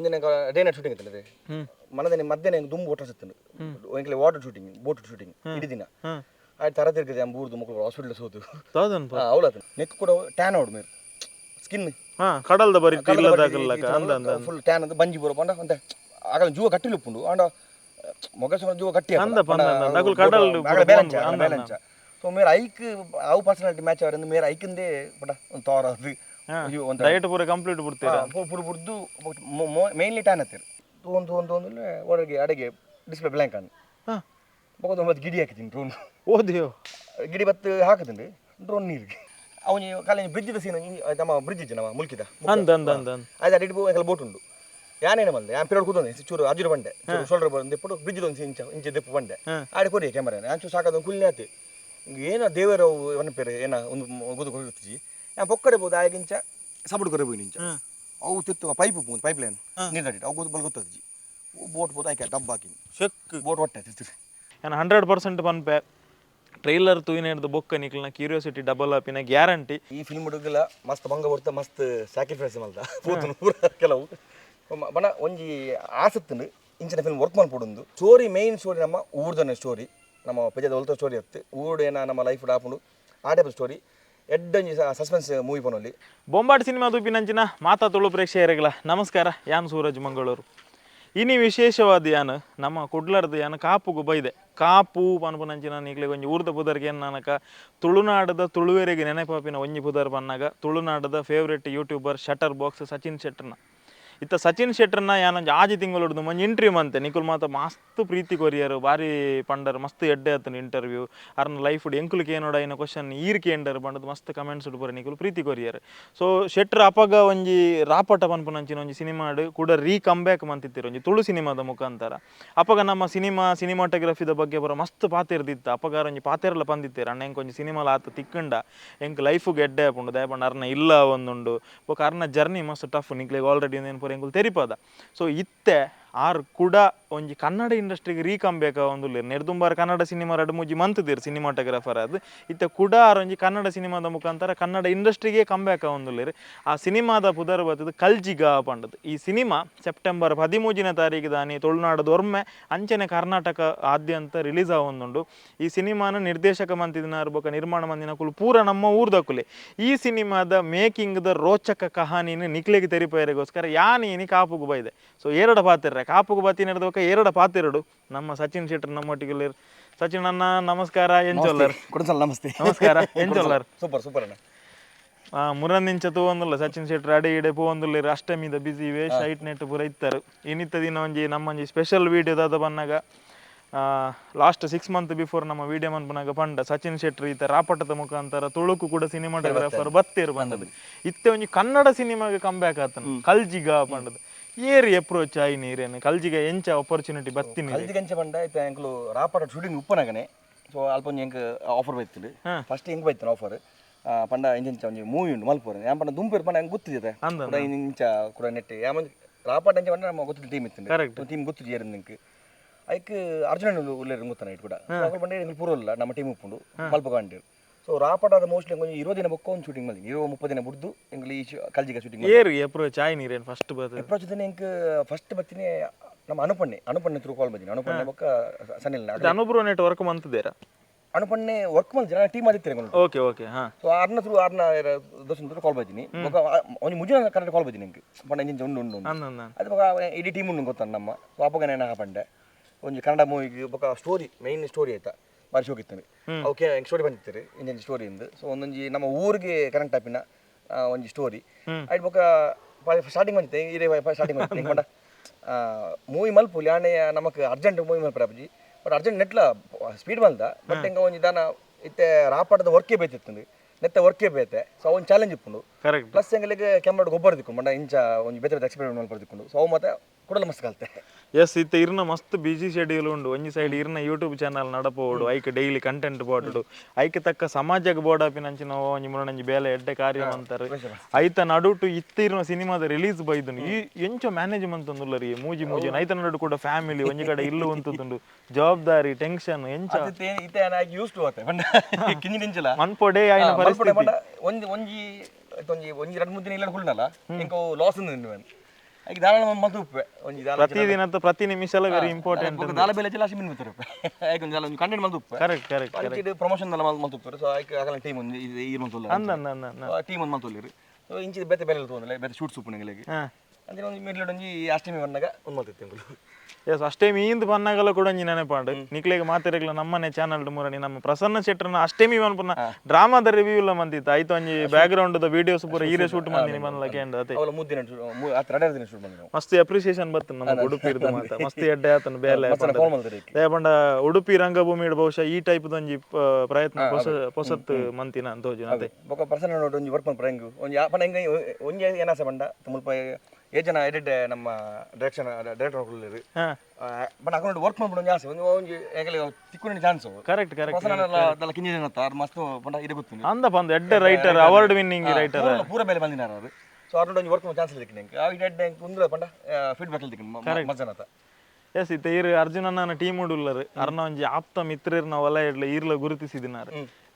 ಒಂದಿನ day night shooting ಇತ್ತಲ್ಲ ಮನದಿನ ಮಧ್ಯಾಹ್ನ ದುಂಬು ಓಟ ಸಿತ್ತು ಒಂದ್ಕಲೆ ವಾಟರ್ ಶೂಟಿಂಗ್ ಬೋಟ್ ಶೂಟಿಂಗ್ ಇಡೀ ದಿನ ಆಯ್ತು ತರ ತಿರ್ಗಿದೆ ಮೂರ್ದು ಮಕ್ಕಳು ಹಾಸ್ಪಿಟಲ್ ಸೋತು ಅವಳದು ನೆಕ್ ಕೂಡ ಟ್ಯಾನ್ ಅವಡು ಮೇರೆ ಸ್ಕಿನ್ ಕಡಲ್ದ ಬರಿ ಫುಲ್ ಟ್ಯಾನ್ ಅಂತ ಬಂಜಿ ಬರೋ ಪಂಡ ಅಂತ ಆಗ ಜೀವ ಕಟ್ಟಿಲು ಉಪ್ಪುಂಡು ಅಂಡ ಮೊಗ ಜೀವ ಕಟ್ಟಿ ಬ್ಯಾಲೆನ್ಸ್ ಸೊ ಮೇರೆ ಐಕ್ ಅವು ಪರ್ಸನಾಲಿಟಿ ಮ್ಯಾಚ್ ಅವರಿಂದ ಮೇರೆ ಐಕಿಂದೇ ಪಡ ಒಂದು ತೋರದು ಡಯಟ್ ಪೂರ ಕಂಪ್ಲೀಟ್ ಬಿಡ್ತೀರಾ ಪೂರ ಬಿಡ್ದು ಮೇನ್ಲಿ ಟ್ಯಾನ್ ಹತ್ತಿರ ಒಂದು ಒಳಗೆ ಅಡಿಗೆ ಡಿಸ್ಪ್ಲೇ ಬ್ಲ್ಯಾಂಕ್ ಅನ್ನು ಬೊಗದು ಮತ್ತೆ ಗಿಡಿ ಹಾಕಿದ್ದೀನಿ ಡ್ರೋನ್ ಓದಿಯೋ ಗಿಡಿ ಬತ್ತು ಹಾಕಿದ್ದೀನಿ ಡ್ರೋನ್ ನೀರಿಗೆ ಅವನು ಕಾಲೇಜ್ ಬ್ರಿಡ್ಜ್ ಸೀನ್ ನಮ್ಮ ಬ್ರಿಡ್ಜ್ ಇತ್ತು ನಮ್ಮ ಮುಲ್ಕಿದ ಆಯ್ತು ಅಡಿಟ್ಟು ಬೋಟ್ ಉಂಡು ಯಾನೇನು ಬಂದೆ ಯಾನ್ ಪಿರಿಯಡ್ ಕೂತಂದೆ ಚೂರು ಅಜುರು ಬಂಡೆ ಶೋಲ್ಡರ್ ಬಂದು ದೆಪ್ಪು ಬ್ರಿಡ್ಜ್ ಒಂದು ಇಂಚ ದೆಪ್ಪು ಬಂಡೆ ಆಡಿ ಕೊಡಿ ಕ್ಯಾಮರಾ ನಾನು ಚೂರು ಸಾಕಾದ ಕುಲ್ಲೆ ಆತಿ ಏನೋ ದೇವರ ಒನ್ನ ಪೇರೆ ಏನ ಒಂದು ಗೊತ್ತು ಕೊಡ್ತೀವಿ ನಾನು ಪೊಕ್ಕಡೆ ಬೋದು ಆಗಿಂಚ ಸಬಡು ಕೊರೆ ಬೋಯಿ ನಿಂಚ ಅವು ತಿತ್ತು ಪೈಪ್ ಲೈನ್ ನೀರು ನಡಿ ಅವು ಗೊತ್ತು ಬಲ್ ಗೊತ್ತಜ್ಜಿ ಬೋಟ್ ಬೋದು ಆಯ್ಕೆ ಡಬ್ಬ ಹಾಕಿ ಶೆಕ್ ಬೋಟ್ ಹೊಟ್ಟೆ ತಿರ್ತಿರಿ ನಾನು 100% ಪನ್ಪೆ ಟ್ರೈಲರ್ ತೂಯಿನ ಬೊಕ್ಕ ನಿಕ್ಲಿನ ಕ್ಯೂರಿಯಾಸಿಟಿ ಡಬಲ್ ಅಪಿನ ಗ್ಯಾರಂಟಿ ಈ ಫಿಲ್ಮ್ ಹುಡುಗಲ್ಲ ಮಸ್ತ್ ಭಂಗ ಬರ್ತಾ ಮಸ್ತ್ ಸ್ಯಾಕ್ರಿಫೈಸ್ ಮಲ್ತ ಪೂತನು ಪೂರ ಕೆಲವು ಬಣ ಒಂಜಿ ಆಸಕ್ತಿಂದು ಇಂಚಿನ ಫಿಲ್ಮ್ ವರ್ಕ್ ಮಾಡ್ಕೊಡೊಂದು ಸ್ಟೋರಿ ಮೇಯ್ನ್ ಸ್ಟೋರಿ ನಮ್ಮ ಊರ್ದನೆ ಸ್ಟೋರಿ ನಮ್ಮ ಪೆಜದ ಹೊಲ್ತ ಸ್ಟೋರಿ ಹತ್ತು ಊಡೇನ ನಮ್ಮ ಲೈಫ್ ಆಪುಂಡು ಆ ಟೈಪ್ ಸ್ಟೋರಿ ಎಡ್ಡಂಜಿ ಸಸ್ಪೆನ್ಸ್ ಮೂವಿ ಪನೊಲ್ಲಿ ಬೊಂಬಾಟ್ ಸಿನಿಮಾ ತೂಪಿನಂಚಿನ ಮಾತಾ ತುಳು ಪ್ರೇಕ್ಷಕರಿಗಳ ನಮಸ್ಕಾರ ಯಾನ್ ಸೂರಜ್ ಮಂಗಳೂರು ಇನಿ ವಿಶೇಷವಾದ ಯಾನು ನಮ್ಮ ಕುಡ್ಲರ್ದು ಯಾನು ಕಾಪುಗು ಬೈದೆ ಕಾಪು ಪನ್ಪುನಂಚಿನ ಈಗಲೇ ಒಂಜಿ ಊರ್ದ ಪುದರ್ಗೆ ಏನು ನನಕ ತುಳುನಾಡದ ತುಳುವೆರೆಗೆ ನೆನಪಾಪಿನ ಒಂಜಿ ಪುದರ್ ಪನ್ನಾಗ ತುಳುನಾಡದ favourite youtuber shutter box Sachin ಶೆಟ್ಟರ್ನ ಇತ್ತ ಸಚಿನ್ ಶೆಟ್ಟರ್ನ ಯಾನೊಂದು ಆಜಿ ತಿಂಗಳು ಹಿಡಿದು ಮಂಜಿ ಇಂಟರ್ವ್ಯೂ ಅಂತೆ ನಿಕುಲ್ ಮಾತ ಮಸ್ತ್ ಪ್ರೀತಿ ಕೊರಿಯರು ಭಾರಿ ಪಂಡರ್ ಮಸ್ತ್ ಎಡ್ಡೆ ಆತನ ಇಂಟರ್ವ್ಯೂ ಅರ್ನ ಲೈಫ್ ಎಂಕುಲಿಗೆ ಏನೋಡ ಏನೋ ಕ್ವಶನ್ ಈರ್ಕೆ ಎಂಡರ್ ಬಂಡದು ಮಸ್ತ್ ಕಮೆಂಟ್ಸ್ ಉಡ್ಬರ ನಿಕುಲ್ ಪ್ರೀತಿ ಕೊರಿಯರ್ ಸೊ ಶೆಟ್ರ್ ಅಪಗ ಒಂಜಿ ರಾಪಟ ಪನ್ಪುನಂಚಿನ ಒಂಜಿ ಸಿನಿಮಾಡು ಕೂಡ ಕಮ್ಬ್ಯಾಕ್ ಮಂತಿತ್ತಿರು ಒಂಜಿ ತುಳು ಸಿನಿಮಾದ ಮುಖಾಂತರ ಅಪಗ ನಮ್ಮ ಸಿನಿಮಾಟೋಗ್ರಫಿದ ಬಗ್ಗೆ ಬರೋ ಮಸ್ತ್ ಪಾತೆರ್ದಿತ್ತ ಅಪಗಾರ ಒಂಜಿ ಪಾತೆರ್ಲ ಪಂದಿತ್ತೇರು ಅಣ್ಣ ಎಂಕ್ ಒಂಜಿ ಸಿನಿಮಾಲ ಆತ ತಿಕ್ಕಂಡ ಎಂಕ್ ಲೈಫ್ಗೆ ಎಡ್ಡೆ ಆಪುಂಡು ದಯಪಂಡ ಅರ್ನ ಇಲ್ಲ ಒಂದುಂಡು ಬೊಕ ಅರ್ನ ಜರ್ನಿ ಮಸ್ತ್ ಟಫ್ ನಿಕ್ಲೆಗೆ ಆಲ್ರೆಡಿ ಏನು ಎಂಗುಲು ತೆರಿಪದ ಸೊ ಇತ್ತೆ ಆರ್ ಕೂಡ ಒಂಜಿ ಕನ್ನಡ ಇಂಡಸ್ಟ್ರಿಗೆ ರೀಕಂಬೇಕ ಒಂದು ನೆಡ್ದುಂಬಾರ ಕನ್ನಡ ಸಿನಿಮಾ ರಡು ಮುಜ್ಜಿ ಮಂತದಿರು ಸಿನಿಮಾಟೋಗ್ರಾಫರ್ ಅದು ಇತ್ತೆ ಕೂಡ ಒಂಜಿ ಕನ್ನಡ ಸಿನಿಮಾದ ಮುಖಾಂತರ ಕನ್ನಡ ಇಂಡಸ್ಟ್ರಿಗೆ ಕಂಬ್ಯಾಕ ಒಂದುಲ್ಲೇರು ಆ ಸಿನಿಮಾದ ಪುದರ್ ಬತ್ತದು ಕಲ್ಜಿಗ ಪಂಡದು ಈ ಸಿನಿಮಾ ಸೆಪ್ಟೆಂಬರ್ 13ನೇ ತಾರೀಕು ದಾನಿ ತುಳುನಾಡದ ಒರ್ಮೆ ಅಂಚನೆ ಕರ್ನಾಟಕ ಆದ್ಯಂತ ರಿಲೀಸ್ ಆವೊಂದುಂಡು ಈ ಸಿನಿಮಾನ ನಿರ್ದೇಶಕ ಮಂತಿದಿನಾರು ಬೊಕ ನಿರ್ಮಾಣ ಮಂದಿನ ಕುಲು ಪೂರ ನಮ್ಮ ಊರ್ದಕುಲೆ ಈ ಸಿನಿಮಾದ ಮೇಕಿಂಗ್ದ ರೋಚಕ ಕಹಾನಿನ ನಿಕ್ಲೆಗೆ ತೆರಿಪೇರಿಗೋಸ್ಕರ ಯಾನಿ ಕಾಪುಗು ಬೈದೆ ಸೊ ಎರಡು ಪಾತ್ರ ಕಾಪುಗು ಬತ್ತಿ ನಡೆದೋಕ ಎರಡು ಪಾತಿರಡು ನಮ್ಮ ಸಚಿನ್ ಶೆಟ್ಟರ್ ನಮ್ಮೊಟ್ಟಿಗೆ ಸಚಿನ್ ಅಣ್ಣ ನಮಸ್ಕಾರ ಎಂಚೊಲ್ಲರ್ ನಮಸ್ತೆ ನಮಸ್ಕಾರ ಎಂಚೊಲ್ಲರ್ ಸೂಪರ್ ಅಣ್ಣ ಮುರಂದಿಂಚ ತೂವೊಂದುಲ್ಲ ಸಚಿನ್ ಶೆಟ್ಟರ್ ಅಡೆ ಇಡೆ ಪೋವೊಂದುಲ್ಲೇರು ಅಷ್ಟಮಿದ ಬಿಸಿ ವೇಷ ಐಟ್ ನೆಟ್ ಪೂರ ಇತ್ತರು ಇನ್ನಿತ್ತ ದಿನ ಒಂಜಿ ನಮ್ಮೊಂಜಿ ಸ್ಪೆಷಲ್ ವೀಡಿಯೋ ದಾದ ಬನ್ನಾಗ ಲಾಸ್ಟ್ 6 ಮಂತ್ ಬಿಫೋರ್ ನಮ್ಮ ವಿಡಿಯೋ ಮನ್ಪನಾಗ ಪಂಡ ಸಚಿನ್ ಶೆಟ್ಟಿ ಈತ ರಾಪಟದ ಮುಖಾಂತರ ತುಳುಕು ಕೂಡ ಸಿನಿಮಾಟೋಗ್ರಾಫರ್ ಬತ್ತೇರು ಬಂದದ್ದು ಇತ್ತೆ ಒಂಜಿ ಕನ್ನಡ ಸಿನಿಮಾಗೆ ಕಂಬ್ಯಾಕ್ ಆತನು ಕಲ್ಜಿಗ ಪಂಡದು ಏರಿ ಅಪ್ರೋಚ್ ಆಯಿ ನೀರೇನು ಕಲ್ಜಿಗ ಎಂಚ ಆಪರ್ಚುನಿಟಿ ಬತ್ತೀನಿ ಕಲ್ಜಿಗ ಎಂಚ ಪಂಡ ಇತ್ತ ಎಂಕ್ಲು ರಾಪಟ ಶೂಟಿಂಗ್ ಉಪ್ಪನಾಗನೆ ಸೊ ಅಲ್ಪ ಒಂಜಿ ಎಂಕ್ ಆಫರ್ ಬೈತಿಲು ಫಸ್ಟ್ ಎಂಕ್ ಬೈತನ ಆಫರ್ ಪಂಡ ಇಂಚ ಒಂಜಿ ಮೂವಿ ಉಂಡು ಮಲ್ಪುರ ಯಾನ್ ಪಂಡ ದುಂಪೇರು ಪಂಡ ಎಂಕ್ ಗೊತ್ತಿದೆ ಇಂಚ ಕೂಡ ನೆಟ್ ಯಾಮಂಜಿ ರಾಪಟ ಎಂಚ ಪಂಡ ನಮ್ಮ ಗೊತ್ತಿದ್ದ ಟೀಮ್ ಇತ್ತು ಟೀಮ್ ಗೊತ್ತಿದ್ದು ಏರಿಂದ ಎಂಕ್ ಐಕ್ ಅರ್ಜುನ್ ಉಳ್ಳೇರು ಗೊತ್ತಾನ ಇಟ್ಟು ಕೂಡ ಪಂಡ ಎಂಕ್ ಪೂರಲ್ಲ ನಮ್ಮ ಟೀಮ್ ಉಪ್ಪುಂಡು ಮಲ್ಪ ಕಾಂಡಿರು ಸೊ ರಾಪಟದ ಮೋಸ್ಟ್ಲಿ ಒಂಜಿ 20 ದಿನ ಬೊಕ್ಕ ಒಂದು ಶೂಟಿಂಗ್ ಮಾಡಿ 20-30 ದಿನ ಬಿಡ್ದು ಎಂಗ್ಲಿ ಈ ಕಲ್ಜಿಗ ಶೂಟಿಂಗ್ ಏರು ಅಪ್ರೋಚ್ ಆಯಿ ನೀರೇನು ಫಸ್ಟ್ ಬರ್ತದೆ ಅಪ್ರೋಚ್ ದಿನ ಎಂಕ್ ಫಸ್ಟ್ ಬತ್ತೀನಿ ನಮ್ಮ ಅನುಪಣ್ಣೆ ಥ್ರೂ ಕಾಲ್ ಬಂದಿನಿ ಅನುಪಣ್ಣೆ ಬೊಕ್ಕ ಸನಿಲ್ ಅನುಬ್ರು ನೆಟ್ ವರ್ಕ್ ಮಂತದೇರ ಅನುಪಣ್ಣೆ ವರ್ಕ್ ಮಾಡಿದ್ರೆ ಟೀಮ್ ಆದಿತ್ತಾರೆ ಓಕೆ ಓಕೆ ಹಾ ಸೊ ಆರ್ನ ಥ್ರೂ ಆರ್ನ ದೋಸ್ತ ಕಾಲ್ ಬಂದಿನಿ ಬೊಕ್ಕ ಒಂದು ಮುಂಜಾನೆ ಕರೆಕ್ಟ್ ಕಾಲ್ ಬಂದಿನಿ ಎಂಕ್ ಪಂಡ ಇಂಜಿನ್ ಉಂಡು ಅದು ಬೊಕ್ಕ ಇಡೀ ಟೀಮ್ ಉಂಡು ಗೊತ್ತಾನ ನಮ್ಮ ಸೊ ಅಪ್ಪಗ ನಾನು ಹಾಪಂಡೆ ಒಂಜಿ ಕನ್ನಡ ಮೂವಿಗೆ ಬೊಕ್ಕ ಸ್ಟೋರಿ ಮೇಯ್ನ್ ಸ್ಟೋರಿ ಆಯ್ತಾ ಬಾರಿ ಶೋಕಿತ್ತವೆ ಅವಕ್ಕೆ ಹೆಂಗೆ ಸ್ಟೋರಿ ಬಂದಿರ್ತಾರೆ ಇಂಜನ್ ಸ್ಟೋರಿಯಿಂದ ಸೊ ಒಂದೊಂಜಿ ನಮ್ಮ ಊರಿಗೆ ಕರೆಂಟ್ ಆಪಿನ ಒಂಜಿ ಸ್ಟೋರಿ ಆಯ್ತು ಬೊಕ್ಕ ಸ್ಟಾರ್ಟಿಂಗ್ ಬಂದಿತ್ತೆ ಇದೇ ಸ್ಟಾರ್ಟಿಂಗ್ ಬಂದಿತ್ತೆ ಹಿಂಗೆ ಮೂವಿ ಮಲ್ಪು ಯಾಣೆ ನಮಗೆ ಅರ್ಜೆಂಟ್ ಮೂವಿ ಮಲ್ಪರಾಪಜಿ ಬಟ್ ಅರ್ಜೆಂಟ್ ನೆಟ್ಲ ಸ್ಪೀಡ್ ಮಲ್ದ ಬಟ್ ಹಿಂಗೆ ಒಂಜಿ ದಾನ ಇತ್ತೆ ರಾಪಟದ ವರ್ಕೇ ಬೇತಿತ್ತು ನೆತ್ತ ವರ್ಕೇ ಬೇತೆ ಸೊ ಅವ್ನು ಚಾಲೆಂಜ್ ಇಪ್ಪುಂಡು ಪ್ಲಸ್ ಹೆಂಗಲಿಗೆ ಕ್ಯಾಮ್ರಾ ಗೊಬ್ಬರ ದಿಕ್ಕು ಮಂಡ ಇಂಚ ಒಂಜಿ ಬೇರೆ ಎಕ್ಸ್ಪೆರಿಮೆಂಟ್ ಮಲ್ಪರ್ದಿಕ್ಕೊಂಡು ಸೊ ಅವು ಮತ್ತೆ ಕೂಡಲ ಮಸ್ತ್ ಕಲ್ತೆ ಎಸ್ ಇತ್ತೆ ಇರ್ನ ಮಸ್ತ್ ಬಿಜಿ ಶೆಡ್ಯೂಲ್ ಉಂಡು ಒಂಜಿ ಸೈಡ್ ಇರ್ನ ಯೂಟ್ಯೂಬ್ ಚಾನಲ್ ನಡಪೋಡು ಐಕ್ ಡೈಲಿ ಕಂಟೆಂಟ್ ಬೋಡು ಐಕ್ ತಕ್ಕ ಸಮಾಜಕ್ಕೆ ಬೋಡಾಪಿನಂಚಿನ ಒಂಜಿ ಮುರಣಂಜಿ ಬೇಲೆ ಎಡ್ಡೆ ಕಾರ್ಯ ಅಂತಾರೆ ಐತ ನಡುಟು ಇತ್ತಿರ್ನ ಸಿನಿಮಾದ ರಿಲೀಸ್ ಬೈದುಂಡು ಈ ಎಂಚ ಮ್ಯಾನೇಜ್ಮೆಂಟ್ ಒಂದುಲ್ಲರಿ ಮೂಜಿ ಐತ ನಡು ಕೂಡ ಫ್ಯಾಮಿಲಿ ಒಂಜಿ ಕಡೆ ಇಲ್ಲು ಉಂತುಂಡು ಜವಾಬ್ದಾರಿ ಟೆನ್ಷನ್ ಎಂಚ ಮನ್ಪೊಡೆ ಆಯ್ನ ಪರಿಸ್ಥಿತಿ ಒಂಜಿ 2-3 ದಿನ ಇಲ್ಲ ಹುಲ್ನಲ್ಲ ಇಂಕೋ ಲಾಸ್ ಈಗ ದಾಳ ಮತ್ತು ಉಪ್ಪೆ ಒಂಜಿ ದಾಳ ಪ್ರತಿದಿನ ಪ್ರತಿ ನಿಮಿಷ ವೆರಿ ಇಂಪಾರ್ಟೆಂಟ್ ದಾಳ ಬೇಲೆ ಲಾಸ್ಟ್ ಮಿನ್ ಬಿತ್ತಾರೆ ಯಾಕೆ ಒಂದು ಒಂದು ಕಂಟೆಂಟ್ ಮತ್ತು ಉಪ್ಪೆ ಕರೆಕ್ಟ್ ಕರೆಕ್ಟ್ ಪ್ರಮೋಷನ್ ಎಲ್ಲ ಮತ್ತು ಉಪ್ಪೆ ಸೊ ಆಯ್ಕೆ ಆಗಲ್ಲ ಟೀಮ್ ಒಂದು ಇದು ಈ ಮಂತ್ ಟೀಮ್ ಒಂದು ಮಂತ್ ಸೊ ಇಂಚಿ ಬೇತೆ ಬೇಲೆ ತೊಗೊಂಡ್ರೆ ಬೇತೆ ಶೂಟ್ ಸೂಪ್ ನಂಗೆ ಅಂದ್ರೆ ಒಂದು ಮಿಡ್ಲ್ ಒಂಜಿ ಅಷ್ಟಮಿ ಬಂದಾಗ ಒಂದು ಮಾತಿತ್ತು ಎಸ್ ಅಷ್ಟೇಮಿ ಇಂದು ಬನ್ನಾಗಲ್ಲ ಕೂಡ ಒಂಜಿ ನೆನಪಾಂಡು ನಿಕ್ಲೆಗೆ ಮಾತಿರಗ್ಲ ನಮ್ಮನೆ ಚಾನಲ್ ಮೂರನಿ ನಮ್ಮ ಪ್ರಸನ್ನ ಶೆಟ್ಟರ್ನ ಅಷ್ಟೇಮಿ ಪನ್ಪುನ ಡ್ರಾಮಾದ ರಿವ್ಯೂ ಎಲ್ಲ ಮಂದಿತ್ತು ಆಯ್ತು ಒಂಜಿ ಬ್ಯಾಕ್ ಗ್ರೌಂಡ್ ವಿಡಿಯೋಸ್ ಪೂರ ಹೀರೆ ಶೂಟ್ ಮಂದಿನಿ ಮನ್ಲಕ್ಕೆ ಅದೇ ಅವಳ ಮುದ್ದಿನ ಶೂಟ್ ಮಾಡಿದ್ರು ಮಸ್ತ್ ಅಪ್ರಿಸಿಯೇಷನ್ ಬತ್ತು ನಮ್ಮ ಉಡುಪಿರ್ದು ಮಾತ ಮಸ್ತ್ ಎಡ್ಡೆ ಆತನ ಬೇಲೆ ಪಂಡ ಉಡುಪಿ ರಂಗಭೂಮಿ ಬಹುಶಃ ಈ ಟೈಪ್ ಒಂಜಿ ಪ್ರಯತ್ನ ಹೊಸತ್ ಮಂತಿನ ಅಂತೋಜು ಅದೇ ಬೊಕ ಪರ್ಸನ್ ನೋಡಿ ಒಂಜಿ ವರ್ಕ್ ಪಂಪ ಹೆಂಗ್ ಒಂಜಿ ಪಂಡ ಹೆಂಗ ಒಂಜಿ ಏನಾಸೆ ಪಂಡ ಮುಲ್ಪ ಜನ ಎಡಿಟ್ ನಮ್ಮ ಡೈರೆಕ್ಟರ್ ಬಟ್ ಅಕೌಂಟ್ ವರ್ಕ್ ಮಾಡ್ಬಿಡು ಜಾಸ್ತಿ ಒಂದು ಹೆಂಗಲಿ ತಿಕ್ಕೊಂಡು ಚಾನ್ಸ್ ಕರೆಕ್ಟ್ ಕರೆಕ್ಟ್ ಕಿಂಜಿ ಜನ ಮಸ್ತ್ ಪಂಡ ಇದು ಗೊತ್ತು ಅಂದ ಬಂದು ಎಡ್ಡೆ ರೈಟರ್ ಅವಾರ್ಡ್ ವಿನ್ನಿಂಗ್ ರೈಟರ್ ಪೂರ ಬೇಲೆ ಬಂದಿನಾರ ಅದು ಸೊ ಅವ್ರ ವರ್ಕ್ ಚಾನ್ಸ್ ಇದ್ದಕ್ಕೆ ನಂಗೆ ಕುಂದ್ರ ಪಂಡ ಫೀಡ್ಬ್ಯಾಕ್ ಇದ್ದಕ್ಕೆ ಮಜನ ಎಸ್ ಇತ್ತೆ ಈರು ಅರ್ಜುನನ ಟೀಮ್ ಉಡುಲ್ಲರು ಅರ್ನ ಒಂಜಿ ಆಪ್ತ ಮಿತ್ರರ್ನ ವಲಯ ಈರ್ಲ ಗುರುತಿಸಿದಿನಾರು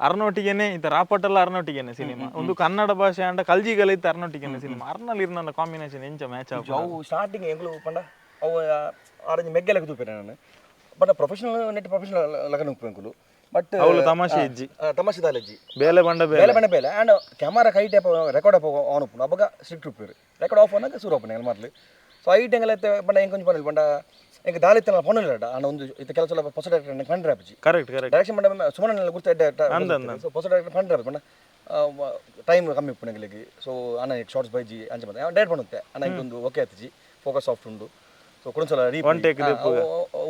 ಅರ್ನೊಟ್ಟಿಗೆನೆ ಇತ್ತ ರಾಪಟಲ್ಲ ಅರ್ನೊಟ್ಟಿಗೆನೆ ಸಿನಿಮಾ ಒಂದು ಕನ್ನಡ ಭಾಷೆ ಅಂಡ ಕಲ್ಜಿಗಲ ಇತ್ತ ಅರ್ನೊಟ್ಟಿಗೆನೆ ಸಿನಿಮಾ ಅರ್ನಲ್ಲಿ ಇರ್ನ ಕಾಂಬಿನೇಷನ್ ಎಂಚ ಮ್ಯಾಚ್ ಅವು ಸ್ಟಾರ್ಟಿಂಗ್ ಎಂಗ್ಲು ಪಂಡ ಅವು ಆರಂಜಿ ಮೆಗ್ಗೆಲಕ್ಕೆ ತೂಪೇನೆ ನಾನು ಬಟ್ ಪ್ರೊಫೆಷನಲ್ ನೆಟ್ ಪ್ರೊಫೆಷನಲ್ ಲಗನ ಉಪ್ಪೆಂಕುಲು ಬಟ್ ಅವಳು ತಮಾಷೆ ಇಜ್ಜಿ ತಮಾಷೆ ದಾಲಜ್ಜಿ ಬೇಲೆ ಬಂಡ ಬೇಲೆ ಅಂಡ್ ಕ್ಯಾಮರಾ ಕೈ ಟೈಪ್ ರೆಕಾರ್ಡ್ ಆಫ್ ಆನ್ ಉಪ್ಪು ಅವಾಗ ಸ್ಟ್ರಿಕ್ಟ್ ಉಪ್ಪೇರು ರೆಕಾರ್ಡ್ ಆಫ್ ಆನಾಗ ಶುರು ಓಪನ್ ಮೊದಲು ಸೊ ಐ ಟೆಂಗಲ್ ಪಂಡ ಹೆಂಗೆ ಕೊಂಚ ಪಂಡ ಈಗ ದಾಳಿ ತನ ಪೊನ್ನಲ್ಲ ಅಣ್ಣ ಒಂದು ಇದು ಕೆಲಸ ಎಲ್ಲ ಹೊಸ ಡೈರೆಕ್ಟರ್ ಕಂಡ್ರೆ ಅಪ್ಪಜಿ ಕರೆಕ್ಟ್ ಡೈರೆಕ್ಷನ್ ಮಾಡ ಸುಮನೆಲ್ಲ ಗುರ್ತ ಸೊ ಹೊಸ ಡೈರೆಕ್ಟರ್ ಕಂಡ್ರೆ ಪಂಡ ಟೈಮ್ ಕಮ್ಮಿ ಉಪ್ಪು ಸೊ ಅಣ್ಣ ಶಾರ್ಟ್ಸ್ ಬೈಜಿ ಅಂಚೆ ಬಂದ ಡೈರೆಕ್ಟ್ ಮಾಡುತ್ತೆ ಅಣ್ಣ ಇದೊಂದು ಓಕೆ ಆಯ್ತು ಫೋಕಸ್ ಸಾಫ್ಟ್ ಉಂಡು ಸೊ ಕುಣಸಲ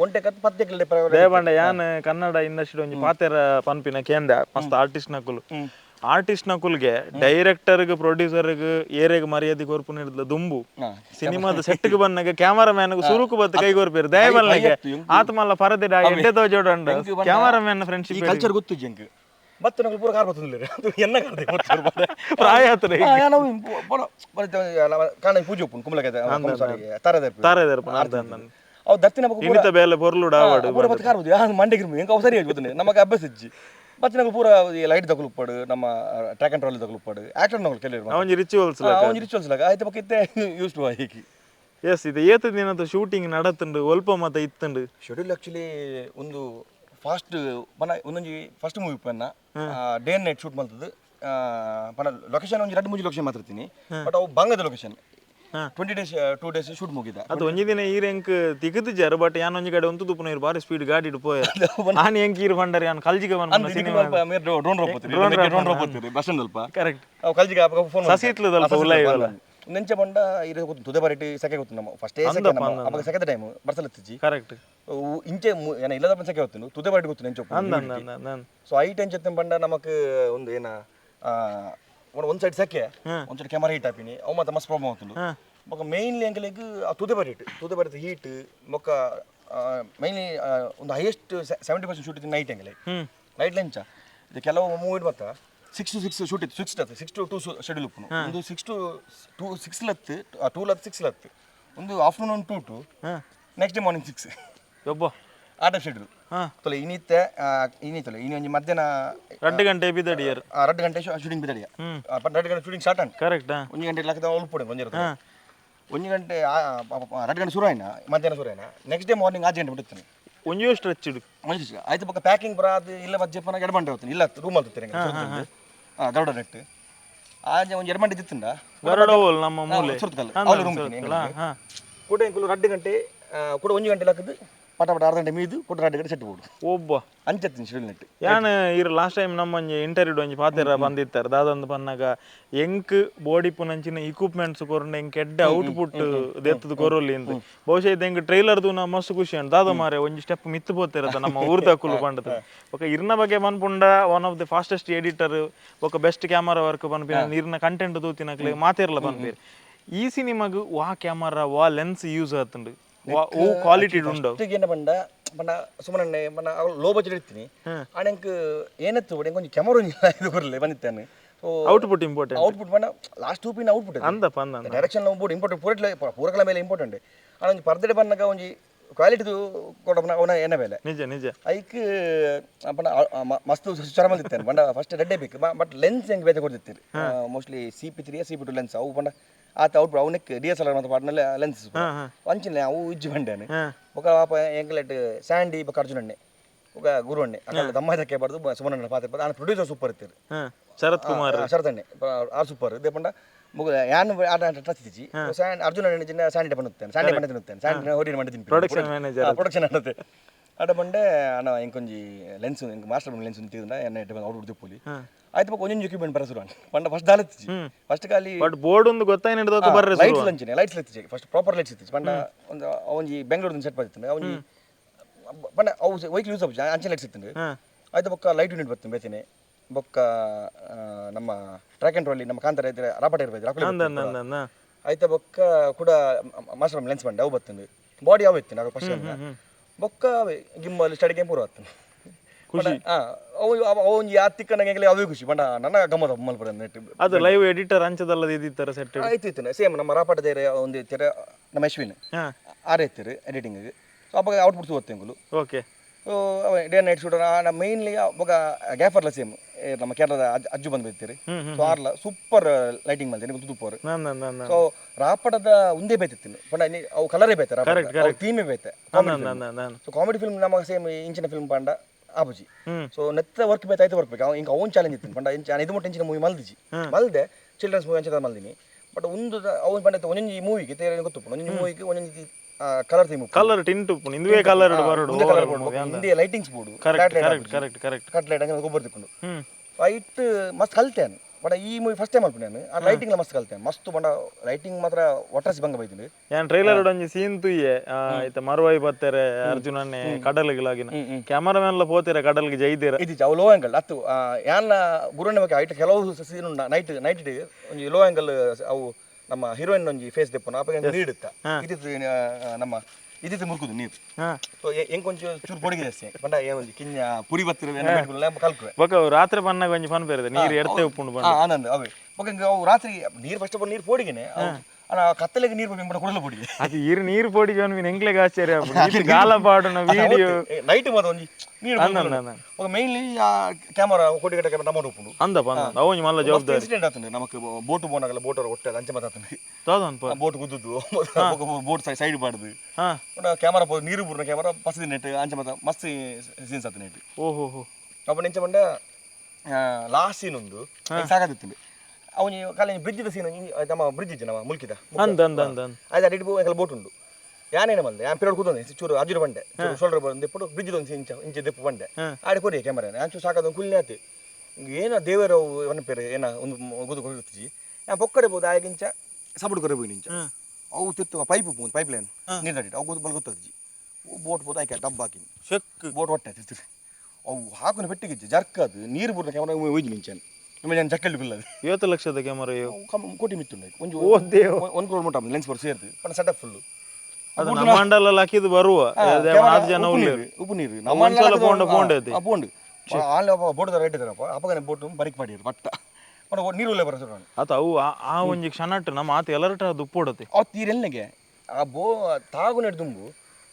ಒಂಟೆಕ್ ಪತ್ತೆಕ್ಲೆ ದೇವಂಡ ಯಾನ್ ಕನ್ನಡ ಇಂಡಸ್ಟ್ರಿ ಒಂಜಿ ಪಾತೆರ ಪನ್ಪಿನ ಕೇಂದ್ರ ಮಸ್ತ್ ಆರ್ಟಿಸ್ಟ್ ನಕುಲು ಆರ್ಟಿಸ್ಟ್ ನಕುಲ್ಗೆ ಡೈರೆಕ್ಟರ್ಗೆ ಪ್ರೊಡ್ಯೂಸರ್ಗೆ ಏರೆಗೆ ಮರ್ಯಾದೆ ಕೊರ್ಪು ನೀಡಿದ್ಲ ದುಂಬು ಸಿನಿಮಾದ ಸೆಟ್ಗೆ ಬಂದಾಗ ಕ್ಯಾಮರಾಮ್ಯಾನ್ ಸುರುಕು ಬತ್ತು ಕೈ ಕೊರ್ಪಿರು ದಯಮಲ್ನಿಗೆ ಆತ್ಮಲ್ಲ ಪರದಿಡ ಎಡ್ಡೆ ತೋಜೋಡಂಡ ಕ್ಯಾಮರಾಮ್ಯಾನ್ ಫ್ರೆಂಡ್ಶಿಪ್ ಕಲ್ಚರ್ ಗೊತ್ತು ಜಂಕ್ ಬತ್ತು ನಕಲು ಪೂರ ಕಾರ್ ಬತ್ತುಲ್ಲ ಅದು ಎನ್ನ ಕಾಣ್ದೆ ಪ್ರಾಯ ಆತರೆ ಕಾಣ ಪೂಜೆ ಉಪ್ಪು ಕುಂಬಳಕ್ಕೆ ತಾರದೇರ್ಪು ಅವು ದತ್ತಿನ ಇನ್ನಿತ ಬೇಲೆ ಪೊರ್ಲುಡ ಆವಾಡು ಪೂರ ಬತ್ತು ಕಾರ್ ಬೋದು ಮಂಡೆಗಿರ್ಮು ಹೆಂಗೆ ಸರಿ ಗೊತ್ತು ನಮಗೆ ಅಭ್ಯಾಸ ಇಜ್ಜಿ ಮತ್ತೆ ನಾವು ಪೂರ ಲೈಟ್ ತಗೊಳ್ಪಾಡು ನಮ್ಮ ಟ್ರ್ಯಾಕ್ ಅಂಡ್ ಟ್ರಾಲಿ ತಗೊಳ್ಪಾಡು ಆಕ್ಟರ್ ನಾವು ಕೆಲವರು ಅವನ ರಿಚುವಲ್ಸ್ ಲಾಗ ಆಯ್ತು ಪಕ್ಕ ಇತ್ತೆ ಯೂಸ್ ಟು ಹೀಗೆ ಎಸ್ ಇದು ಏತ ದಿನದ ಶೂಟಿಂಗ್ ನಡತುಂಡು ಒಲ್ಪ ಮತ್ತೆ ಇತ್ತುಂಡು ಶೆಡ್ಯೂಲ್ ಆಕ್ಚುಲಿ ಒಂದು ಫಾಸ್ಟ್ ಪನ ಒಂದೊಂಜಿ ಫಸ್ಟ್ ಮೂವಿ ಪನ್ನ ಡೇ ಅಂಡ್ ನೈಟ್ ಶೂಟ್ ಮಾಡ್ತದ್ದು ಪನ ಲೊಕೇಶನ್ ಒಂದು 2-3 ಲೊಕೇಶನ್ ಮಾತಾಡ್ತೀನಿ ಬಟ್ ಅವು ಬಂಗದ ಲೊಕೇಶನ್ 20 days 2 days ಶೂಟ್ ಮುಗಿದ ಅದು ಒಂಜಿ ದಿನ ಈ ರೆಂಕ್ ತಿಗದಿಜಾರು ಬಟ್ ಯಾನ್ ಒಂಜಿ ಕಡೆ ಒಂದು ತುಪ್ಪನ ಬಾರಿ ಸ್ಪೀಡ್ ಗಾಡಿ ಇಟ್ಟು ಪೋಯ ಆನ್ ಎಂಕ್ ಈರು ಬಂಡರಿ ಯಾನ್ ಕಲ್ಜಿಗೆ ಬಂದ ಸಿನಿಮಾ ಡ್ರೋನ್ ರೋಪತ್ರಿ ಬಸ್ ಸ್ಟ್ಯಾಂಡ್ ಅಲ್ಪ ಕರೆಕ್ಟ್ ಅವು ಕಲ್ಜಿಗೆ ಫೋನ್ ಸಸಿತ್ಲದಲ್ಪ ಉಲ್ಲೈವಲ್ಲ ನೆಂಚ ಬಂಡ ಇದು ಗೊತ್ತು ತುದೆ ಬರಟಿ ಸೆಕೆ ಗೊತ್ತು ನಮ್ಮ ಫಸ್ಟ್ ಸೆಕೆ ನಮ್ಮ ಅವಾಗ ಸೆಕೆದ ಟೈಮ್ ಬರ್ಸಲತ್ತಿಜಿ ಕರೆಕ್ಟ್ ಇಂಚೆ ಏನ ಇಲ್ಲದ ಸೆಕೆ ಹೊತ್ತು ತುದೆ ಬರಟಿ ಗೊತ್ತು ನೆಂಚ ಸೊ ಐ ಟೆನ್ ಜೊತೆ ಬಂಡ ನಮಕ್ ಒಂದು ಏನ ಒಂದು ಸೈಡ್ ಸೆಕೆ ಒಂದು ಸೈಡ್ ಕ್ಯಾಮರಾ ಹೀಟ್ ಹಾಪಿನಿ ಅವು ಮತ್ತೆ ಮಸ್ತ್ ಪ್ರಾಬ್ಲಮ್ ಆಗ್ತದೆ ಮೊಕ್ಕ ಮೇನ್ಲಿ ಎಂಕಲಿಗೆ ತುದೆ ಬರಟಿ ಹೀಟ್ ಮೊಕ್ಕ ಮೇನ್ಲಿ ಒಂದು ಹೈಯೆಸ್ಟ್ 70% ಶೂಟ್ ಇತ್ತು ನೈಟ್ ಎಂಕಲೆ ನೈಟ್ ಲಂಚ ಇದು ಕೆಲವು ಮೂವಿ ಮತ್ತೆ 6 to 6 ಶೂಟ್ ಇತ್ತು 6 to 2 ಶೆಡ್ಯೂಲ್ ಉಪ್ಪು ಒಂದು 6 to 2 ಲತ್ತು 2 ಲತ್ತು 6 ಲತ್ತು ಒಂದು afternoon 2 to next day morning 6 ಒಬ್ಬ ಆ ಟೈಪ್ ಶೆಡ್ಯೂಲ್ ತೊಲೆ ಇನ್ನಿತ್ತೆ ಇನ್ನಿತ್ತಲೆ ಇನ್ನು ಒಂದು ಮಧ್ಯಾಹ್ನ 2 ಗಂಟೆ ಬಿದಡಿಯರ್ 2 ಗಂಟೆ ಶೂಟಿಂಗ್ ಬಿದಡಿಯ 2 ಗಂಟೆ ಶೂಟಿಂಗ್ ಸ್ಟಾರ್ಟ್ ಆನ್ ಕರೆಕ್ಟ್ 1 ಗಂಟೆ ಲಕ್ಕದ ಒಳ್ಪಡೆ ಬಂದಿರುತ್ತೆ 1 ಗಂಟೆ 2 ಗಂಟೆ ಶುರು ಆಯ್ನ ಮಧ್ಯಾಹ್ನ ಶುರು ಆಯ್ನ ನೆಕ್ಸ್ಟ್ ಡೇ ಮಾರ್ನಿಂಗ್ 6 ಗಂಟೆ ಬಿಡುತ್ತಾನೆ ಒಂಜೋ ಸ್ಟ್ರೆಚ್ ಇಡು ಆಯ್ತು ಪಕ್ಕ ಪ್ಯಾಕಿಂಗ್ ಬರೋದು ಇಲ್ಲ ವಜ್ಜಪ್ಪನ 2 ಗಂಟೆ ಹೋಗ್ತೀನಿ ಇಲ್ಲ ರೂಮ್ ಅಲ್ಲಿ ದೊಡ್ಡ ನೆಟ್ ಆಜ ಒಂದು 2 ಗಂಟೆ ಇತ್ತಂಡ ಬರಡೋಲ್ ನಮ್ಮ ಮೂಲೆ ಸುರ್ತಕಲ್ಲ ಅವಳು ರೂಮ್ ಕೂಡ 2 ಗಂಟೆ ಕೂಡ 1 ಗಂಟೆ ಲಕ್ಕದು ಪಟ ಅರ್ಧ ಗಂಟೆ ಮೀದು ಕೂಡ 2 ಗಂಟೆ ಸೆಟ್ ಬೋಡು ಒಬ್ಬ ಅಂಚತ್ತೀನಿ ಶೆಡ್ಯೂಲ್ ನೆಟ್ ಯಾನ್ ಇರು ಲಾಸ್ಟ್ ಟೈಮ್ ನಮ್ಮ ಇಂಟರ್ವ್ಯೂ ಒಂಜಿ ಪಾತೆರ ಬಂದಿತ್ತಾರೆ ದಾದೊಂದು ಪನ್ನಾಗ ಎಂಕ್ ಬೋಡಿ ಪುನಂಚಿನ ಇಕ್ವಿಪ್ಮೆಂಟ್ಸ್ ಕೊರಂಡ ಎಂಕ್ ಎಡ್ಡೆ ಔಟ್ಪುಟ್ ದೆತ್ತದು ಕೊರೋಲಿ ಅಂತ ಬಹುಶಃ ಇದು ಎಂಕ್ ಟ್ರೈಲರ್ದು ನಾ ಮಸ್ತ್ ಖುಷಿ ಅಂತ ದಾದ ಮಾರೆ ಒಂಜಿ ಸ್ಟೆಪ್ ಮಿತ್ತು ಬೋತಿರತ್ತ ನಮ್ಮ ಊರ್ದಕ್ಕುಲು ಪಂಡದ ఒక ಇರ್ನ ಬಗ್ಗೆ ಪನ್ಪುಂಡ one of the fastest editor ఒక ಬೆಸ್ಟ್ ಕ್ಯಾಮರಾ ವರ್ಕ್ ಪನ್ಪಿನ ಇರ್ನ ಕಂಟೆಂಟ್ ದೂತಿನಕ್ಲೆ ಮಾತೇರ್ಲ ಪನ್ಪೇರು ಈ ಸಿನಿಮಾಗು ವಾ ಕ್ಯಾಮರಾ ವಾ ಲೆನ್ಸ್ ಯೂಸ್ ಆತುಂಡು ಓ ಕ್ವಾಲಿಟಿ ಉಂಡು ಏನ ಬಂಡ ಬಂಡ ಸುಮ್ಮನೆ ಬಂಡ ಲೋ ಬಜೆಟ್ ಇರ್ತೀನಿ ಆನೆಂಕ್ ಏನತ್ತು ಬಡಿ ಕೊಂಚ ಕ್ಯಾಮರಾ ಇದು ಬರಲಿ ಬಂದಿತ್ತಾನೆ ಸೊ ಔಟ್ಪುಟ್ ಇಂಪಾರ್ಟೆಂಟ್ ಔಟ್ಪುಟ್ ಬಂಡ ಲಾಸ್ಟ್ 2 ಪಿನ್ ಔಟ್ಪುಟ್ ಅಂದಪ್ಪ ಅಂದ ಡೈರೆಕ್ಷನ್ ಬೋರ್ಡ್ ಇಂಪಾರ್ಟೆಂಟ್ ಪೂರಕಲ ಮೇಲೆ ಇಂಪಾರ್ಟೆಂಟ್ ಆನೊಂದು ಪರ್ದೆಡೆ ಬಂದಾಗ ಒಂಜಿ ಕ್ವಾಲಿಟಿ ಕೊಡಬನ ಅವನ ಏನ ಬೇಲೆ ನಿಜ ಐಕ್ ಬಂಡ ಮಸ್ತ್ ಚರಮ ದಿತ್ತೇನೆ ಬಂಡ ಫಸ್ಟ್ ರೆಡ್ಡೆ ಬೇಕು ಬಟ್ ಲೆನ್ಸ್ ಹೆಂಗೆ ಬೇತೆ ಕೊಡ್ತಿರ್ತೀರಿ ಮೋಸ್ಟ್ಲಿ CP3 CP2 ಲೆನ್ಸ್ ಅವು ಬಂಡ ಆತ ಔಟ್ ಅವನಕ್ಕೆ DSLR ಮತ್ತು ಪಾಟ್ನಲ್ಲಿ ಲೆನ್ಸ್ ವಂಚಿನ ಅವು ಇಜ್ಜಿ ಬಂಡೇನು ఒక ಎಂಕ್ಲೆಟ್ ಸ್ಯಾಂಡಿ ಬೊಕ ಅರ್ಜುನಣ್ಣೆ ఒక ಗುರುವಣ್ಣೆ ಅಕಲ್ ದಮ್ಮದಕ್ಕೆ ಬರ್ದು ಸುಮನಣ್ಣ ಪಾತ್ರ ಬರ್ದು ಆನ ಪ್ರೊಡ್ಯೂಸರ್ ಸೂಪರ್ ಇರ್ತೀರಿ ಶರತ್ ಕುಮಾರ್ ಶರತಣ್ಣೆ ಆ ಸೂಪರ್ ಇದೇ ಪಂಡ ಯಾನ್ ಆಟ ಟಚ್ತಿಜಿ ಅರ್ಜುನಣ್ಣೆ ಜಿನ್ನ ಸ್ಯಾಂಡಿ ಬನ್ನುತ್ತೇನೆ ಸ್ಯಾಂಡಿ ಬಣ್ಣ ತಿನ್ನುತ್ತೇನೆ ಸ್ಯಾಂಡಿ ಹೊಡಿ ಮಂಡಿ ತಿನ್ನಿ ಪ್ರೊಡಕ್ಷನ್ ಮ್ಯಾನೇಜರ್ ಪ್ರೊಡಕ್ಷನ್ ಅನ್ನತ್ತೆ ಅಡ ಬಂಡೆ ಅಣ್ಣ ಇಂಕೊಂಜಿ ಲೆನ್ಸ್ ಇಂಕ ಮಾಸ್ಟರ್ ಲೆನ್ಸ್ ತಿಂದ ಎನ್ನ ಇಟ್ಟು ಔಟ್ ಹುಡ್ದು ಪೋಲಿ ಆಯ್ತು ಬೊಕ ಒಂಜೊಂಜಿ ಎಕ್ವಿಪ್ಮೆಂಟ್ ಬರಸುರು ಪಂಡ ಫಸ್ಟ್ ದಾಲತ್ತಿಜಿ ಫಸ್ಟ್ ಖಾಲಿ ಬಟ್ ಬೋರ್ಡ್ ಒಂದು ಗೊತ್ತಾಯ್ನ ಹಿಡಿದೋಕ ಬರ್ರೆ ಲೈಟ್ಸ್ ಲಂಚಿನೆ ಲೈಟ್ಸ್ ಲತ್ತಿಜಿ ಫಸ್ಟ್ ಪ್ರಾಪರ್ ಲೈಟ್ಸ್ ಇತ್ತಿಜಿ ಪಂಡ ಒಂದು ಅವೊಂಜಿ ಬೆಂಗಳೂರು ಸೆಟ್ ಬರ್ತಿತ್ತು ಅವೊಂಜಿ ಪಂಡ ಅವು ವೆಹಿಕಲ್ ಯೂಸ್ ಆಪುಜಿ ಅಂಚೆ ಲೈಟ್ಸ್ ಇತ್ತು ಆಯ್ತು ಬೊಕ್ಕ ಲೈಟ್ ಯೂನಿಟ್ ಬರ್ತೀನಿ ಬೇತಿನಿ ಬೊಕ್ಕ ನಮ್ಮ ಟ್ರ್ಯಾಕ್ ಅಂಡ್ ಟ್ರಾಲಿ ನಮ್ಮ ಕಾಂತಾರ ಇದ್ರೆ ರಾಪಟ ಇರ್ಬೋದು ಆಯ್ತು ಬೊಕ್ಕ ಕೂಡ ಮಾಸ್ಟರ್ ಲೆನ್ಸ್ ಬಂಡೆ ಅವು ಬರ್ತಂದು ಬಾಡಿ ಯಾವ ಇತ್ತು ನಾವು ಫಸ್ಟ್ ಬೊಕ್ಕ ಗಿಂಬಲ್ ಸ್ಟಡಿ ಗೇಮ್ ಪೂರ ಆಗ್ತಾನೆ ಖುಷಿ ಅವೊಂಜಿ ಆತಿಕ್ಕನಾಗೆಲ್ಲ ಅವೇ ಖುಷಿ ಬಂಡ ನನ್ನ ಗಮ್ಮತ ಮಲ್ಪಡ ನೆಟ್ ಅದು ಲೈವ್ ಎಡಿಟರ್ ಅಂಚದಲ್ಲದ ಇದ್ದಿತ್ತರ ಸೆಟ್ ಆಯ್ತು ಇತ್ತು ಸೇಮ್ ನಮ್ಮ ರಾಪಟದೇರೆ ಒಂದು ತೆರೆ ನಮ್ಮ ಅಶ್ವಿನ್ ಆರೇ ಇತ್ತು ಎಡಿಟಿಂಗ್ ಸೊ ಅವಾಗ ಔಟ್ಪುಟ್ ಓದ್ತೆಂಗುಲು okay so day night shooter ನಮ್ಮ ಮೇನ್ಲಿ ಅವಾಗ ಗ್ಯಾಫರ್ಲ ಸೇಮ್ ನಮ್ಮ ಕೇರಳದ ಅಜ್ಜು ಬಂದು ಬೈತೀರಿ ಸೊ ಆರ್ಲ ಸೂಪರ್ ಲೈಟಿಂಗ್ ಮಾಡ್ತೀನಿ ತುಪ್ಪರು ಸೊ ರಾಪಟದ ಒಂದೇ ಬೇತಿತ್ತು ಪಂಡ ಅವು ಕಲರೇ ಬೇತೆ ಥೀಮೇ ಬೇತೆ ಸೊ ಕಾಮಿಡಿ ಫಿಲ್ಮ್ ನಮಗೆ ಸೇಮ್ ಇಂಚಿನ ಫಿಲ್ಮ್ ಪಂಡ ಆಪುಜಿ ಸೊ ನೆತ್ತ ವರ್ಕ್ ಬೇತೆ ಆಯ್ತು ವರ್ಕ್ ಬೇಕು ಇಂಕ ಅವ್ನು ಚಾಲೆಂಜ್ ಇತ್ತು ಪಂಡ ಇದು ಮುಟ್ಟ ಇಂಚಿನ ಮೂವಿ ಮಲ್ದಿಜಿ ಮಲ್ದೆ ಚಿಲ್ಡ್ರನ್ಸ್ ಮೂವಿ ಅಂಚದ ಮಲ್ದಿನಿ ಬಟ್ ಒಂದು ಅವ್ನು ಪಂಡ ಒಂದೊಂದು ಮೂವಿಗೆ ತೇರೆ ಗೊತ್ತು ಒಂದೊಂದು ಮೂವಿಗೆ ಒಂದೊಂದು ಕಲರ್ ಥೀಮ್ ಕಲರ್ ಟಿಂಟ್ ಇಂದುವೆ ಕಲರ್ ಬರೋಡು India lightings board cut light ಹಂಗೆ ಗೊಬ್ಬರ ತಿಕ್ಕೊಂಡು ಫೈಟ್ ಮಸ್ತ್ ಕಲ್ತೇನೆ ಬಟ್ ಈ ಮೂವಿ ಫಸ್ಟ್ ಟೈಮ್ ಅಲ್ಪು ನಾನು ಆ ಲೈಟಿಂಗ್ ಮಸ್ತ್ ಕಲ್ತೇನೆ ಮಸ್ತ್ ಬಂಡ ಲೈಟಿಂಗ್ ಮಾತ್ರ ಒಟ್ರಾಸಿ ಬಂಗ ಬೈತೀನಿ ಯಾನ್ ಟ್ರೈಲರ್ ಒಂಜಿ ಸೀನ್ ತುಯ್ಯೆ ಐತ ಮರುವಾಯಿ ಬತ್ತಾರೆ ಅರ್ಜುನನ್ನೇ ಕಡಲಿಗಿಲಾಗಿನ ಕ್ಯಾಮರಾಮನ್ ಎಲ್ಲ ಪೋತೀರ ಕಡಲ್ಗೆ ಜೈದೀರ ಇದು ಅವು ಲೋ ಆಂಗಲ್ ಅತ್ತು ಯಾನ್ ಗುರುಣ್ಣ ಬಗ್ಗೆ ಐಟ ಕೆಲವು ಸೀನ್ ಉಂಡ ನೈಟ್ ಒಂಜಿ ಲೋ ಆಂಗಲ್ ಅವು ನಮ್ಮ ಹೀರೋಯಿನ್ ಒಂಜಿ ಫೇಸ್ ದೆಪ್ಪನ ಅಪ್ಪ ನೀಡುತ್ತ ಇದಿತ್ತು ನಮ್ಮ ಇದಿತ್ತು ಮುರ್ಕುದು ನೀರು ಸೊ ಹೆಂಗ್ ಕೊಂಚ ಚೂರು ಪೊಡಿಗೆ ಜಾಸ್ತಿ ಬಂಡ ಒಂಜಿ ಕಿಂಜ ಪುರಿ ಬತ್ತಿರ ಕಲ್ಕುವೆ ಬೊಕ ರಾತ್ರಿ ಬನ್ನಾಗ ಒಂಜಿ ಫನ್ ಬೇರೆ ನೀರು ಎಡ್ತೆ ಉಪ್ಪುಂಡು ಬಂಡ ಆನಂದ ಅವೇ ಬೊಕ ಅವು ರಾತ್ರಿ ನೀರು ಫಸ್ಟ್ ಆಫ್ ಆಲ್ ನೀರು ಪೋಡಿಗೆನೆ ಕತ್ತಲೆಗೆ ನೀರು ಬಂದು ಕೊಡಲು ಪೊಡಿಗೆ ಅದು ನೀರು ಪೋಡಿಗೆ ಅವನು ಎಂಗ್ಲೆಗೆ ಆಶ್ಚರ್ಯ ಗಾಲ ಪಾಡುನ ವಿಡಿಯೋ ನೈಟ್ ಮಾತ್ರ ಒಂಜಿ ನೀರು ಮೇನ್ಲಿ ಕ್ಯಾಮರಾ ಕೋಟಿಗಟ್ಟ ಕ್ಯಾಮರಾ ಟಮಾಟೋ ಉಪ್ಪುಂಡು ಅಂದಪ್ಪ ಅವನು ಮಲ್ಲ ಜವಾಬ್ದಾರಿ ಇನ್ಸಿಡೆಂಟ್ ಆಗ್ತದೆ ನಮಗೆ ಬೋಟ್ ಬೋನಾಗಲ್ಲ ಬೋಟ್ ಹೊಟ್ಟೆ ಅಂಚೆ ಮಾತಾಡ್ತದೆ ಬೋಟ್ ಗುದ್ದುದು ಬೋಟ್ ಸೈಡ್ ಮಾಡುದು ಕ್ಯಾಮರಾ ನೀರು ಬುರ್ನ ಕ್ಯಾಮರಾ ಪಸದಿ ನೆಟ್ ಅಂಚೆ ಮಾತ ಮಸ್ತ್ ಸೀನ್ಸ್ ಆತ ನೆಟ್ ಓಹೋ ಅಪ್ಪ ನೆಂಚ ಬಂಡ ಲಾಸ್ಟ್ ಸೀನ್ ಒಂದು ಸಾಕಾದಿತ್ತು ಅವನಿ ಕಾಲೇಜ್ ಬ್ರಿಡ್ಜ್ ಸೀನ್ ನಮ್ಮ ಬ್ರಿಡ್ಜ್ ಇಜ್ಜಿ ನಮ್ಮ ಮುಲ್ಕಿದ ಆಯ್ತು ಅಡಿಟ್ ಬೋಟ್ ಉಂಡು ಯಾನೇನು ಬಂದೆ ಯಾನ್ ಪಿರಿಯಡ್ ಕೂತಂದೆ ಚೂರು ಅಜ್ಜರು ಬಂಡೆ ಶೋಲ್ಡರ್ ಬಂದು ಎప్పుడు ಬ್ರಿಡ್ಜ್ ಒಂದು ಇಂಚ ದೆಪ್ಪು ಬಂಡೆ ಆಡಿ ಕೊಡಿ ಕ್ಯಾಮರಾ ಅಂಚು ಸಾಕಾದ ಕುಲ್ನೆ ಆತಿ ಏನ ದೇವರು ಅವನ ಪೇರು ಏನ ಒಂದು ಗುದು ಕೊಡ್ತಿಜಿ ಯಾ ಪೊಕ್ಕಡೆ ಬೋದು ಆಗಿಂಚ ಸಬಡು ಕೊರೆ ಬೋಯಿ ನಿಂಚ ಅವು ತಿತ್ತು ಪೈಪ್ ಲೈನ್ ನೀರು ಅಡಿಟ್ ಅವು ಬಲ್ ಗೊತ್ತಜ್ಜಿ ಬೋಟ್ ಬೋದು ಆಯ್ಕೆ ಡಬ್ಬ ಹಾಕಿ ಶೆಕ್ ಬೋಟ್ ಹೊಟ್ಟೆ ತಿರ್ತಿರಿ ಅವು ಹಾಕೊಂಡು ಪೆಟ್ಟಿಗಿಜ್ಜಿ ಜರ್ಕ್ ಅದು ನೀರು ಬುರ್ನ ಕ್ಯಾಮರಾ ಹೋಯ್ತು ನಿಂಚೆ ನಾನು ಜಕ್ಕಲ್ಲಿ ಬಿಲ್ಲ 50 ಲಕ್ಷದ ಕ್ಯಾಮರಾ ಕೋಟಿ ಮಿತ್ತುಂಡೆ ಒಂದು ಕ್ರೋರ್ ಮುಟ್ಟ ಲೆನ್ಸ್ ಬರ್ ಸೇರ್ತು ಪಣ ಸೆಟಪ್ ಫುಲ್ಲು ಅದು ನಮ್ಮ ಮಂಡಲ ಹಾಕಿದ್ದು ಬರುವ ಜನ ಉಪ್ಪು ನೀರು ನಮ್ಮ ಪೋಂಡು ಆಲ್ ಬೋಟದ ರೇಟ್ ಇದ್ದಾರಪ್ಪ ಅಪ್ಪಗನೆ ಬೋಟು ಬರಿಕ್ ಮಾಡಿರು ಬಟ್ಟ ನೀರು ಒಳ್ಳೆ ಬರೋದು ಆತ ಅವು ಆ ಒಂಜಿ ಕ್ಷಣಟ್ಟು ನಮ್ಮ ಆತ ಎಲ್ಲರಟ ಅದು ಉಪ್ಪು ಹೊಡತೆ ಅವು ತೀರೆಲ್ಲಗೆ ಆ ತಾಗು ನೆಡ್ದುಂಬು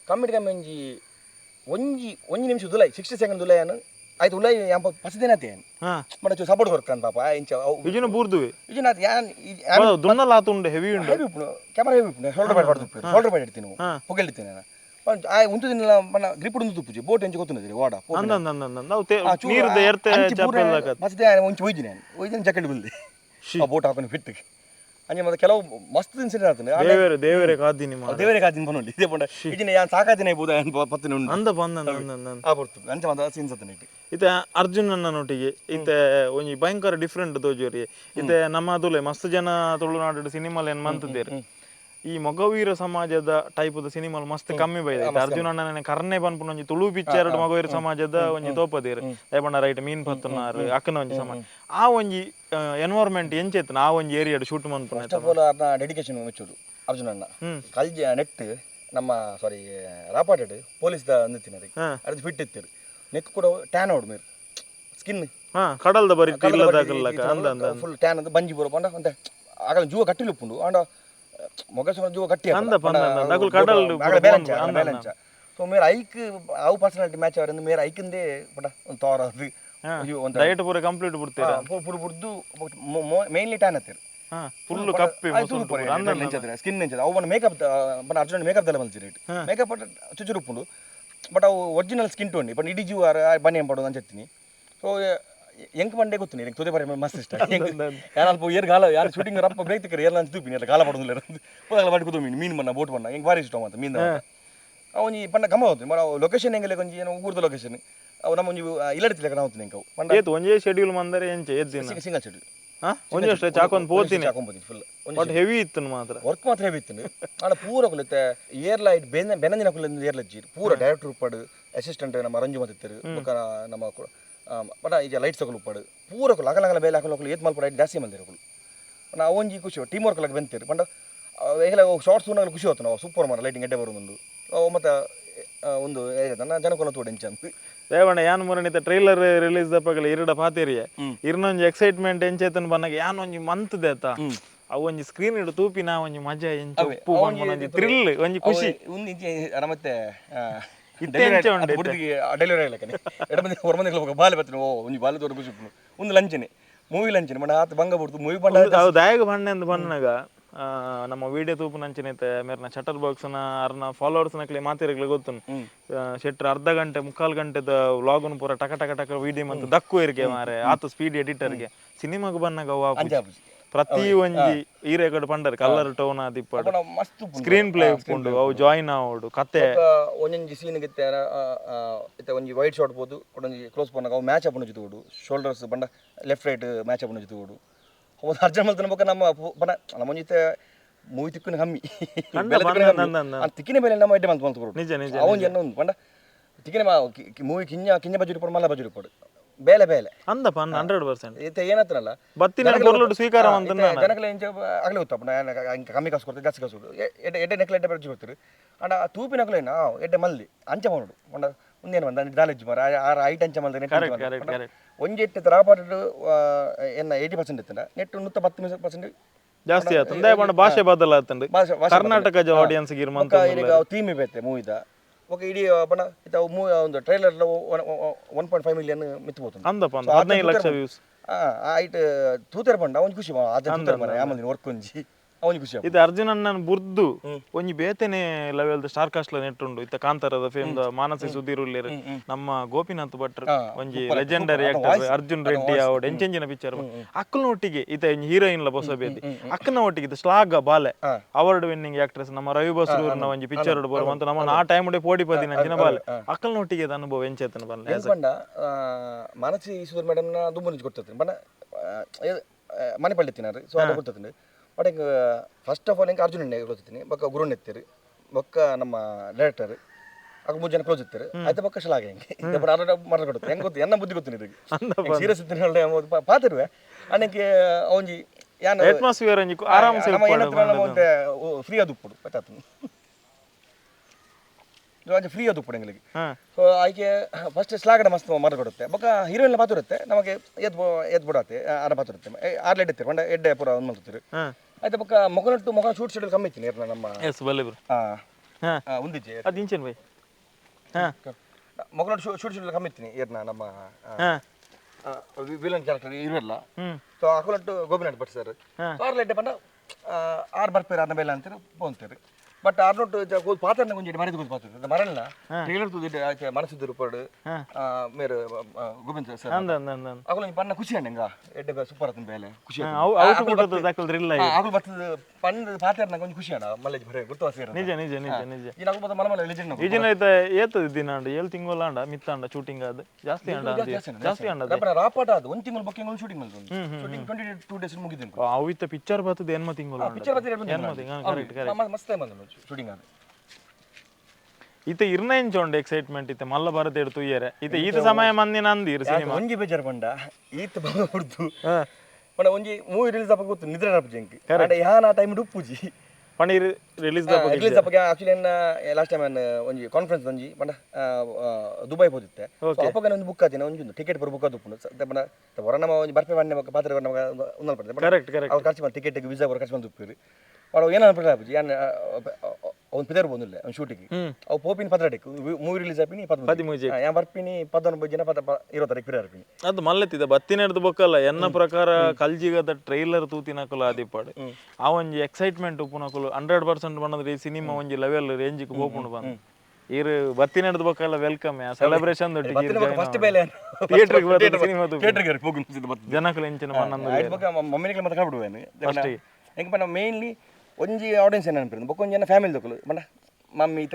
ಕಮ್ಮಿಟ್ ಒಂಜಿ ಒಂಜಿ ನಿಮಿಷ ದುಲೈ 60 ಸೆಕೆಂಡ್ ದುಲೈಯನ್ನು ಆಯ್ತು ಉಲೈ ಯಾಂಪ ಪಸದೇನತೆ ಮಡ ಚೂ ಸಪೋರ್ಟ್ ವರ್ಕ್ ಅಂತ ಪಾಪ ಇಂಚ ಇಜಿನ ಬೂರ್ದುವೆ ಇಜಿನ ಯಾನ್ ದುನ್ನಲ ಆತುಂಡೆ ಹೆವಿ ಉಂಡೆ ಕ್ಯಾಮರಾ ಹೆವಿ ಉಂಡೆ ಶೋಲ್ಡರ್ ಬ್ಯಾಡ್ ಹೊಡ್ದು ಶೋಲ್ಡರ್ ಬ್ಯಾಡ್ ಇಡ್ತೀನಿ ಪೊಗೆಲ್ತೀನಿ ನಾನು ಆ ಉಂತು ದಿನ ಮನ ಗ್ರಿಪ್ ಉಂದು ತುಪ್ಪುಜಿ ಬೋಟ್ ಎಂಚ ಗೊತ್ತುಂದಿರಿ ವಾಡ ನೀರು ಎರ್ತೆ ಚಾಪೆಲ್ಲ ಮಸದೆ ಒಂಚ ಒಯ್ದಿನಿ ಜಾಕೆಟ್ ಬಿಲ್ದಿ ಆ ಬೋಟ್ ಹಾಕೊಂಡು ಫಿಟ್ಟಿಗೆ ಅಂಜೆ ಮತ್ತೆ ಕೆಲವು ಮಸ್ತ್ ಇನ್ಸಿಡೆಂಟ್ ಆಗ್ತದೆ ದೇವರೇ ಕಾದಿನಿ ಬನ್ನೋಡಿ ಇದೇ ಪಂಡ ಇಜಿನ ಯಾನ್ ಸಾಕಾದಿನ ಬೋದ ಪತ್ತಿನ ಉಂಡು ಅಂದ ಆ ಬರ್ತದೆ ಅಂಚೆ ಮತ್ತೆ ಸೀನ್ಸ್ ಅತನೆ ಇತ ಅರ್ಜುನನ್ನನೊಟ್ಟಿಗೆ ಇತ ಒಂಜಿ ಭಯಂಕರ ಡಿಫ್ರೆಂಟ್ ತೋಜೋರಿ ಇತ ನಮ್ಮ ಅದುಲೆ ಮಸ್ತ್ ಜನ ತುಳುನಾಡು ಸಿನಿಮಾಲ್ ಏನ್ ಮಂತಿದ್ದೀರಿ ಈ ಮೊಗವೀರ ಸಮಾಜದ ಟೈಪದ ಸಿನಿಮಾಲ್ ಮಸ್ತ್ ಕಮ್ಮಿ ಬೈದೆ ಅರ್ಜುನ ಅಣ್ಣನ ಕರ್ನೆ ಬನ್ಪುನ ಒಂಜಿ ತುಳು ಪಿಕ್ಚರ್ ಮೊಗವೀರ ಸಮಾಜದ ಒಂಜಿ ತೋಪದೀರ್ ದಯಪಂಡ ರೈಟ್ ಮೀನ್ ಪತ್ತನಾರ್ ಅಕ್ಕನ ಒಂಜಿ ಸಮಾಜ ಆ ಒಂಜಿ ಎನ್ವೈರ್ಮೆಂಟ್ ಎಂಚೆತ್ತನ ಆ ಒಂಜಿ ಏರಿಯಾಡ್ ಶೂಟ್ ಮನ್ಪುನ ಫಸ್ಟ್ ಆಫ್ ಆಲ್ ಅರ್ನ ಡೆಡಿಕೇಶನ್ ಮೆಚ್ಚೋದು ಅರ್ಜುನ ಅಣ್ಣ ಕಲ್ಜಿ ನೆಟ್ ನಮ್ಮ ಸಾರಿ ರಾಪಾಟೆಡ್ ಪೊಲೀಸ್ ದ ಅಂದಿತ್ತಿನ ಅದು ಫಿಟ್ ಇತ್ತಿರು ನೆಕ್ ಕೂಡ ಟ್ಯಾನ್ ಔಡ್ ಮೇರ್ ಸ್ಕಿನ್ ಕಡಲ್ದ ಬರಿ ಫುಲ್ ಟ್ಯಾನ್ ಅಂತ ಬಂಜಿ ಬರೋ ಪಂಡ ಅಂತ ಆಗಲ ಜೂವ ಕಟ್ಟಿಲು ಉಪ್ಪುಂಡು ಅಂಡ ಮೊಗ ಜೂವ ಕಟ್ಟಿ ಸೊ ಮೇರೆ ಐಕ್ ಅವು ಪರ್ಸನಾಲಿಟಿ ಮ್ಯಾಚ್ ಅವರಿಂದ ಮೇರೆ ಐಕಿಂದೇ ಪಟ ಒಂದು ತೋರ ಡಯಟ್ ಪೂರ ಕಂಪ್ಲೀಟ್ ಬಿಡ್ತೀರಾ ಪೂರ ಬಿಡ್ದು ಮೇನ್ಲಿ ಟ್ಯಾನ್ ಹತ್ತಿರ ಫುಲ್ ಕಪ್ಪಿ ಸ್ಕಿನ್ ಎಂಚದ ಅವು ಮೇಕಪ್ ಅರ್ಜುನ್ ಮೇಕಪ್ ದಲ್ಲ ಮಲ್ಚಿ ರೇಟ್ ಮೇಕಪ್ ಚುಚ್ಚು ಉಪ್ಪುಂಡು ಬಟ್ ಅವು ಒರಿಜಿನಲ್ ಸ್ಕಿನ್ ಟೋನಿ ಬಟ್ ಇಡೀ ಜೀವ ಬನ್ನಿ ಎಂಬಾಡು ಅಂತ ಹೇಳ್ತೀನಿ ಸೊ ಎಂಕ್ ಮಂಡೆ ಗೊತ್ತು ನೀನು ತುದೆ ಬರೀ ಮಸ್ತ್ ಇಷ್ಟ ಯಾರು ಅಲ್ಪ ಏರ್ ಗಾಲ ಯಾರು ಶೂಟಿಂಗ್ ರಪ್ಪ ಬ್ರೇಕ್ ತಿಕ್ಕರೆ ಏರ್ ಅಂತ ತೂಪಿನಿ ಅಲ್ಲ ಗಾಲ ಪಡೋದಿಲ್ಲ ಪೋದಾಗ ಮಾಡಿ ಕೂತು ಮೀನು ಬಣ್ಣ ಬೋಟ್ ಬಣ್ಣ ಹೆಂಗೆ ಭಾರಿ ಇಷ್ಟ ಅಂತ ಮೀನು ಅವನು ಪಂಡ ಗಮ್ಮ ಹೋಗ್ತೀನಿ ಲೊಕೇಶನ್ ಹೆಂಗೆ ಕೊಂಚ ಏನೋ ಊರ್ದ ಲೊಕೇಶನ್ ಅವು ನಮ್ಮ ಒಂದು ಇಲ್ಲಡಿತಿಲ್ಲ ನಾವು ಹೋಗ್ತೀನಿ ಹೆಂಗೆ ಪಂಡ ಒಂದೇ ಶೆಡ್ಯೂಲ್ ಮಂದರೆ ಎಂಚೆ ಸಿಂಗಲ್ ಶೆಡ್ಯೂಲ್ ಒಂದೇ ಸ್ಟ್ರೆಚ್ ಹಾಕೊಂಡು ಹೋಗ್ತೀನಿ ಫುಲ್ ಬಟ್ ಹೆವಿ ಇತ್ತು ಮಾತ್ರ ವರ್ಕ್ ಮಾತ್ರ ಹೆವಿ ಇತ್ತು ಆಡ ಪೂರ ಕುಲಿತೆ ಏರ್ ಲೈಟ್ ಬೆನಂಜಿನ ಕುಲಿಂದ ಏರ್ ಲಜ್ಜಿ ಪೂರ ಡೈರೆಕ್ಟರ್ ಉಪ್ಪಾಡು ಅಸಿಸ್ಟೆಂಟ್ ನಮ್ಮ ರಂಜು ಮತ್ತಿತ್ತರು ನಮ್ಮ ಬಟ್ ಈಗ ಲೈಟ್ಸ್ ತಗೊಳ್ಳು ಉಪ್ಪಾಡು ಪೂರ ಕುಲು ಅಗಲ ಬೇಲೆ ಹಾಕಲು ಏತ್ ಮಲ್ಪಡ ಜಾಸ್ತಿ ಮಂದಿರು ಕುಲು ನಾವು ಒಂಜಿ ಖುಷಿ ಟೀಮ್ ವರ್ಕ್ ಎಲ್ಲ ಬಂತಿರು ಪಂಡ ಎಲ್ಲ ಶಾರ್ಟ್ಸ್ ಉನ್ನಾಗಲು ಖುಷಿ ಹೋಗ್ತು ನಾವು ಸೂಪರ್ ಮಾರ ಲೈಟಿಂಗ್ ಎಡ್ಡೆ ಬರೋದು ಮತ್ತು ಒಂದು ಜನಕೊಲ್ಲ ತೋಡೆ ಎಂಚ ಅಂತ ದೇವಣ್ಣ ಯಾನ್ ಮುರಣಿತ ಟ್ರೈಲರ್ ರಿಲೀಸ್ ದಪ್ಪಗಲ ಇರಡ ಪಾತಿರಿಯ ಇರ್ನೊಂಜಿ ಎಕ್ಸೈಟ್ಮೆಂಟ್ ಎಂಚೇತನ್ ಬನ್ನಗ ಯಾನ್ ಒಂಜಿ ಮಂತ್ ದೇತ ಅವು ಒಂಜಿ ಸ್ಕ್ರೀನ್ ಇಡು ತೂಪಿನ ಒಂಜಿ ಮಜಾ ಎಂಚ ಉಪ್ಪು ಒಂಜಿ ಥ್ರಿಲ್ ಒಂಜಿ ಖುಷಿ ಮತ್ತೆ ಡೆಲಿವರಿ ಆಗಲಕ್ಕನೆ ಎಡಬಂದಿ ಹೊರಬಂದಿ ಹೋಗ ಬಾಲೆ ಬರ್ತನೆ ಓ ಒಂಜಿ ಬಾಲೆ ತೋರ ಖುಷಿ ಒಂದು ಲಂಚನೆ ಮೂವಿ ಲಂಚನೆ ಮಣ್ಣ ಆತ ಭಂಗ ಬಿಡ್ತು ಮೂವಿ ಬಂಡ ದಾಯಗ ಬಣ್ಣ ಎಂದು ಬನ್ನಗ ನಮ್ಮ ವಿಡಿಯೋ ತೂಪು ನಂಚಿನೈತೆ ಮೇರ್ನ ಚಟರ್ ಬಾಕ್ಸ್ನ ಅರ್ನ ಫಾಲೋವರ್ಸ್ ನಕ್ಲಿ ಮಾತಿರಗ್ಲಿ ಗೊತ್ತು ಶೆಟ್ರ್ ಅರ್ಧ ಗಂಟೆ ಮುಕ್ಕಾಲು ಗಂಟೆದ ವ್ಲಾಗ್ನ ಪೂರ ಟಕ ಟಕ ಟಕ ವಿಡಿಯೋ ಮತ್ತು ದಕ್ಕು ಇರ್ಗೆ ಮಾರೆ ಆತು ಸ್ಪೀಡ್ ಎಡಿಟರ್ಗೆ ಸಿನಿಮಾಗ ಬನ್ನಾಗ ಪ್ರತಿ ಒಂಜಿ ಹೀರೆಗಡ್ ಪಂಡರ್ ಕಲರ್ ಟೋನ್ ಆದಿಪ್ಪಡು ಸ್ಕ್ರೀನ್ ಪ್ಲೇ ಉಪ್ಪುಂಡು ಅವು ಜಾಯಿನ್ ಆವಡು ಕತೆ ಒಂಜೊಂಜಿ ಸೀನ್ ಗಿತ್ತೆ ಒಂಜಿ ವೈಡ್ ಶಾಟ್ ಬೋದು ಒಂಜಿ ಕ್ಲೋಸ್ ಪನ್ನಾಗ ಅವು ಮ್ಯಾಚ್ ಅಪ್ಪುಂಡು ಜಿತ್ತುಡು ಶೋಲ್ಡರ್ಸ್ ಬಂಡ ಲೆಫ್ಟ್ ರೈಟ್ ಮ್ಯಾಚ್ ಅಪ್ಪುಂಡು ಜಿತ್ತುಡು ಹೌದು ಅರ್ಜನ್ ಮಲ್ತನ ಬೊಕ್ಕ ನಮ್ಮ ಬಣ ನಮ್ಮ ಒಂಜಿತ್ತೆ ಮೂವಿ ತಿಕ್ಕನ ಕಮ್ಮಿ ತಿಕ್ಕಿನ ಮೇಲೆ ನಮ್ಮ ಎಡ್ಡೆ ಮಲ್ತು ಮಲ್ತು ನಿಜ ನಿಜ ಅವನ್ ಜನ ಒಂದು ಬಂಡ ತಿಕ್ಕಿನ ಮೂವಿ ಕಿಂಜ ಬಜೆಟ್ ಪಡ ಮಲ್ಲ ಬಜೆಟ್ ಪಡು ಬೇಲೆ ಬೇಲೆ ಅಂದಪ್ಪ 100% ಇತ್ತೆ ಏನತ್ರಲ್ಲ ಬತ್ತಿನ ಬರ್ಲೋಡು ಸ್ವೀಕಾರ ಅಂತ ಜನಕಲ ಇಂಚ ಆಗಲೇ ಉತ್ತಪ್ಪ ಕಮ್ಮಿ ಕಾಸು ಕೊಡ್ತಾರೆ ಜಾಸ್ತಿ ಕಾಸು ಎಡ್ಡೆ ನೆಕ್ಲೆ ಎಡ್ಡೆ ಬಜ್ಜಿ ಕೊಡ್ತಾರೆ ಅಂಡ ತೂಪಿ ನಕಲೇನ ಎಡ್ಡೆ ಮಲ್ಲಿ ಅಂಚ ಮಾಡೋಡು ಒಂದ ಮುಂದೇನು ಬಂದ ದಾಲೆಜ್ಜಿ ಮರ ಆರ ಐಟ್ ಅಂಚ ಮಲ್ದ ಒಂಜಿ ಎಟ್ಟು ತರಾಪಾಟು ಎನ್ನ 80% ಇತ್ತಂಡ ನೆಟ್ಟು 110% ಜಾಸ್ತಿ ಆಯ್ತು ಭಾಷೆ ಬದಲಾತಂಡು ಕರ್ನಾಟಕ ಆಡಿಯನ್ಸ್ ಈಗ ಥೀಮ್ ಬೇತೆ ಮೂವಿದ ಓಕೆ ಇಡೀ ಬಣ ಒಂದು ಟ್ರೈಲರ್ 1.5 ಮಿಲಿಯನ್ ಮಿತ್ತುಬೋತು ಅಂದಪ್ಪ 15 ಲಕ್ಷ ವ್ಯೂಸ್ ಐಟ್ ತೂತೆರ್ ಬಂಡ ಅವನ್ ಖುಷಿ ಆಮಂದಿನ ವರ್ಕ್ ಒಂಜಿ ಅವನ್ ಖುಷಿ ಇದು ಅರ್ಜುನ್ ಅಣ್ಣನ ಬುರ್ದು ಒಂಜಿ ಬೇತೆನೆ ಲೆವೆಲ್ ಸ್ಟಾರ್ ಕಾಸ್ಟ್ ನೆಟ್ಟುಂಡು ಇತ್ತ ಕಾಂತಾರದ ಫೇಮ್ ಮಾನಸಿ ಸುಧೀರುಲ್ಲೇರು ನಮ್ಮ ಗೋಪಿನಾಥ್ ಭಟ್ರು ಒಂಜಿ ಲೆಜೆಂಡರಿ ಆಕ್ಟರ್ ಅರ್ಜುನ್ ರೆಡ್ಡಿ ಅವಡ್ ಎಂಚೆಂಚಿನ ಪಿಕ್ಚರ್ ಅಕ್ಕನ ಒಟ್ಟಿಗೆ ಇತ್ತ ಹೀರೋಯಿನ್ ಲ ಬೊಸ ಬೇದಿ ಅಕ್ಕನ ಒಟ್ಟಿಗೆ ಶ್ಲಾಘ ಬಾಲೆ ಅವಾರ್ಡ್ ವಿನ್ನಿಂಗ್ ಆಕ್ಟ್ರೆಸ್ ನಮ್ಮ ರವಿ ಬಸ್ರೂರ್ನ ಒಂಜಿ ಪಿಕ್ಚರ್ ಬರುವಂತ ನಮ್ಮ ಆ ಟೈಮ್ ಪೋಡಿ ಪದಿ ನಂಚಿನ ಬಾಲೆ ಅಕ್ಕನ ಒಟ್ಟಿಗೆ ಅನುಭವ ಎಂಚೇತನ ಬಾಲೆ ಬಂಡ ಮಾನಸಿ ಸುಧೀರ್ ಮೇಡಮ್ ನ ದುಂಬು ಕೊಡ್ತದೆ ಬಣ್ಣ ಮನೆ ಪಳ್ಳಿತ್ತಿನಾರು ಸೊ ಅದು ಕೊಡ್ತದೆ ಬಟ್ ಹಿಂಗೆ ಫಸ್ಟ್ ಆಫ್ ಆಲ್ ಹಿಂಗೆ ಅರ್ಜುನ್ ಗೊತ್ತೀನಿ ಬೊಕ್ಕ ಗುರುನ್ ಎತ್ತಿರು ಬೊಕ್ಕ ನಮ್ಮ ಡೈರೆಕ್ಟರ್ ಆಗ 3 ಜನ ಕ್ಲೋಸ್ ಇರ್ತಾರೆ ಆಯ್ತು ಬೊಕ್ಕ ಶ್ಲಾಘ ಹಿಂಗೆ ಮರ ಕೊಡುತ್ತೆ ಹೆಂಗೆ ಗೊತ್ತು ಎನ್ನ ಬುದ್ಧಿ ಗೊತ್ತಿನ ಇದಕ್ಕೆ ಸೀರಿಯಸ್ ಇತ್ತೀನಿ ಹೇಳಿ ಪಾತಿರುವೆ ಅನ್ನಕ್ಕೆ ಅವನ್ಜಿ ಯಾನು ಅಟ್ಮಾಸ್ಫಿಯರ್ ಆರಾಮ್ಸೆ ಫ್ರೀ ಅದು ಉಪ್ಪುಡು ಗೊತ್ತಾತು ಫ್ರೀ ಅದು ಉಪ್ಪುಡು ಎಂಗಳಿಗೆ ಸೊ ಆಯ್ಕೆ ಫಸ್ಟ್ ಶ್ಲಾಘ ಮಸ್ತ್ ಮರ ಕೊಡುತ್ತೆ ಬೊಕ್ಕ ಹೀರೋಯಿನ್ ಪಾತಿರುತ್ತೆ ನಮಗೆ ಎದ್ ಬಿಡತ್ತೆ ಆರ ಪಾತಿರುತ್ತೆ 6 ಲೈಟ್ ಇರ್ತಾರೆ ಬಂಡ ಎಡ್ಡೆ ಪೂರ ಒಂದು ಮಾಡ್ತಾರೆ ಆಯ್ತು ಬೊಕ್ಕ ಮೊಗನ ಶೂಟ್ ಶೆಡ್ಯೂಲ್ ಕಮ್ಮಿ ಇತ್ತು ನೀರ್ನ ನಮ್ಮ ಒಂದಿಜ್ಜೆ ಅದು ಇಂಚನ್ ಬೈ ಮೊಗನ ಶೂಟ್ ಶೆಡ್ಯೂಲ್ ಕಮ್ಮಿ ಇತ್ತು ಏರ್ನ ನಮ್ಮ ವಿಲನ್ ಕ್ಯಾರೆಕ್ಟರ್ ಇರಲ್ಲ ಸೊ ಅಕುಲಟ್ಟು ಗೋಪಿನಾಥ್ ಭಟ್ ಸರ್ 6 ಲೈಟ್ ಬಂಡ 6 ಬರ್ಪೇರು ಅದನ್ನ ಬೇಲೆ ಅಂತಾರೆ ಪೋಂತಾರೆ ಬಟ್ ಆರ್ನೋಟ್ ಪಾತ್ರ ಕೊಂಚ ಮರಿದು ಕೂತು ಪಾತ್ರ ಮರಲ್ಲ ಟ್ರೇಲರ್ ತುದಿ ಆಚೆ ಮನಸ್ಸು ರೂಪಾಡು ಮೇರೆ ಗೋವಿಂದ್ ಸರ್ ಅಕುಲ ಪನ್ನ ಖುಷಿ ಅಂಡೆಂಗ ಎಡ್ಡೆ ಸೂಪರ್ ಆತನ ಬೇಲೆ ಖುಷಿ ಔಟ್ ಕೊಡೋದು ದಾಖಲ್ ಇಲ್ಲ ಅಕುಲ ಬರ್ತದ ಪನ್ನ ಪಾತ್ರ ಕೊಂಚ ಖುಷಿ ಅಣ್ಣ ಮಲ್ಲೇಜ್ ಬರೆ ಗುರ್ತು ಸೇರ ನಿಜ ನಿಜ ನಿಜ ನಿಜ ಈ ನಗು ಬದ ಮಲಮಲ ಲೆಜೆಂಡ್ ಈಜಿನ ಐತ ಏತ ದಿನ ಅಂಡ 7 ತಿಂಗಳ ಅಂಡ ಮಿತ್ತ ಅಂಡ ಶೂಟಿಂಗ್ ಆದ ಜಾಸ್ತಿ ಅಂಡ ಜಾಸ್ತಿ ಅಂಡ ರಪನ ರಾಪಾಟ ಆದ 1 ತಿಂಗಳ ಬಕ್ಕಿಂಗ್ ಶೂಟಿಂಗ್ ಮಾಡ್ತು ಶೂಟಿಂಗ್ 22 ಡೇಸ್ ಮುಗಿದಿನ ಅವಿತ ಪಿಕ್ಚರ್ ಬರ್ತದ ಎನ್ಮ ತಿಂಗಳ ಪಿಕ್ಚರ್ ಬರ್ತದ ಎನ್ಮ ತಿಂಗಳ ಕರೆಕ್ಟ್ ಕರೆಕ್ಟ್ ಮಸ್ತ್ ಬಂದ ಶೂಟಿಂಗ್ ಆದ ಇತ್ತೆ ಇರ್ನೈಂಚೋಂಡ್ ಎಕ್ಸೈಟ್ಮೆಂಟ್ ಇತ್ತೆ ಮಲ್ಲ ಬರದೆ ಎಡ್ತು ಇಯರೆ ಇತ್ತೆ ಈತ ಸಮಯ ಮಂದಿನ ಅಂದಿರು ಸಿನಿಮಾ ಒಂಜಿ ಬೇಜಾರು ಬಂಡ ಈತ ಬಂದ ಹೊಡ್ದು ಪಣ ಒಂಜಿ ಮೂವಿ ರಿಲೀಸ್ ಆಪ ಗೊತ್ತು ನಿದ್ರೆ ರಪ್ಪ ಜಂಕ್ ಅಡ ಯಾನ ಆ ಟೈಮ್ ಡುಪ್ಪುಜಿ ಪಣ ರಿಲೀಸ್ ಆಪ ಆಕ್ಚುಲಿ ಲಾಸ್ಟ್ ಟೈಮ್ ಒಂಜಿ ಕಾನ್ಫರೆನ್ಸ್ ಒಂಜಿ ಪಂಡ ದುಬೈ ಹೋದಿತ್ತೆ ಅಪ್ಪಗನ ಒಂದು ಬುಕ್ ಆದಿನ ಒಂಜಿ ಟಿಕೆಟ್ ಪರ್ ಬುಕ್ ಆದುಪ್ಪುಂಡು ಪಂಡ ಹೊರನಮ ಒಂಜಿ ಬರ್ಪೆ ಬಣ್ಣ ಪಾತ್ರ ನಮ ಉನ್ನಲ್ ಪಡ್ದೆ ಕರೆಕ್ಟ್ ಕರೆಕ್ಟ್ ಅವ್ರು ಖರ್ಚು ಮಾಡಿ ಟಿಕೆಟ್ ವೀಸಾ ಬರ ಖರ್ಚು ಮಾಡಿ ಉಪ್ಪಿರಿ ಪಡ ಏನ ಅನ್ಪಡ ಆಪುಜಿ ಯಾನ್ ಅವ್ನು ಪಿದರ್ ಬಂದಿಲ್ಲ ಅವ್ನು ಶೂಟಿಗೆ ಅವು ಪೋಪಿನ 18 ಮೂವಿ ರಿಲೀಸ್ ಆಪಿನಿ 13 ಯಾ ಬರ್ಪಿನಿ 19 ಜನ 20 ಪಿರ ಬರ್ಪಿನಿ ಅದು ಮಲ್ಲತ್ತಿದ ಬತ್ತಿನ ಹಿಡ್ದು ಬೊಕ್ಕಲ್ಲ ಎನ್ನ ಪ್ರಕಾರ ಕಲ್ಜಿಗದ ಟ್ರೈಲರ್ ತೂತಿನಕಲು ಆದಿಪಾಡು ಆ ಒಂಜಿ ಎಕ್ಸೈಟ್ಮೆಂಟ್ ಉಪ್ಪುನಕಲು 100% ಬಂದ್ರೆ ಈ ಸಿನಿಮಾ ಒಂಜಿ ಲೆವೆಲ್ ರೇಂಜಿಗೆ ಹೋಗ್ಕೊಂಡು ಬಂದು ಇರು ಬತ್ತಿನ ಹಿಡ್ದು ಬೊಕ್ಕಲ್ಲ ವೆಲ್ಕಮ್ ಯಾ ಸೆಲೆಬ್ರೇಷನ್ ಫಸ್ಟ್ ಬೇಲೆ ಥಿಯೇಟರ್ಗೆ ಬಂದ ಸಿನಿಮಾ ಥಿಯೇಟರ್ಗೆ ಹೋಗಿ ಜನಕಲು ಎಂಚಿನ ಮನ್ನಂದು ಆಯ್ತು ಬಗ್ಗೆ ಮಮ್ಮಿನಿಗೆ ಮತ್ತೆ ಕಾಡ್ಬಿಡುವೇನು ಹೆಂಗೆ ಪಂಡ ಮೇನ್ಲಿ ಒಂಜಿ ಆಡಿಯನ್ಸ್ ಏನು ಅನ್ಪಿರೋದು ಬೊಕ್ಕೊಂಜಿ ಜನ ಫ್ಯಾಮಿಲಿ ತಗೊಳ್ಳು ಬಂಡ ಮಮ್ಮಿ ಈತ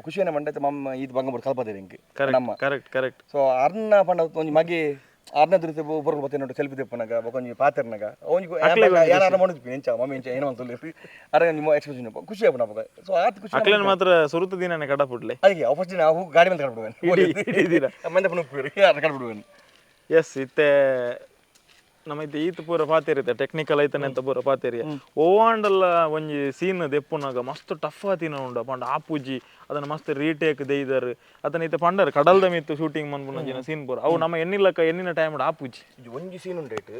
ಖುಷಿಯನ್ನ ಬಂಡೈತೆ ಮಮ್ಮ ಇದು ಬಂಗಬರು ಕಲ್ಪದೇರಿ ಹಿಂಗೆ ನಮ್ಮ ಕರೆಕ್ಟ್ ಸೊ ಅರ್ನ ಪಂಡ ಒಂಜಿ ಮಗೆ ಅರ್ನ ದುರಿತ ಬೊರ್ಲು ಬತ್ತೆ ನೋಡಿ ಸೆಲ್ಫಿ ತೆಪ್ಪನಾಗ ಬೊಕೊಂಜಿ ಪಾತ್ರನಾಗ ಅವನಿಗೆ ಯಾರು ಮಾಡಿದ್ವಿ ಎಂಚ ಮಮ್ಮಿ ಎಂಚ ಏನೋ ಅಂತ ಹೇಳಿ ಅರೆ ನಿಮ್ಮ ಎಕ್ಸ್ಪ್ರೆಷನ್ ಖುಷಿ ಆಗ್ಬಿಡ ನಮಗೆ ಸೊ ಆತ ಖುಷಿ ಅಕ್ಲೇನ್ ಮಾತ್ರ ಸುರುತ ದಿನನೇ ಕಡಪುಡ್ಲೆ ಅದಕ್ಕೆ ಅವು ಫಸ್ಟ್ ನಾವು ಗಾಡಿ ಮೇಲೆ ಕಡ್ಬಿಡುವೇನು ಮಂದೆ ಪುನಃ ಕಡ್ಬಿಡುವೇನು ಎಸ್ ಇತ್ತೆ ನಮ್ಮೈತೆ ಈತ ಪೂರ ಪಾತೇರಿತೆ ಟೆಕ್ನಿಕಲ್ ಐತನೆ ಅಂತ ಪೂರ ಪಾತೇರಿಯ ಓವಾಂಡಲ್ಲ ಒಂಜಿ ಸೀನ್ ದೆಪ್ಪುನಾಗ ಮಸ್ತ್ ಟಫ್ ಆತಿನ ಉಂಡ ಪಂಡ ಆಪುಜಿ ಅದನ್ನ ಮಸ್ತ್ ರೀಟೇಕ್ ದೇಯ್ದರ್ ಅದನ್ನ ಐತೆ ಪಂಡರ್ ಕಡಲ್ದ ಮಿತ್ತು ಶೂಟಿಂಗ್ ಮನ್ಪುನಂಜಿನ ಸೀನ್ ಪೂರ ಅವು ನಮ್ಮ ಎನ್ನಿನ ಟೈಮ್ ಆಪುಜಿ ಇದು ಒಂಜಿ ಸೀನ್ ಉಂಡೈಟ್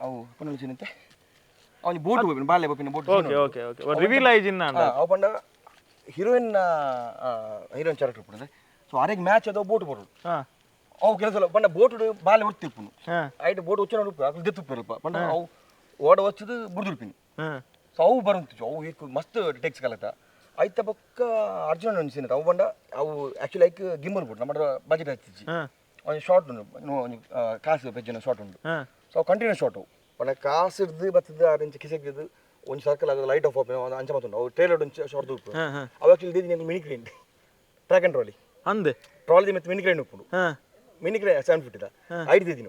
ಅವು ಪುನಃ ಸೀನ್ ಅಂತೆ ಅವನಿ ಬೋಟ್ ಹೋಗ್ಬಿನ ಬಾಳೆ ಬಪ್ಪಿನ ಬೋಟ್ ಓಕೆ ರಿವೀಲ್ ಆಯ್ಜಿನ್ನ ಅವು ಪಂಡ ಹೀರೋಯಿನ್ ಕ್ಯಾರೆಕ್ಟರ್ ಪುಡದೆ ಸೊ ಅರೆಗೆ ಮ್ಯಾಚ್ ಅದು ಬೋಟ್ ಬರೋದು ಅವು ಕೆಲಸ ಪಂಡ ಬೋಟ್ ಬಾಲೆ ಹೊರ್ತಿಪ್ಪುನು ಐಟು ಬೋಟ್ వచ్చి ನಡುಪ ಅಕ್ಲು ದೆತ್ತುಪ್ಪಿರಪ್ಪ ಪಂಡ ಅವು ಓಡ వచ్చದು ಬುಡ್ದುರ್ಪಿನಿ ಸೊ ಅವು ಬರುಂತಿಜು ಅವು ಏಕು ಮಸ್ತ್ ಟೆಕ್ಸ್ ಕಲತ ಐತ ಪಕ್ಕ ಅರ್ಜುನ್ ಅನ್ಸಿನ ಅವು ಬಂಡ ಅವು ಆಕ್ಚುಲಿ ಲೈಕ್ ಗಿಂಬಲ್ ಬೋಟ್ ನಮ್ಮ ಬಜೆಟ್ ಹಚ್ಚಿಜಿ ಒಂದು ಶಾರ್ಟ್ ಉಂಡು ಕಾಸು ಪೆಜ್ಜಿನ ಶಾರ್ಟ್ ಉಂಡು ಸೊ ಕಂಟಿನ್ಯೂಸ್ ಶಾರ್ಟ್ ಅವು ಪಂಡ ಕಾಸು ಇರ್ದು ಬರ್ತದೆ ಆರೆಂಚ್ ಕಿಸೆಗಿದ್ದು ಒಂದು ಸರ್ಕಲ್ ಆಗೋದು ಲೈಟ್ ಆಫ್ ಆಫ್ ಅಂಚ ಮತ್ತೊಂದು ಅವು ಟ್ರೇಲರ್ ಒಂದು ಶಾರ್ಟ್ ದೂಪ ಅವು ಆಕ್ಚುಲಿ ದಿನ mini crane track and trolley ಅಂದೆ ಟ್ರಾಲಿ ಮತ್ತೆ ಮಿನಿ ಕ್ರೇನ್ ಉಪ್ಪುಂಡು ಮಿನಿ ಕ್ರೇನ್ 750 ಐದು ದಿನ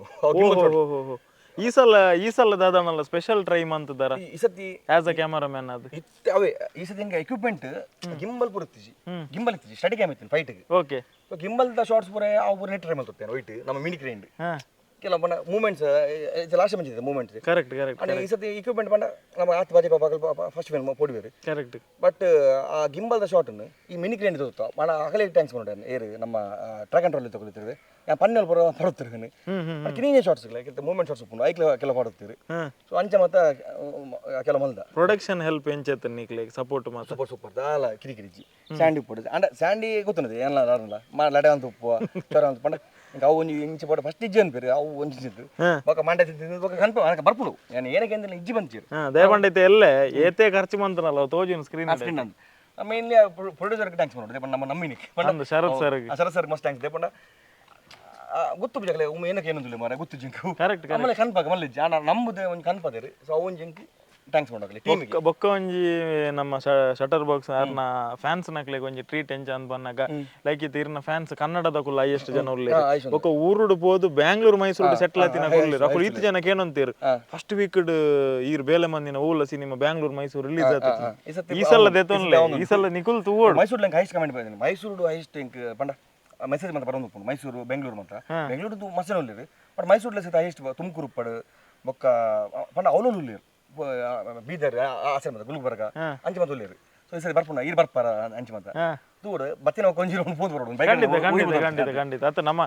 ಈ ಸಲ ದಾದನಲ್ಲ ಸ್ಪೆಷಲ್ ಟ್ರೈ ಅಂತದಾರ ಈ ಸತಿ ಆಸ್ ಅ ಕ್ಯಾಮರಾಮನ್ ಅದು ಅವೇ ಈ ಸತಿ ಹಿಂಗೆ ಎಕ್ವಿಪ್ಮೆಂಟ್ ಗಿಂಬಲ್ ಪುರುತ್ತಿಜಿ ಗಿಂಬಲ್ ಇತ್ತಿಜಿ ಸ್ಟಡಿ ಕ್ಯಾಮ್ ಇತ್ತಿನ ಫೈಟ್ಗೆ ಓಕೆ ಸೊ ಗಿಂಬಲ್ ದ ಶಾರ್ಟ್ಸ್ ಪೂರ ಅವು ಪೂರ ನೆಟ್ ಟ್ರೈ ಮಾಡ್ತೇನೆ ವೈಟ್ ನಮ್ಮ ಮಿನಿ ಕ್ರೇನ್ ಕೆಲವು ಬಂಡ ಮೂಮೆಂಟ್ಸ್ ಲಾಸ್ಟ್ ಬಂದಿದೆ ಮೂಮೆಂಟ್ಸ್ ಕರೆಕ್ಟ್ ಅಂದ್ರೆ ಈ ಸತಿ ಎಕ್ವಿಪ್ಮೆಂಟ್ ಬಂಡ ನಮ್ಮ ಆತ್ ಬಾಜಿ ಫಸ್ಟ್ ಫಿಲ್ಮ್ ಪೋಡಿವೇರು ಕರೆಕ್ಟ್ ಬಟ್ ಆ ಗಿಂಬಲ್ ದ ಶಾರ್ಟ್ ಈ ಮಿನಿ ಕ್ರೇನ್ ಇರುತ್ತಾ ಬಣ ಅಗಲೇ ಟ್ಯಾಂಕ್ಸ್ ಮಾಡೋಣ ಏರು ನಮ್ಮ ಟ್ರ್ಯಾಕ್ ಅಂಡ್ ಟ್ರಾಲಿ ತಗೊಳ್ತಿರ್ವಿ ನಾನು ಪನ್ನೆಲ್ ಪುರ ಪಡುತ್ತಿರ್ತೀನಿ ಕಿನಿಂಗ್ ಶಾರ್ಟ್ಸ್ ಮೂಮೆಂಟ್ ಶಾರ್ಟ್ಸ್ ಉಪ್ಪು ಐಕ್ಲ ಕೆಲವು ಪಾಡುತ್ತೀರಿ ಸೊ ಅಂಚೆ ಮತ್ತೆ ಕೆಲವು ಮಲ್ದ ಪ್ರೊಡಕ್ಷನ್ ಹೆಲ್ಪ್ ಎಂಚೆತ್ತ ನೀಕ್ಲೆ ಸಪೋರ್ಟ್ ಮಾತ್ರ ಸೂಪರ್ ದಾಲ ಕಿರಿಕಿರಿಜಿ ಸ್ಯಾಂಡಿ ಪುಡ ಅಂಡ ಸ್ಯಾಂಡಿ ಗೊತ್ತನದು ಏನ ಲಡೆ ಅಂತ ಉಪ್ಪು ಚೊರ ಅಂತ ಪಂಡ ಅವು ಒಂಜಿ ಇಂಚೆ ಪಡ ಫಸ್ಟ್ ಇಜ್ಜಿ ಅನ್ಪೇರು ಅವು ಒಂಜಿದ್ದು ಬೊಕ ಮಂಡ್ಯ ತಿಂದು ಬೊಕ ಕನ್ಪ ಬರ್ಪುಡು ನಾನು ಏನಕ್ಕೆ ಅಂದ್ರೆ ಇಜ್ಜಿ ಬಂತೀರು ದೇವಂಡೈತೆ ಎಲ್ಲೇ ಏತೆ ಖರ್ಚು ಮಂತನಲ್ಲ ತೋಜಿನ ಸ್ಕ್ರೀನ್ ಅಂತ ಮೇನ್ಲಿ ಪ್ರೊಡ್ಯೂಸರ್ಗೆ ಟ್ಯಾಂಕ್ಸ್ ಮಾಡೋದು ನಮ್ಮ ನಮ್ಮಿನಿಗೆ ಶರತ್ ಸರ್ ಮಸ್ತ್ ಟ್ಯಾಂಕ್ಸ್ ದೇಪಂಡ ಗೊತ್ತು ಬಿಜಾಗಲೇ ಏನಕ್ಕೆ ಏನಂದಿಲ್ಲ ಮಾರ ಗೊತ್ತು ಜಿಂಕು ಕರೆಕ್ಟ್ ಆಮೇಲೆ ಕನ್ಪಾಗ ಮಲ್ಲಿಜ್ಜಿ ನಮ್ಮದು ಒಂದು ಕನ್ಪದೇರಿ ಸೊ ಅವನ್ ಜಿಂಕ್ ಟ್ಯಾಂಕ್ಸ್ ಮಾಡೋಗಲಿ ಟೀಮಿಗೆ ಬೊಕ್ಕ ಒಂಜಿ ನಮ್ಮ ಶಟರ್ ಬಾಕ್ಸ್ ಆರ್ನ ಫ್ಯಾನ್ಸ್ ನಕ್ಲೆಗ್ ಒಂಜಿ ಟ್ರೀಟ್ ಎಂಚ ಅಂತ ಬಂದಾಗ ಲೈಕ್ ಇದು ಇರ್ನ ಫ್ಯಾನ್ಸ್ ಕನ್ನಡದ ಕುಲ್ಲ ಹೈಯೆಸ್ಟ್ ಜನ ಉಳ್ಳಿ ಬೊಕ್ಕ ಊರುಡು ಪೋದು ಬ್ಯಾಂಗ್ಳೂರ್ ಮೈಸೂರು ಸೆಟ್ಲ್ ಆತಿನ ಕೊಡ್ಲಿರು ಅಕುಲು ಇತ್ತು ಜನಕ್ಕೆ ಏನಂತೀರು ಫಸ್ಟ್ ವೀಕ್ ಈರ್ ಬೇಲೆ ಮಂದಿನ ಊಲ ಸಿನಿಮಾ ಬ್ಯಾಂಗ್ಳೂರ್ ಮೈಸೂರು ರಿಲೀಸ್ ಆಯ್ತು ಈ ಸಲ ದೇತೊನ್ಲೆ ಈ ಸಲ ನಿಕುಲ್ ತೂವೋಡು ಮೈಸೂರು ಹೈಸ್ಟ್ ಕಮೆಂಟ್ ಬಂದಿನಿ ಮೈಸೂರು ಹೈಸ್ಟ್ ಇಂಕ್ ಪಂಡ ಮೆಸೇಜ್ ಮಾತ್ರ ಬರೋದು ಮೈಸೂರು ಬೆಂಗಳೂರು ಮಾತ್ರ ಬೆಂಗಳೂರು ಮಸ್ತ್ ಉಳ್ಳಿರಿ ಬಟ್ ಮೈಸೂರ್ಲೆ ಸಹಿತ ಹೈಸ್ಟ್ ತುಮಕೂರು ಪಡು ಬೊಕ್ಕ ಪಂಡ ಅವಲೂರು ಉಳ್ಳಿರು ಬೀದರ್ ಆಸೆ ಮತ್ತೆ ಗುಲ್ಬರ್ಗ ಅಂಚೆ ಮತ್ತೆ ಉಳ್ಳಿರು ಸೊ ಈ ಸರಿ ಬರ್ಪುಣ ಈರ್ ಬರ್ಪಾರ ಅಂಚೆ ಮತ್ತೆ ದೂರ ಬತ್ತಿನ ಕೊಂಜಿ ಪೋದ್ ಬರೋದು ಖಂಡಿತ ಅತ್ತ ನಮ್ಮ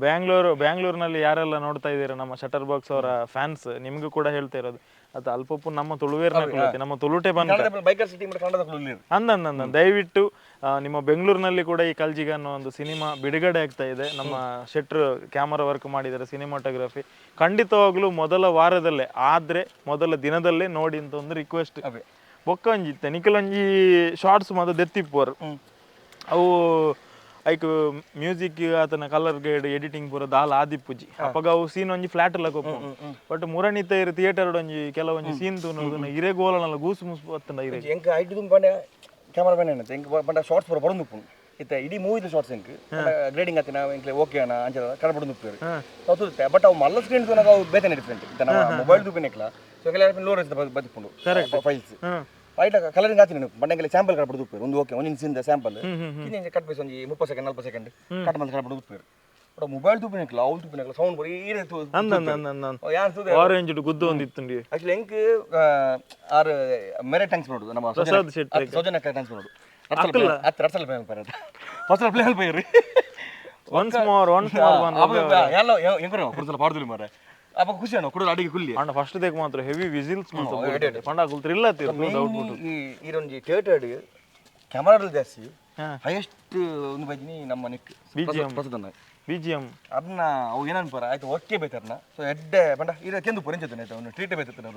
ಬ್ಯಾಂಗ್ಳೂರಿನಲ್ಲಿ ಯಾರೆಲ್ಲ ನೋಡ್ತಾ ಇದ್ದೀರಾ ನಮ್ಮ ಶಟರ್ ಬಾಕ್ಸ್ ಅವರ ಫ್ಯಾನ್ಸ್ ನಿಮಗೂ ಕೂಡ ಹೇಳ್ತಾ ಇರೋದು ಅದು ಅಲ್ಪಪ್ಪು ನಮ್ಮ ತುಳುವೇರ್ನ ನಮ್ಮ ತುಳುಟೆ ಬಂದ ಬೈಕರ್ ಸಿಟಿ ಅಂದಂದ ದಯವಿಟ್ಟು ನಿಮ್ಮ ಬೆಂಗಳೂರಿನಲ್ಲಿ ಕೂಡ ಈ ಕಲ್ಜಿಗ ಅನ್ನೋ ಒಂದು ಸಿನಿಮಾ ಬಿಡುಗಡೆ ಆಗ್ತಾ ಇದೆ ನಮ್ಮ ಶೆಟ್ರು ಕ್ಯಾಮರಾ ವರ್ಕ್ ಮಾಡಿದ್ದಾರೆ ಸಿನಿಮಾಟೋಗ್ರಫಿ ಖಂಡಿತವಾಗ್ಲೂ ಮೊದಲ ವಾರದಲ್ಲೇ ಆದ್ರೆ ಮೊದಲ ದಿನದಲ್ಲೇ ನೋಡಿ ಅಂತ ಒಂದು ರಿಕ್ವೆಸ್ಟ್ ಬೊಕ್ಕ ಒಂಜಿತ್ತೆ ನಿಖಲೊಂಜಿ ಶಾರ್ಟ್ಸ್ ಮಾತ್ರ ದೆತ್ತಿಪ್ಪೋರು ಅವು ಐಕ್ ಮ್ಯೂಸಿಕ್ ಆತನ ಕಲರ್ ಗೈಡ್ ಎಡಿಟಿಂಗ್ ಪೂರ ದಾಲ ಆದಿಪ್ಪುಜಿ ಅಪ್ಪಗ ಅವು ಸೀನ್ ಒಂಜಿ ಫ್ಲಾಟ್ ಎಲ್ಲ ಕೊಪ್ಪು ಬಟ್ ಮುರಣಿತ ಇರು ಥಿಯೇಟರ್ ಒಂಜಿ ಕೆಲವೊಂಜಿ ಸೀನ್ ತೂನು ಇರೆ ಗೋಲನಲ್ಲ ಗೂಸು ಮುಸು ಬತ್ತಂಡ ಇರೆ ಎಂಕ ಐಟಿ ತುಂಬ ಬಂಡೆ ಕ್ಯಾಮರಾಮನ್ ಏನಂತ ಎಂಕ ಬಂಡ ಶಾರ್ಟ್ಸ್ ಪೂರ ಬರೋದು ಇತ್ತ ಇಡೀ ಮೂವಿದ ಶಾರ್ಟ್ಸ್ ಎಂಕ್ ಗ್ರೇಡಿಂಗ್ ಆತಿನ ಎಂಕ್ಲೆ ಓಕೆ ಅಣ್ಣ ಅಂಚ ಕರ್ಬಡು ನುಪ್ಪೇರು ತೋತುತ್ತೆ ಬಟ್ ಅವು ಮಲ್ಲ ಸ್ಕ್ರೀನ್ ತೂನಾಗ ಅವು ಬೇತನೆ ಡಿಫ್ರೆಂಟ್ ಇತ್ತ ನಾವು ಮೊಬೈಲ್ ದೂಪಿನೆಕ್ಲ ಸೊ ಕೆಲವು ಲೋ ರೇಂಜ್ ಬದಿಪ್ಪುಂಡು ಫೈಲ್ಸ್ ಫೈಟ್ ಕಲರಿಂಗ್ ಆತೀನಿ ನೀವು ಬಂಡೆಂಗೆಲ್ಲ ಸ್ಯಾಂಪಲ್ ಕಟ್ಬಿಡು ಉಪ್ಪೇರು ಒಂದು ಓಕೆ ಒಂದು ಇಂಚಿಂದ ಸ್ಯಾಂಪಲ್ ಇನ್ನೇನು ಕಟ್ ಪೀಸ್ ಒಂದು 30 ಸೆಕೆಂಡ್ 40 ಸೆಕೆಂಡ್ ಕಟ್ ಮಾಡಿ ಕಟ್ಬಿಡು ಉಪ್ಪೇರು ಬಟ್ ಮೊಬೈಲ್ ತೂಪಿನೆಕ್ಲ ಅವ್ನು ತೂಪಿನೆಕ್ಲ ಸೌಂಡ್ ಬರೀ ಆರೆಂಜ್ ಗುದ್ದು ಒಂದಿತ್ತು ಆಕ್ಚುಲಿ ಎಂಕ್ ಆರ್ ಮೇರೆ ಟ್ಯಾಂಕ್ಸ್ ನೋಡುದು ನಮ್ಮ ಸೌಜನ್ಯ ಟ್ಯಾಂಕ್ಸ್ ನೋಡು ಅರ್ಸಲ್ ಪ್ಲೇ ಪೈರಿ ಒನ್ಸ್ ಮೋರ್ ಎಲ್ಲ ಹೆಂಗ್ರ ಕುರ್ಸಲ ಪಾಡ್ದಿಲ್ಲ ಮಾರೆ ಅಪ್ಪ ಖುಷಿ ಅಣ್ಣ ಕುಡಲು ಅಡಿಗೆ ಕುಲ್ಲಿ ಅಣ್ಣ ಫಸ್ಟ್ ದೇಕ್ ಮಾತ್ರ ಹೆವಿ ವಿಸಿಲ್ಸ್ ಪಂಡ ಕುಲ್ತ್ರಿಲ್ಲ ಈರೊಂಜಿ ಥಿಯೇಟರ್ ಕ್ಯಾಮರಾದಲ್ಲಿ ಜಾಸ್ತಿ ಹೈಯೆಸ್ಟ್ ಒಂದು ಬಜ್ನಿ ನಮ್ಮ ನೆಕ್ ಪ್ರಸನ್ನ BGM ಅದನ್ನ ಅವು ಏನನ್ಪಾರ ಆಯ್ತು ಒಕ್ಕೆ ಬೈತಾರನ ಸೊ ಎಡ್ಡೆ ಬಂಡ ಇದು ಕೆಂದು ಪುರಿಂಚತನೆ ಆಯ್ತು ಅವನು ಟ್ರೀಟ್ ಬೈತಾರೆ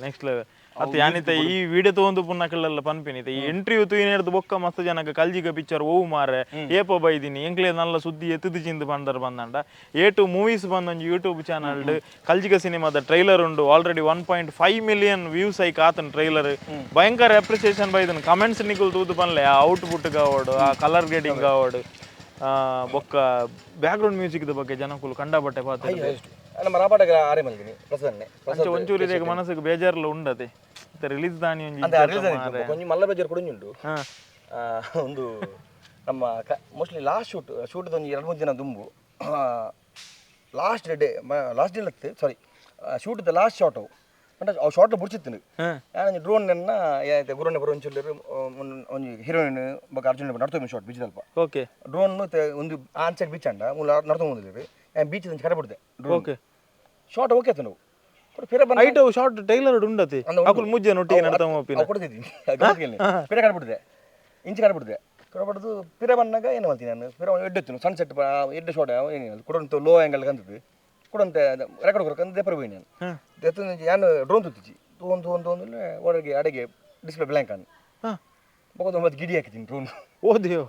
ನೆಕ್ಸ್ಟ್ ಲೆವೆಲ್ ಅದು ಯಾನಿತ ಈ ವಿಡಿಯೋ ತಗೊಂಡು ಪುನ್ನಕಲ್ಲೆಲ್ಲ ಪನ್ಪಿನಿತ ಈ ಎಂಟ್ರಿ ತೂಯಿನೇಡ್ದು ಬೊಕ್ಕ ಮಸ್ತ್ ಜನಕ್ಕೆ ಕಲ್ಜಿಗ ಪಿಕ್ಚರ್ ಓವು ಮಾರೆ ಏಪ ಬೈದಿನಿ ಎಂಕ್ಲೆ ನಲ್ಲ ಸುದ್ದಿ ಎತ್ತಿದು ಚಿಂದು ಬಂದರ್ ಬಂದಂಡ A2 ಮೂವೀಸ್ ಬಂದೊಂದು ಯೂಟ್ಯೂಬ್ ಚಾನಲ್ ಕಲ್ಜಿಗ ಸಿನಿಮಾದ ಟ್ರೈಲರ್ ಉಂಡು ಆಲ್ರೆಡಿ 1.5 ಮಿಲಿಯನ್ ವ್ಯೂಸ್ ಐಕ್ ಆತನ ಟ್ರೈಲರ್ ಭಯಂಕರ ಅಪ್ರಿಸಿಯೇಷನ್ ಬೈದನು ಕಮೆಂಟ್ಸ್ ನಿಗುಲ್ ತೂದು ಪನ್ಲೆ ಆ ಔಟ್ಪುಟ್ ಗಾವಡು ಆ ಕಲರ್ ಗ್ರೇಡಿಂಗ್ ಗಾವಡು ಬೊಕ್ಕ ಬ್ಯಾಕ್ಗ್ರೌಂಡ್ ಮ್ಯೂಸಿಕ್ ಬಗ್ಗೆ ಜನಕ್ಕೂ ಕಂಡಬಟ್ಟೆ ಪಾತ್ರ ನಮ್ಮ ರಾಪಾಟಗ ಆರೆ ಮಂದಿನಿ ಪ್ರಸನ್ನೆ ಒಂಚೂರು ಇದಕ್ಕೆ ಮನಸ್ಸಿಗೆ ಬೇಜಾರೆಲ್ಲ ಉಂಡತೆ ರಿಲೀಸ್ ದಾನಿ ಕೊಂಚ ಮಲ್ಲ ಬೇಜಾರು ಕೊಡುಂಟು ಒಂದು ನಮ್ಮ ಮೋಸ್ಟ್ಲಿ ಲಾಸ್ಟ್ ಶೂಟ್ ಒಂದು 2-3 ದಿನ ದುಂಬು ಲಾಸ್ಟ್ ಡೇ ಲತ್ತೆ ಸಾರಿ ಶೂಟ್ ಲಾಸ್ಟ್ ಶಾಟ್ ಅವು అంటే ఆ షాట్లో బుర్చిత్తుంది నేను డ్రోన్ నిన్న అయితే గురుని బురించి ಒಂದು ಹೀರೋಯಿನ್ ಬಗ್ಗೆ ಅರ್ಜುನ್ ನಡ್ತೋ ಶಾಟ್ ಬೀಚ್ ಅಲ್ಪ ಓಕೆ ಡ್ರೋನ್ ಒಂದು ಆನ್ ಸೈಡ್ ಬೀಚ್ ಅಂಡ ನಡ್ತೋ ಬಂದಿದ್ದೀವಿ ಬೀಚ್ నుంచి ಕರೆಬಿಡ್ದೆ ಓಕೆ ಶಾಟ್ ಓಕೆ ಆಯ್ತು ನಾವು ಪಿರ ಬಂದ ಐಟ್ ಶಾಟ್ ಟೈಲರ್ ಉಂಡತಿ ಅಕುಲ್ ಮುಜ್ಜೆ ನೊಟ್ಟಿಗೆ ನಡ್ತಾ ಹೋಪಿನ ಕೊಡ್ತಿದ್ದೀನಿ ಪಿರ ಕರೆಬಿಡ್ದೆ ಇಂಚ್ ಕರೆಬಿಡ್ದೆ ಕರೆಬಿಡ್ದು ಪಿರ ಬಂದಾಗ ಏನು ಮಾಡ್ತೀನಿ ನಾನು ಪಿರ ಎಡ್ಡೆತ್ತು ಸನ್ಸೆಟ್ ಎಡ್ಡೆ ಶಾಟ್ ಏನಿಲ್ಲ ಕೊಡಂತ ಲೋ ಆ್ಯಂಗಲ್ ಕಂತದ್ದು ಕೊಡಂತೆ ರೆಕಾರ್ಡ್ ಕೊರಕಂತ ದೆಪ್ಪರ ಹೋಗಿ ನಾನು ದೆತ್ತು ನಾನು ಡ್ರೋನ್ ತುತ್ತಿಚ್ಚಿ ತಗೊಂಡು ಒಳಗೆ ಅಡೆಗೆ ಡಿಸ್ಪ್ಲೇ ಬ್ಲ್ಯಾಂಕ್ ಅನ್ನು ಬೊಕ್ಕ ಮತ್ತೆ ಗಿಡಿ ಹಾಕಿದ್ದೀನಿ ಡ್ರೋನ್ ಓದಿಯೋ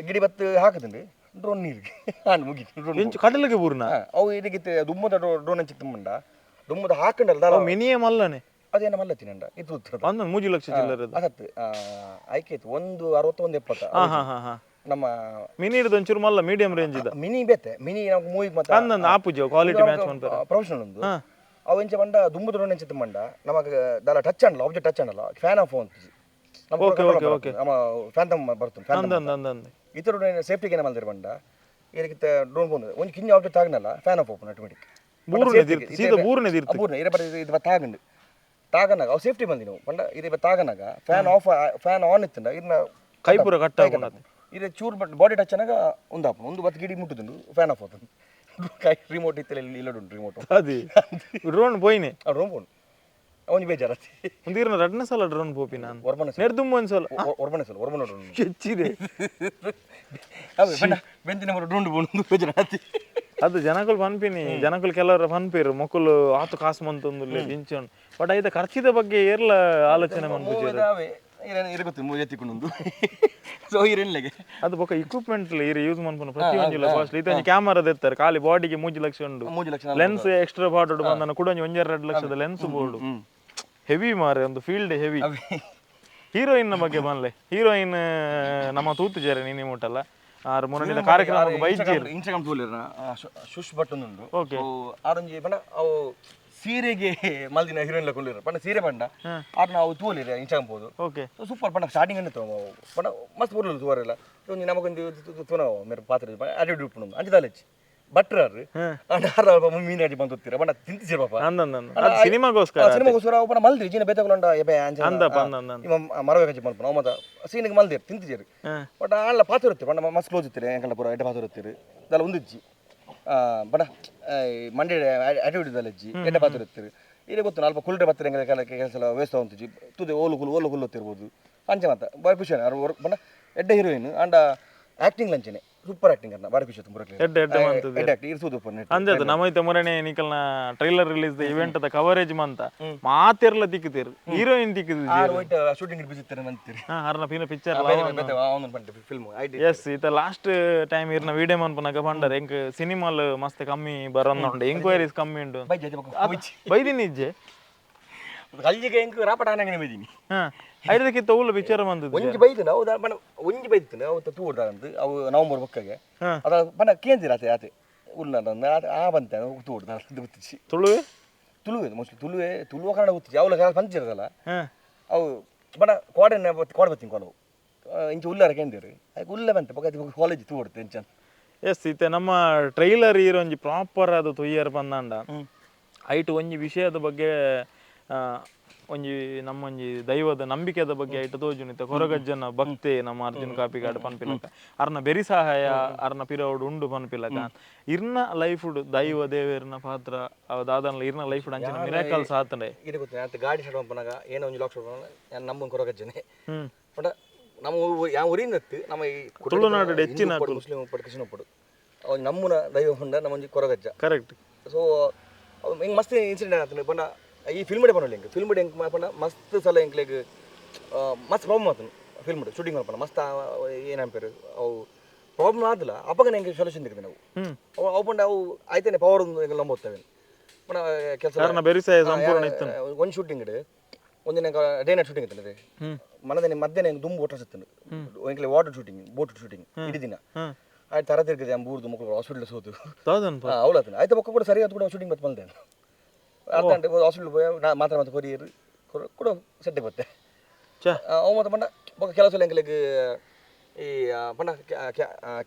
ಗಿಡಿ ಬತ್ತು ಹಾಕದಂడి ಡ್ರೋನ್ ನೀರಿಗೆ ಹಾನು ಮುಗಿತು ಡ್ರೋನ್ ಕಡಲಿಗೆ ಬೂರ್ನ ಅವು ಇದಕ್ಕೆ ದುಮ್ಮದ ಡ್ರೋನ್ ಹಂಚಿತ್ತು ಮಂಡ ದುಮ್ಮದ ಹಾಕೊಂಡಲ್ಲ ಮಿನಿಯಮ್ ಅಲ್ಲನೆ ಅದೇನ ಮಲ್ಲತ್ತಿನಂಡ ಇದು ಒಂದು 3 ಲಕ್ಷ ಚಿಲ್ಲರೆ ಅದತ್ತು ಆಯ್ಕೆ ಇತ್ತು 160-170 ನಮ್ಮ ಮಿನಿ ಇರೋದು ಒಂಚೂರು ಮಲ್ಲ ಮೀಡಿಯಂ ರೇಂಜ್ ಇದೆ ಮಿನಿ ಬೇತೆ ಮಿನಿ ನಾವು ಮೂವಿ ಮತ್ತೆ ಅಂದಂದು ಆಪುಜೋ ಕ್ವಾಲಿಟಿ ಮ್ಯಾಚ್ ಮಾಡ್ತಾರೆ ಪ್ರೊಫೆಷನಲ್ ಒಂದು ಅವು ಎಂಚ ಬಂಡ ದುಂಬುದ ಡ್ರೋನ್ ಎಂಚಿತ್ತು ಮಂಡ ನಮಗೆ ದಾಲ ಟಚ್ ಅನ್ನಲ್ಲ ಆಬ್ಜೆಕ್ಟ್ ಟಚ್ ಅನ್ನಲ್ಲ ಫ್ಯಾನ್ ಆಫ್ ಅಂತ ನಮ್ಮ ಫ್ಯಾನ್ ಬರ್ತದೆ ಫ್ಯಾನ್ ಇತರ ಸೇಫ್ಟಿಗೆ ಏನು ಮಲ್ದಿರ ಬಂಡ ಇದಕ್ಕೆ ಡ್ರೋನ್ ಬಂದು ಒಂದು ಕಿಂಜ ಆಬ್ಜೆಕ್ಟ್ ಆಗನಲ್ಲ ಫ್ಯಾನ್ ಆಫ್ ಓಪನ್ ಆಟೋಮೆಟಿಕ್ ಬೂರ್ನೆ ಇದು ತಾಗಂಡು ತಾಗನಾಗ ಅವು ಸೇಫ್ಟಿ ಬಂದಿ ನಾವು ಬಂಡ ಇದು ತಾಗನಾಗ ಫ್ಯಾನ್ ಆನ್ ಇತ್ತಂಡ ಇದನ್ನ ಕೈಪುರ ಕಟ್ಟ ಇದು ಚೂರು ಬಟ್ ಬಾಡಿ ಟಚ್ ಅನ್ನಾಗ ಒಂದು ಬತ್ತು ಗಿಡಿ ಮುಟ್ಟುದುಂಡು ಫ್ಯಾನ್ ಆಫ್ ಹೋತಂದು ರಿಮೋಟ್ ಇತ್ತಲ್ಲ ಇಲ್ಲಡುಂಟು ರಿಮೋಟ್ ಅದು ಡ್ರೋನ್ ಪೋಯ್ನೆ ಡ್ರೋನ್ ಪೋನ್ ಅವನು ಬೇಜಾರತಿ ಒಂದಿರ್ನ ರಡ್ನ ಸಲ ಡ್ರೋನ್ ಪೋಪಿ ನಾನು ಒರ್ಬನ ನೆರ್ದುಂಬ ಒಂದ್ಸಲ ಒರ್ಬನ ಡ್ರೋನ್ ಹೆಚ್ಚಿದೆ ಬೆಂತಿನ ಡ್ರೋನ್ ಬೋನು ಬೇಜಾರತಿ ಅದು ಜನಗಳು ಪನ್ಪಿನಿ ಜನಗಳು ಕೆಲವರು ಪನ್ಪಿರು ಮಕ್ಕಳು ಆತು ಕಾಸು ಮಂತೊಂದು ಇಂಚೊಂಡು ಬಟ್ ಐತ ಖರ್ಚಿದ ಬಗ್ಗೆ ಏರ್ಲ ಆಲೋಚನೆ ಮಾಡ್ಬೋದು ಅದು ಬೊಕ್ಕ ಇಕ್ವಿಪ್ಮೆಂಟ್ ಯೂಸ್ ಮಾಡ್ಕೊಂಡು ಪ್ರತಿಯೊಂದು ಕಾಸ್ಟ್ ಇದು ಕ್ಯಾಮರಾ ತೆತ್ತಾರೆ ಖಾಲಿ ಬಾಡಿಗೆ 3 ಲಕ್ಷ ಉಂಡು ಲೆನ್ಸ್ ಎಕ್ಸ್ಟ್ರಾ ಬಾರ್ಡ್ ಬಂದನ ಕೂಡ 1.2 ಲಕ್ಷದ ಲೆನ್ಸ್ ಬೋರ್ಡ್ ಹೆವಿ ಮಾರೆ ಒಂದು ಫೀಲ್ಡ್ ಹೆವಿ ಹೀರೋಯಿನ್ ಬಗ್ಗೆ ಬಂದ್ಲೆ ಹೀರೋಯಿನ್ ನಮ್ಮ ತೂತು ಜೇರೆ ನೀನಿ ಮುಟ್ಟಲ್ಲ ಆರು ಮೂರನೇ ಕಾರ್ಯಕ್ರಮ ಇನ್ಸ್ಟಾಗ್ರಾಮ್ ತೋಲಿರ ಶುಶ್ ಬಟ್ ಉಂಡು ಓಕೆ ಆರಂಜಿ ಬಣ್ಣ ಅವು ಸೀರೆಗೆ ಮಲ್ದಿನ ಹೀರೋಯಿನ್ ಕೊಂಡಿರ ಪಂಡ ಸೀರೆ ಬಂಡ ಆಡ್ನ ಅವು ತೋಲಿರ ಇನ್ಸ್ಟಾಗ್ರಾಮ್ ಹೋದು ಓಕೆ ಸೂಪರ್ ಪಂಡ ಸ್ಟಾರ್ಟಿಂಗ್ ಅನ್ನು ತಗೋ ಪಂಡ ಮಸ್ತ್ ಬರಲ್ಲ ತೋರಲ್ಲ ಒಂದು ನಮಗೊಂದು ತೋನೋ ಮೇರೆ ಪಾತ್ರ ಅಡಿಡ್ ಉಪ್ಪು ಅಂಚಿದಾಲೆಚ್ಚಿ ಭಟ್ರಾರು ಮೀನಾಡಿ ಬಂದು ಹೋಗ್ತೀರ ಬಣ್ಣ ತಿಂತಿಸಿರ ಪಾಪ ಸಿನಿಮಾಗೋಸ್ಕರ ಪಣ ಮಲ್ದಿರಿ ಜೀನ ಬೇತಗೊಂಡ ಎಬೆ ಮರವೆ ಕಚ್ಚಿ ಮಾಡ್ಕೊಂಡು ಅವ ಮತ್ತ ಸೀನಿಗೆ ಮಲ್ದಿರಿ ತಿಂತಿದ್ದೀರಿ ಬಟ್ ಆಳ್ಲ ಪಾತ್ರ ಇರ್ತೀರಿ ಬಣ್ಣ ಮಸ್ತ್ ಕ್ಲೋಸ್ ಇರ್ತೀರಿ ಎಂಕಲ್ಲ ಪೂರ ಎಡ್ಡೆ ಪಾತ್ರ ಇರ್ತೀರಿ ಅದೆಲ್ಲ ಒಂದಿಜ್ಜಿ ಬಡ ಮಂಡ್ಯ ಅಡಿವಿಡಿದಲ್ಲಜ್ಜಿ ಎಡ್ಡೆ ಪಾತ್ರ ಇರ್ತೀರಿ ಇಲ್ಲಿ ಗೊತ್ತು ನಾಲ್ಪ ಕುಲ್ರೆ ಬತ್ತರ ಕೆಲಸ ಎಲ್ಲ ವೇಸ್ಟ್ ಅಂತಿಜ್ಜಿ ತುದೆ ಓಲು ಹುಲ್ಲು ಹೊತ್ತಿರ್ಬೋದು ಅಂಚೆ ಮಾತ ಬಾರಿ ಖುಷಿ ಬಣ್ಣ ಎಡ್ಡೆ ಹೀರೋಯಿನ್ ಅಂಡ ಆಕ್ಟಿಂಗ್ ಲಂಚನೆ ಸೂಪರ್ ಆಕ್ಟಿಂಗ್ ಅನ್ನ ಬಾರಿ ಖುಷಿ ಅಂಜದು ನಮೈತೆ ಮುರಣೆ ನಿಕಲ್ನ ಟ್ರೈಲರ್ ರಿಲೀಸ್ ಇವೆಂಟ್ ದ ಕವರೇಜ್ ಮಂತ ಮಾತೆರ್ಲ ತಿಕ್ಕುತ್ತೀರು ಹೀರೋಯಿನ್ ತಿಕ್ಕುದು ಶೂಟಿಂಗ್ ಬಿಸಿತ್ತಾರೆ ಅಂತೀರಿ ಅರ್ನ ಪಿನ ಪಿಕ್ಚರ್ ಎಸ್ ಇತ ಲಾಸ್ಟ್ ಟೈಮ್ ಇರ್ನ ವಿಡಿಯೋ ಮನ್ಪನಾಗ ಬಂಡರೆ ಎಂಕ್ ಸಿನಿಮಾಲ್ ಮಸ್ತ್ ಕಮ್ಮಿ ಬರೋನ್ನುಂಡು ಎಂಕ್ವೈರೀಸ್ ಕಮ್ಮಿ ಉಂಡು ಬೈದಿನಿ ಇಜ್ಜೆ ಕಲ್ಜಿಗೆ ಎಂಕ್ ರಾಪಟ ಆನಂಗನೆ ಬೈದಿನಿ ಐದಕ್ಕಿಂತ ಉಳ್ಳ ಪಿಕ್ಚರ್ ಬಂದದ್ದು ಒಂಜಿ ಬೈದು ನಾವು ಬಣ್ಣ ಒಂಜಿ ಬೈತು ಅವತ್ತು ತೂಡ್ದಂತ ಅವು ನವಂಬರ್ ಬೊಕ್ಕಗೆ ಅದ ಬಣ್ಣ ಕೇಂದ್ರ ಆತೆ ಉಳ್ಳ ಆ ಬಂತೆ ತೂಡ್ದ ಗೊತ್ತಿಸಿ ತುಳುವೆ ಮೋಸ್ಟ್ಲಿ ತುಳುವ ಕನ್ನಡ ಗೊತ್ತಿಸಿ ಅವಳ ಪಂಚಿರದಲ್ಲ ಅವು ಬಣ್ಣ ಕೋಡೆ ಬರ್ತೀನಿ ಕೊಲವು ಇಂಚ ಉಳ್ಳಾರ ಕೇಂದ್ರಿ ಅದಕ್ಕೆ ಉಳ್ಳೆ ಬಂತೆ ಪಕ್ಕ ಕಾಲೇಜ್ ತೂಡ್ತೆ ಇಂಚ ಎಸ್ ಇತ್ತೆ ನಮ್ಮ ಟ್ರೈಲರ್ ಒಂಜಿ ಪ್ರಾಪರ್ ಅದು ತೊಯ್ಯರ್ ಬಂದಾಂಡ ಐಟು ಒಂಜಿ ವಿಷಯದ ಬಗ್ಗೆ ಒಂಜಿ ನಮ್ಮೊಂಜಿ ದೈವದ ನಂಬಿಕೆದ ಬಗ್ಗೆ ಐಟು ತೋಜುನಿತ ಕೊರಗಜ್ಜನ ಭಕ್ತಿ ನಮ್ಮ ಅರ್ಜುನ್ ಕಾಪಿಕಾಡ್ ಪನ್ಪಿಲಕ ಅರ್ನ ಬೆರಿ ಸಹಾಯ ಅರ್ನ ಪಿರವುಡು ಉಂಡು ಪನ್ಪಿಲಕ ಇರ್ನ ಲೈಫ್ ದೈವ ದೇವೇರ್ನ ಪಾತ್ರ ದಾದನ ಇರ್ನ ಲೈಫ್ ಅಂಚಿನ ಮಿರಾಕಲ್ಸ್ ಆತಂಡೆ ಇದು ಗೊತ್ತಿಲ್ಲ ಗಾಡಿ ಸಡ ಪನಗ ಏನೋ ಒಂಜಿ ಲಾಕ್ ನಾನು ನಮ್ಮನ್ ಕೊರಗಜ್ಜನೆ ಬಟ್ ನಮ್ಮ ಯಾವ ಊರಿನತ್ತು ನಮ್ಮ ಈ ತುಳುನಾಡು ಹೆಚ್ಚಿನ ಮುಸ್ಲಿಂ ಉಪ್ಪಡು ಕ್ರಿಶ್ಚಿಯನ್ ಉಪ್ಪಡು ಅವ್ನು ನಮ್ಮನ ದೈವ ಹೊಂಡ ನಮ್ಮ ಕೊರಗಜ್ಜ ಕರೆಕ್ಟ್. ಸೊ ಹಿಂಗೆ ಮಸ್ತ್ ಇನ್ಸಿಡೆಂಟ್ ಆಗ್ತದೆ ಪಂಡ ಈ ಫಿಲ್ಮ್ ಡೇ ಪನೋಲಿ ಹಿಂಗೆ ಫಿಲ್ಮ್ ಡೇ ಹೆಂಗೆ ಪಂಡ ಮಸ್ತ್ ಸಲ ಹಿಂಗೆ ಮಸ್ತ್ ಪ್ರಾಬ್ಲಮ್ ಆತನು ಫಿಲ್ಮ್ ಶೂಟಿಂಗ್ ಮಾಡ್ಪಣ ಮಸ್ತ್ ಏನಂಪೇರು ಅವು ಪ್ರಾಬ್ಲಮ್ ಆದಿಲ್ಲ ಅಪ್ಪಗ ಹೆಂಗೆ ಸೊಲ್ಯೂಷನ್ ತೆಗೆದು ನಾವು ಅವು ಪಂಡ ಅವು ಆಯ್ತೇನೆ ಪವರ್ ಹಿಂಗೆ ನಂಬೋತ್ತೇವೆ ಪಣ ಕೆಲಸ ಒಂದು ಶೂಟಿಂಗ್ ಇಡು ಒಂದಿನ ಡೇ ನೈಟ್ ಶೂಟಿಂಗ್ ಇರ್ತದೆ ಮನದೇನೆ ಮಧ್ಯಾಹ್ನ ಹೆಂಗೆ ದುಂಬು ಒಟ್ಟ ಸಿಗ್ತಾನೆ ಹೆಂಗೆ ವಾಟರ್ ಶೂಟಿಂಗ್ ಬೋಟ್ ಶೂಟಿಂಗ್ ಇಡೀ ದಿನ ಆಯ್ತು ತರ ತಿರ್ಗಿದೆ ಬೂರ್ದು ಮಕ್ಕಳು ಹಾಸ್ಪಿಟಲ್ ಸೋತು ಅವಳಾತನ ಆಯ್ತು ಪಕ್ಕ ಕೂಡ ಸರಿ ಅದು ಕೂಡ ಶೂಟಿಂಗ್ ಮತ್ತೆ ಬಂದೆ ಅರ್ಧ ಗಂಟೆ ಹಾಸ್ಪಿಟಲ್ ಹೋಗಿ ಮಾತ್ರ ಮತ್ತೆ ಕೊರಿಯರ್ ಕೂಡ ಸೆಟ್ಟೆ ಬತ್ತೆ ಅವು ಮತ್ತೆ ಪಂಡ ಪಕ್ಕ ಕೆಲವು ಸಲ ಹೆಂಗೆ ಈ ಪಂಡ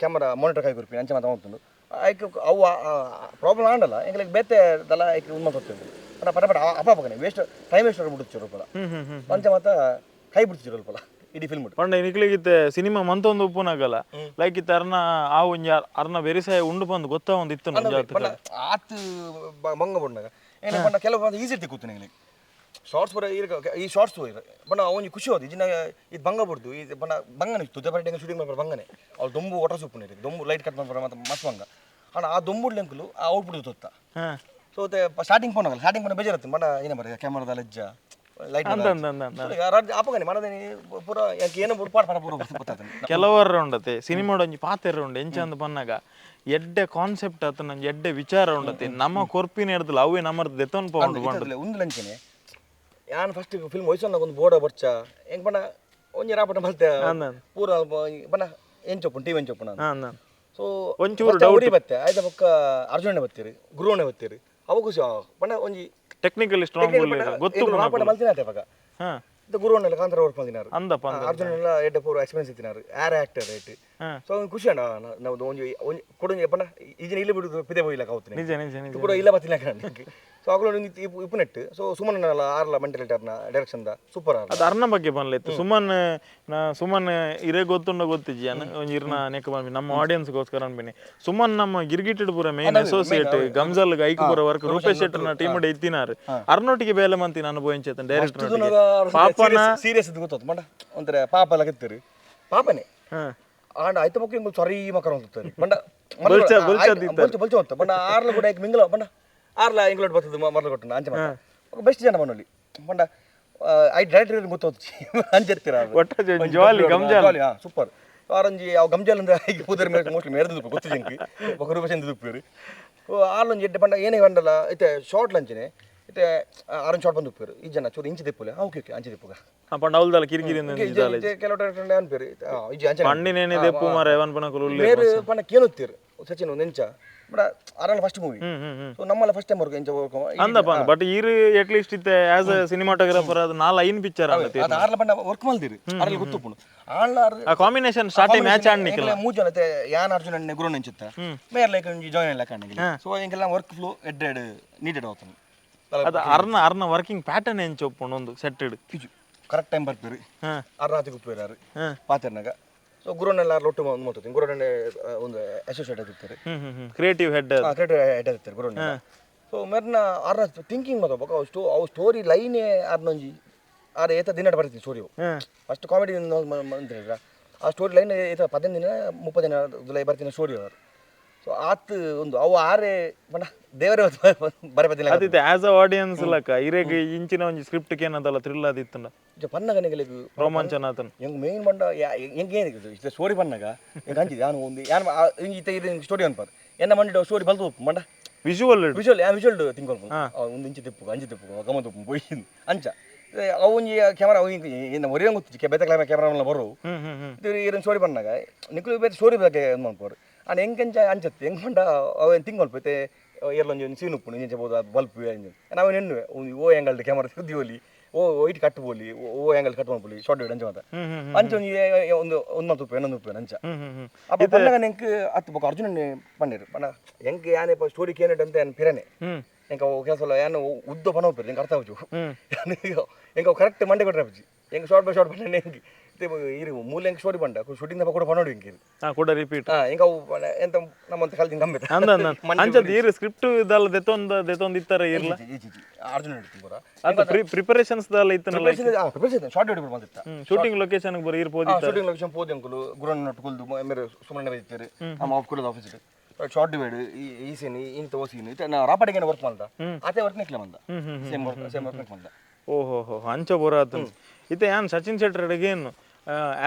ಕ್ಯಾಮರಾ ಮಾನಿಟರ್ ಕೈ ಕೊರ್ಪಿ ಅಂಚೆ ಮಾತ್ರ ಹೋಗ್ತಂಡು ಆಯ್ಕೆ ಅವು ಪ್ರಾಬ್ಲಮ್ ಆಂಡಲ್ಲ ಹೆಂಗೆ ಬೇತೆ ದಲ್ಲ ಆಯ್ಕೆ ಉನ್ಮ ಕೊಡ್ತೇವೆ ಪಟ ಪಟ ಪಟ ಅಪ್ಪನೇ ವೇಸ್ಟ್ ಟೈಮ್ ವೇಸ್ಟ್ ಬಿಡುತ್ತಿರು ಪಲ ಪಂಚ ಮಾತ ಕೈ ಬಿಡ್ತಿರು ಪಲ ಇಡೀ ಫಿಲ್ಮ್ ಪಂಡ ನಿಕ್ಲಿಗಿತ್ತೆ ಸಿನಿಮಾ ಮಂತೊಂದು ಉಪ್ಪುನಾಗಲ್ಲ ಲೈಕ್ ಇತ್ತ ಅರ್ನ ಆ ಒಂಜಿ ಅರ್ನ ಬೆರಿಸಾಯ ಉಂಡು ಬಂದು ಗೊತ್ತ ಒಂದು ಇತ್ತು ಆತು ಮಂಗ ಬಂದಾಗ ಏನು ಪಂಡ ಕೆಲವು ಈಸಿ ಇರ್ತಿ ಕೂತು ನಿಂಗೆ ಶಾರ್ಟ್ಸ್ ಬರ ಈ ಶಾರ್ಟ್ಸ್ ಪಂಡ ಅವನಿಗೆ ಖುಷಿ ಹೋದು ಇದನ್ನ ಇದು ಬಂಗ ಬಿಡ್ದು ಇದು ಪಂಡ ಬಂಗನೆ ತುದೆ ಬರಟೆ ಶೂಟಿಂಗ್ ಮಾಡ್ತಾರೆ ಬಂಗನೆ ಅವ್ರು ದೊಂಬು ವಾಟರ್ ಸೂಪ್ ನೀರು ದೊಂಬು ಲೈಟ್ ಕಟ್ ಮಾಡ್ತಾರೆ ಮತ್ತೆ ಮಸ್ತ್ ಬಂಗ ಅಣ್ಣ ಆ ದೊಂಬುಡ್ಲಿ ಅಂಕಲು ಆ ಔಟ್ಪುಟ್ ತೊತ್ತ ಸೊ ಸ್ಟಾರ್ಟಿಂಗ್ ಪೋನಾಗಲ್ಲ ಸ್ಟಾರ್ಟಿಂಗ್ ಪೋನ ಬೇಜಾರತ್ತೆ ಪಂಡ ಏನೇ ಬರ ಕ್ಯಾಮರಾದ ಲಜ್ಜ ಲೈಟ್ ಅಪ್ಪಗನೆ ಮನದೇನಿ ಪೂರ ಏನೋ ಪಾಠ ಪಾಠ ಪೂರ ಗೊತ್ತಾಗ್ತದೆ ಕೆಲವರ ಉಂಡತೆ ಸಿನಿಮಾಡ ಒಂಜಿ ಪಾತೆರ ಉಂಡು ಎಂಚಂದು ಪನ್ನಾಗ ಎಡ್ಡೆ ಕಾನ್ಸೆಪ್ಟ್ ಆತ ನಂಗೆ ಎಡ್ಡೆ ವಿಚಾರ ಉಂಡತೆ ನಮ್ಮ ಕೊರ್ಪಿನ ಹಿಡ್ದಲ್ಲ ಅವೇ ನಮ್ಮದು ದೆತ್ತೊಂದು ಪೌಂಡ್ ಒಂದು ಲಂಚನೆ ಯಾನ್ ಫಸ್ಟ್ ಫಿಲ್ಮ್ ವಯಸ್ಸನ್ನ ಒಂದು ಬೋರ್ಡ ಬರ್ಚ ಹೆಂಗ್ ಪಂಡ ಒಂಜಿ ರಾಪಟ ಮಲ್ತೆ ಪೂರ ಪಂಡ ಎಂಚೊಪ್ಪು ಟಿವಿ ಎಂಚೊಪ್ಪು ಸೊ ಒಂಚೂರು ಡೌಟ್ ಬತ್ತೆ ಆಯ್ತ ಪಕ್ಕ ಅರ್ಜುನನೇ ಬತ್ತೀರಿ ಗುರುವನೇ ಬತ್ತೀರಿ ಅವು ಖುಷಿ ಪಂಡ ಒಂಜಿ ಟೆಕ್ನಿಕಲಿ ಸ್ಟ್ರಾಂಗ್ ಗೊತ್ತು ರಾಪಟ ಮಲ್ತಿನ ಆತ ಪಕ್ಕ ಗುರುವನ್ನೆಲ್ಲ ಕಾಂತಾರ ವರ್ಕ್ ಮಲ್ತಿನಾರು ಅರ್ಜುನೆಲ್ಲ ಎಡ್ಡೆ ಪೂರ ಎಕ್ಸ್ಪೀರಿಯನ್ಸ್ ಇತ್ತಿನಾರು ಯಾರ ಆಕ್ಟರ್ ರೈಟ್ ಸೊ ಖುಷಿ ಅಣ್ಣ ನಾವು ಒಂಜಿ ಕೊಡು ಪಂಡ ಈಜಿನ ಇಲ್ಲಿ ಬಿಡುದು ಪಿದೆ ಹೋಗಿಲ್ಲ ಕಾವ್ತೀನಿ ಕೂಡ ಇಲ್ಲ ಬತ್ತಿನ ಸೊ ಆಗಲೂ ಇಪ್ಪು ನೆಟ್ಟು ಸೊ ಸುಮನ್ ಆರ್ಲ ಮೆಂಟಲಿಟರ್ನ ಡೈರೆಕ್ಷನ್ ಸೂಪರ್ ಅದು ಅರ್ನ ಬಗ್ಗೆ ಬಂದ್ಲೈತು ಸುಮನ್ ಇರೇ ಗೊತ್ತುಂಡ ಗೊತ್ತಿಜ್ಜಿ ಒಂಜಿ ಇರ್ನ ನೆಕ್ ಬಂದ್ಬಿ ನಮ್ಮ ಆಡಿಯನ್ಸ್ಗೋಸ್ಕರ ಅನ್ಬಿನಿ ಸುಮನ್ ನಮ್ಮ ಗಿರ್ಗಿಟ್ಟಿಡ್ ಪೂರ ಮೇನ್ ಅಸೋಸಿಯೇಟ್ ಗಮ್ಜಲ್ ಐಕ್ ಪೂರ ವರ್ಕ್ ರೂಪೇಶ್ ಶೆಟ್ಟರ್ನ ಟೀಮ್ ಇತ್ತಿನಾರು ಅರ್ನೊಟ್ಟಿಗೆ ಬೇಲೆ ಮಂತಿನ ಅನುಭವ ಎಂಚೇತನ್ ಡೈರೆಕ್ಟರ್ ಪಾಪನ ಸೀರಿಯಸ್ ಗೊತ್ತೋದು ಮಂಡ ಒಂಥರ ಪಾಪ ಎಲ್ಲ ಗೆತ್ತಿರಿ ಪಾಪನೇ ಆಂಡ ಆಯ್ತ ಪಕ್ಕ ಹಿಂಗೆ ಸರಿ ಮಕರ ಹೋಗ್ತಾರೆ ಬಂಡ ಬಲ್ಚ ಹೋಗ್ತಾ ಬಂಡ ಆರ್ಲ ಕೂಡ ಮಿಂಗಲ ಬಂಡ ಆರ್ಲ ಇಂಗ್ಲೋಡ್ ಬರ್ತದೆ ಮರ್ಲ ಕೊಟ್ಟು ಅಂಚೆ ಮಾಡ ಬೆಸ್ಟ್ ಜನ ಬಣ್ಣಲ್ಲಿ ಬಂಡ ಐ ಡೈರೆಕ್ಟರ್ ಗೊತ್ತೋದು ಅಂಚಿರ್ತೀರ ಸೂಪರ್ ಆರಂಜಿ ಅವು ಗಂಜಾಲಿಂದ ಪೂದರ್ ಮೇಲೆ ಮೋಸ್ಟ್ಲಿ ಮೆರೆದು ಗೊತ್ತಿದ್ದಂಗೆ ఒక ರೂಪಾಯಿ ದುಪ್ಪೇರಿ ಆರ್ಲೊಂಜಿ ಎಡ್ಡೆ ಬಂಡ ಏನೇ ಬಂಡಲ್ಲ ಐತೆ ಶಾರ್ಟ್ ಲಂಚನೆ ಇತ್ತೆ ಆರೆಂಜ್ ಶಾರ್ಟ್ ಬಂದು ಉಪ್ಪೇರು ಈ ಜನ ಚೂರು ಇಂಚಿ ದಿಪ್ಪಲೆ ಓಕೆ ಓಕೆ ಅಂಚೆ ದಿಪ್ಪುಗ ಪಂಡ ಅವಲ್ದಲ್ಲ ಕಿರಿಕಿರಿ ಕೆಲವು ಡೈರೆಕ್ಟರ್ ಅನ್ಪೇರು ಇಜ್ಜಿ ಅಂಚೆ ಪಂಡಿನೇನೆ ದೆಪ್ಪು ಮಾರ ಎವನ್ ಪನ ಕುರುಲ್ಲೆ ಬೇರೆ ಪಂಡ ಕೇಳುತ್ತೀರು ಸಚಿನ್ ಒಂದು ಎಂಚ ಬಡ ಆರಲ್ಲ ಫಸ್ಟ್ ಮೂವಿ ಸೊ ನಮ್ಮಲ್ಲ ಫಸ್ಟ್ ಟೈಮ್ ವರ್ಕ್ ಎಂಚ ವರ್ಕ್ ಅಂದಪ್ಪ ಬಟ್ ಇರು ಅಟ್ ಲೀಸ್ಟ್ ಇತ್ತೆ ಆಸ್ ಅ ಸಿನಿಮಾಟೋಗ್ರಾಫರ್ ಅದು ನಾಲ್ ಐನ್ ಪಿಕ್ಚರ್ ಆಗತ್ತೆ ಅದು ಆರ್ಲ ಬಂಡ ವರ್ಕ್ ಮಲ್ದಿರಿ ಆರ್ಲ ಗೊತ್ತುಪ್ಪುನು ಆಳ್ಲ ಆ ಕಾಂಬಿನೇಷನ್ ಸ್ಟಾರ್ಟ್ ಮ್ಯಾಚ್ ಆಡ್ನಿಕ್ಕಿಲ್ಲ ಮೂಜ ಜನ ಯಾನ್ ಅರ್ಜುನ್ ಅಣ್ಣ ಗುರು ನೆಂಚುತ್ತ ಮೇರ್ ಲೈಕ್ ಒಂಜಿ ಜಾಯಿನ್ ಎಲ್ಲ ಕಾಣಿಲ್ಲ ಸೊ ಹಿಂಗೆಲ್ಲ ವರ್ಕ್ ಫ್ಲೋ ಎಡ್ಡೆಡ್ ನೀಡೆಡ್ ಹೋಗ್ತಾನೆ ಅದು ಅರ್ನ ವರ್ಕಿಂಗ್ ಪ್ಯಾಟರ್ನ್ ಎಂಚ ಒಪ್ಪುಂಡು ಒಂದು ಸೆಟ್ಟೆಡ್ ಕರೆಕ್ಟ್ ಟೈಮ್ ಬರ್ತೀರಿ ಅರ್ನಾತಿಗೆ ಉಪ್ಪೇರಾರು ಪಾತೆರ್ನಾಗ ಸೊ ಗುರುನೆಲ್ಲ ಲೊಟ್ಟು ಮಾಡ್ತೀನಿ ಗುರುನೇ ಒಂದು ಅಸೋಸಿಯೇಟ್ ಆಗಿರ್ತಾರೆ ಕ್ರಿಯೇಟಿವ್ ಹೆಡ್ ಆಗಿರ್ತಾರೆ ಗುರುನ ಸೊ ಮೇರ್ನ ಆರ್ನ ಥಿಂಕಿಂಗ್ ಮಾತಾಡ್ಬೇಕು ಅವು ಸ್ಟೋರಿ ಲೈನೇ ಆರ್ನೊಂಜಿ ಆರು ಏತ ದಿನ ಬರ್ತೀನಿ ಸ್ಟೋರಿ ಫಸ್ಟ್ ಕಾಮಿಡಿ ಅಂತ ಹೇಳಿದ್ರ ಆ ಸ್ಟೋರಿ ಲೈನ್ ಏತ 15 ದಿನ 30 ದಿನ ಬರ್ತೀನಿ ಸ್ಟೋರಿ ಅವರು ಸೊ ಆತ್ ಒಂದು ಅವು ಆರೇ ಬಣ್ಣ ದೇವರೇ ಬರಬದಿಲ್ಲ ಅದಿತ್ತೆ ಆಸ್ ಅ ಆಡಿಯನ್ಸ್ ಲಕ ಇರೇಗ ಇಂಚಿನ ಒಂಜಿ ಸ್ಕ್ರಿಪ್ಟ್ ಕೇನದಲ್ಲ ಥ್ರಿಲ್ ಆದಿತ್ತಂಡ ಪನ್ನಗನೆಗಳಿಗೆ ರೋಮಾಂಚನ ಆತನ ಹೆಂಗ್ ಮೇನ್ ಬಂಡ ಹೆಂಗೆ ಏನಿದೆ ಸ್ಟೋರಿ ಪನ್ನಗ ಹೆಂಗೆ ಅಂಜಿದೆ ನಾನು ಒಂದು ಯಾನು ಹಿಂಗೆ ಇದು ಸ್ಟೋರಿ ಅನ್ಪಾರ ಎನ್ನ ಮಂಡಿ ಸ್ಟೋರಿ ಬಲ್ತು ಮಂಡ ವಿಜುವಲ್ ವಿಜುವಲ್ ತಿಂಕೊಳ್ಬೋದು ಒಂದು ಇಂಚಿ ತಿಪ್ಪು ಅಂಜಿ ತಿಪ್ಪು ಗಮ ತಿಪ್ಪು ಬೊಯ್ಯಿಂದ ಅಂಚ ಅವೊಂಜಿ ಕ್ಯಾಮರಾ ಇನ್ನು ಒರೇ ಗೊತ್ತಿತ್ತು ಬೆತ್ತ ಕ್ಯಾಮ್ರಾ ಬರೋ ಇದು ಸ್ಟೋರಿ ಪನ್ನಾಗ ನಿಕ್ಲು ಬೇರೆ ಸ್ಟೋರಿ ಬಗ್ಗೆ ಇದು ಮಾಡ್ಕೋರು ಆ್ಯಂಡ್ ಹೆಂಗೆ ಅಂಚತ್ತೆ ಹೆಂಗೆ ಮಂಡ ಅವೇನು ತಿಂಗೊಳ್ಪೈತೆ ಏರ್ಲೊಂಜಿ ಒಂದು ಸೀನ್ ಉಪ್ಪು ಇಂಚಬಹುದು ಅದು ಬಲ್ಪ್ ನಾವೇನು ಎನ್ನುವೆ ಓ ಆ್ಯಂಗಲ್ ಕ್ಯಾಮರಾ ಸುದ್ದಿವಲಿ ಓ ವೈಟ್ ಕಟ್ಟಬೋಲಿ ಓ ಆ್ಯಂಗಲ್ ಕಟ್ ಮಾಡ್ಬೋಲಿ ಶಾರ್ಟ್ ವಿಡ್ ಅಂಚ ಮಾತ ಅಂಚ ಒಂದು ತುಪ್ಪು ಇನ್ನೊಂದು ತುಪ್ಪು ಅಂಚ ಅಪ್ಪ ಪನ್ನಗ ನೆಂಕ್ ಹತ್ತು ಬೇಕು ಅರ್ಜುನ ಪನ್ನೀರು ಪನ್ನ ಹೆಂಗೆ ಯಾನೇ ಸ್ಟೋರಿ ಕೇನೆಟ್ ಅಂತ ಏನು ಪಿರನೆ ಹೆಂಗೆ ಕೆಲಸ ಏನು ಉದ್ದ ಪನ ಹೋಗ್ತಾರೆ ಹೆಂಗೆ ಅರ್ಥ ಆಯ್ತು ಹೆಂಗೆ ಕರೆಕ್ಟ್ ಮಂಡೆ ಕೊಟ್ಟರೆ ಅಪ್ಪಾಜಿ ಹೆಂಗೆ ಶಾರ್ಟ್ ಬೈ ಶಾರ್ಟ್ ಪನ್ನ ಹೆಂಗೆ ಇರು ಮೂಲೆ ಸ್ಟೋರಿ ಬಂಡ ಶೂಟಿಂಗ್ ದಪ್ಪ ಕೂಡ ಪನ್ನೋಡು ಹಿಂಗೆ ಕೂಡ ರಿಪೀಟ್ ಹಿಂಗ ಎಂತ ನಮ್ಮಂತ ಕಲ್ತಿಂಗ್ ಗಂಬೆ ಅಂಚದ ಇರು ಸ್ಕ್ರಿಪ್ಟ್ ಇದಲ್ಲ ದೆತೊಂದು ಇತ್ತರ ಇರ್ಲ ಅರ್ಜುನ್ ಹಿಡ್ತೀನಿ ಬರ ಅದ ಪ್ರಿಪರೇಷನ್ಸ್ ದಲ್ಲ ಇತ್ತನಲ್ಲ ಶಾರ್ಟ್ ಹಿಡಿದು ಬಂದಿತ್ತ ಶೂಟಿಂಗ್ ಲೊಕೇಶನ್ ಬರ ಇರ್ಬೋದು ಶೂಟಿಂಗ್ ಲೊಕೇಶನ್ ಪೋದಿ ಅಂಕುಲು ಗುರನ್ ನಟ್ಕೊಲ್ದು ಮೇರೆ ಸುಮ್ಮನೆ ಬೈತಾರೆ ನಮ್ಮ ಆಫ್ ಕುಲದ ಆಫೀಸ್ ಶಾರ್ಟ್ ಡಿವೈಡ್ ಈ ಸೀನ್ ಇಂತ ಓ ಸೀನ್ ನಾ ರಾಪಟಿಗೆ ವರ್ಕ್ ಮಾಡ್ದ ಆತೆ ವರ್ಕ್ ನಿಕ್ಲೆ ಬಂದ ಸೇಮ್ ವರ್ಕ್ ಮಾಡ್ದ ಓಹೋ ಅಂಚ ಬರಾತ ಇತ್ತೆ ಯಾನ್ ಸಚಿನ್ ಶೆಟ್ಟರ್ಗೆ ಏನು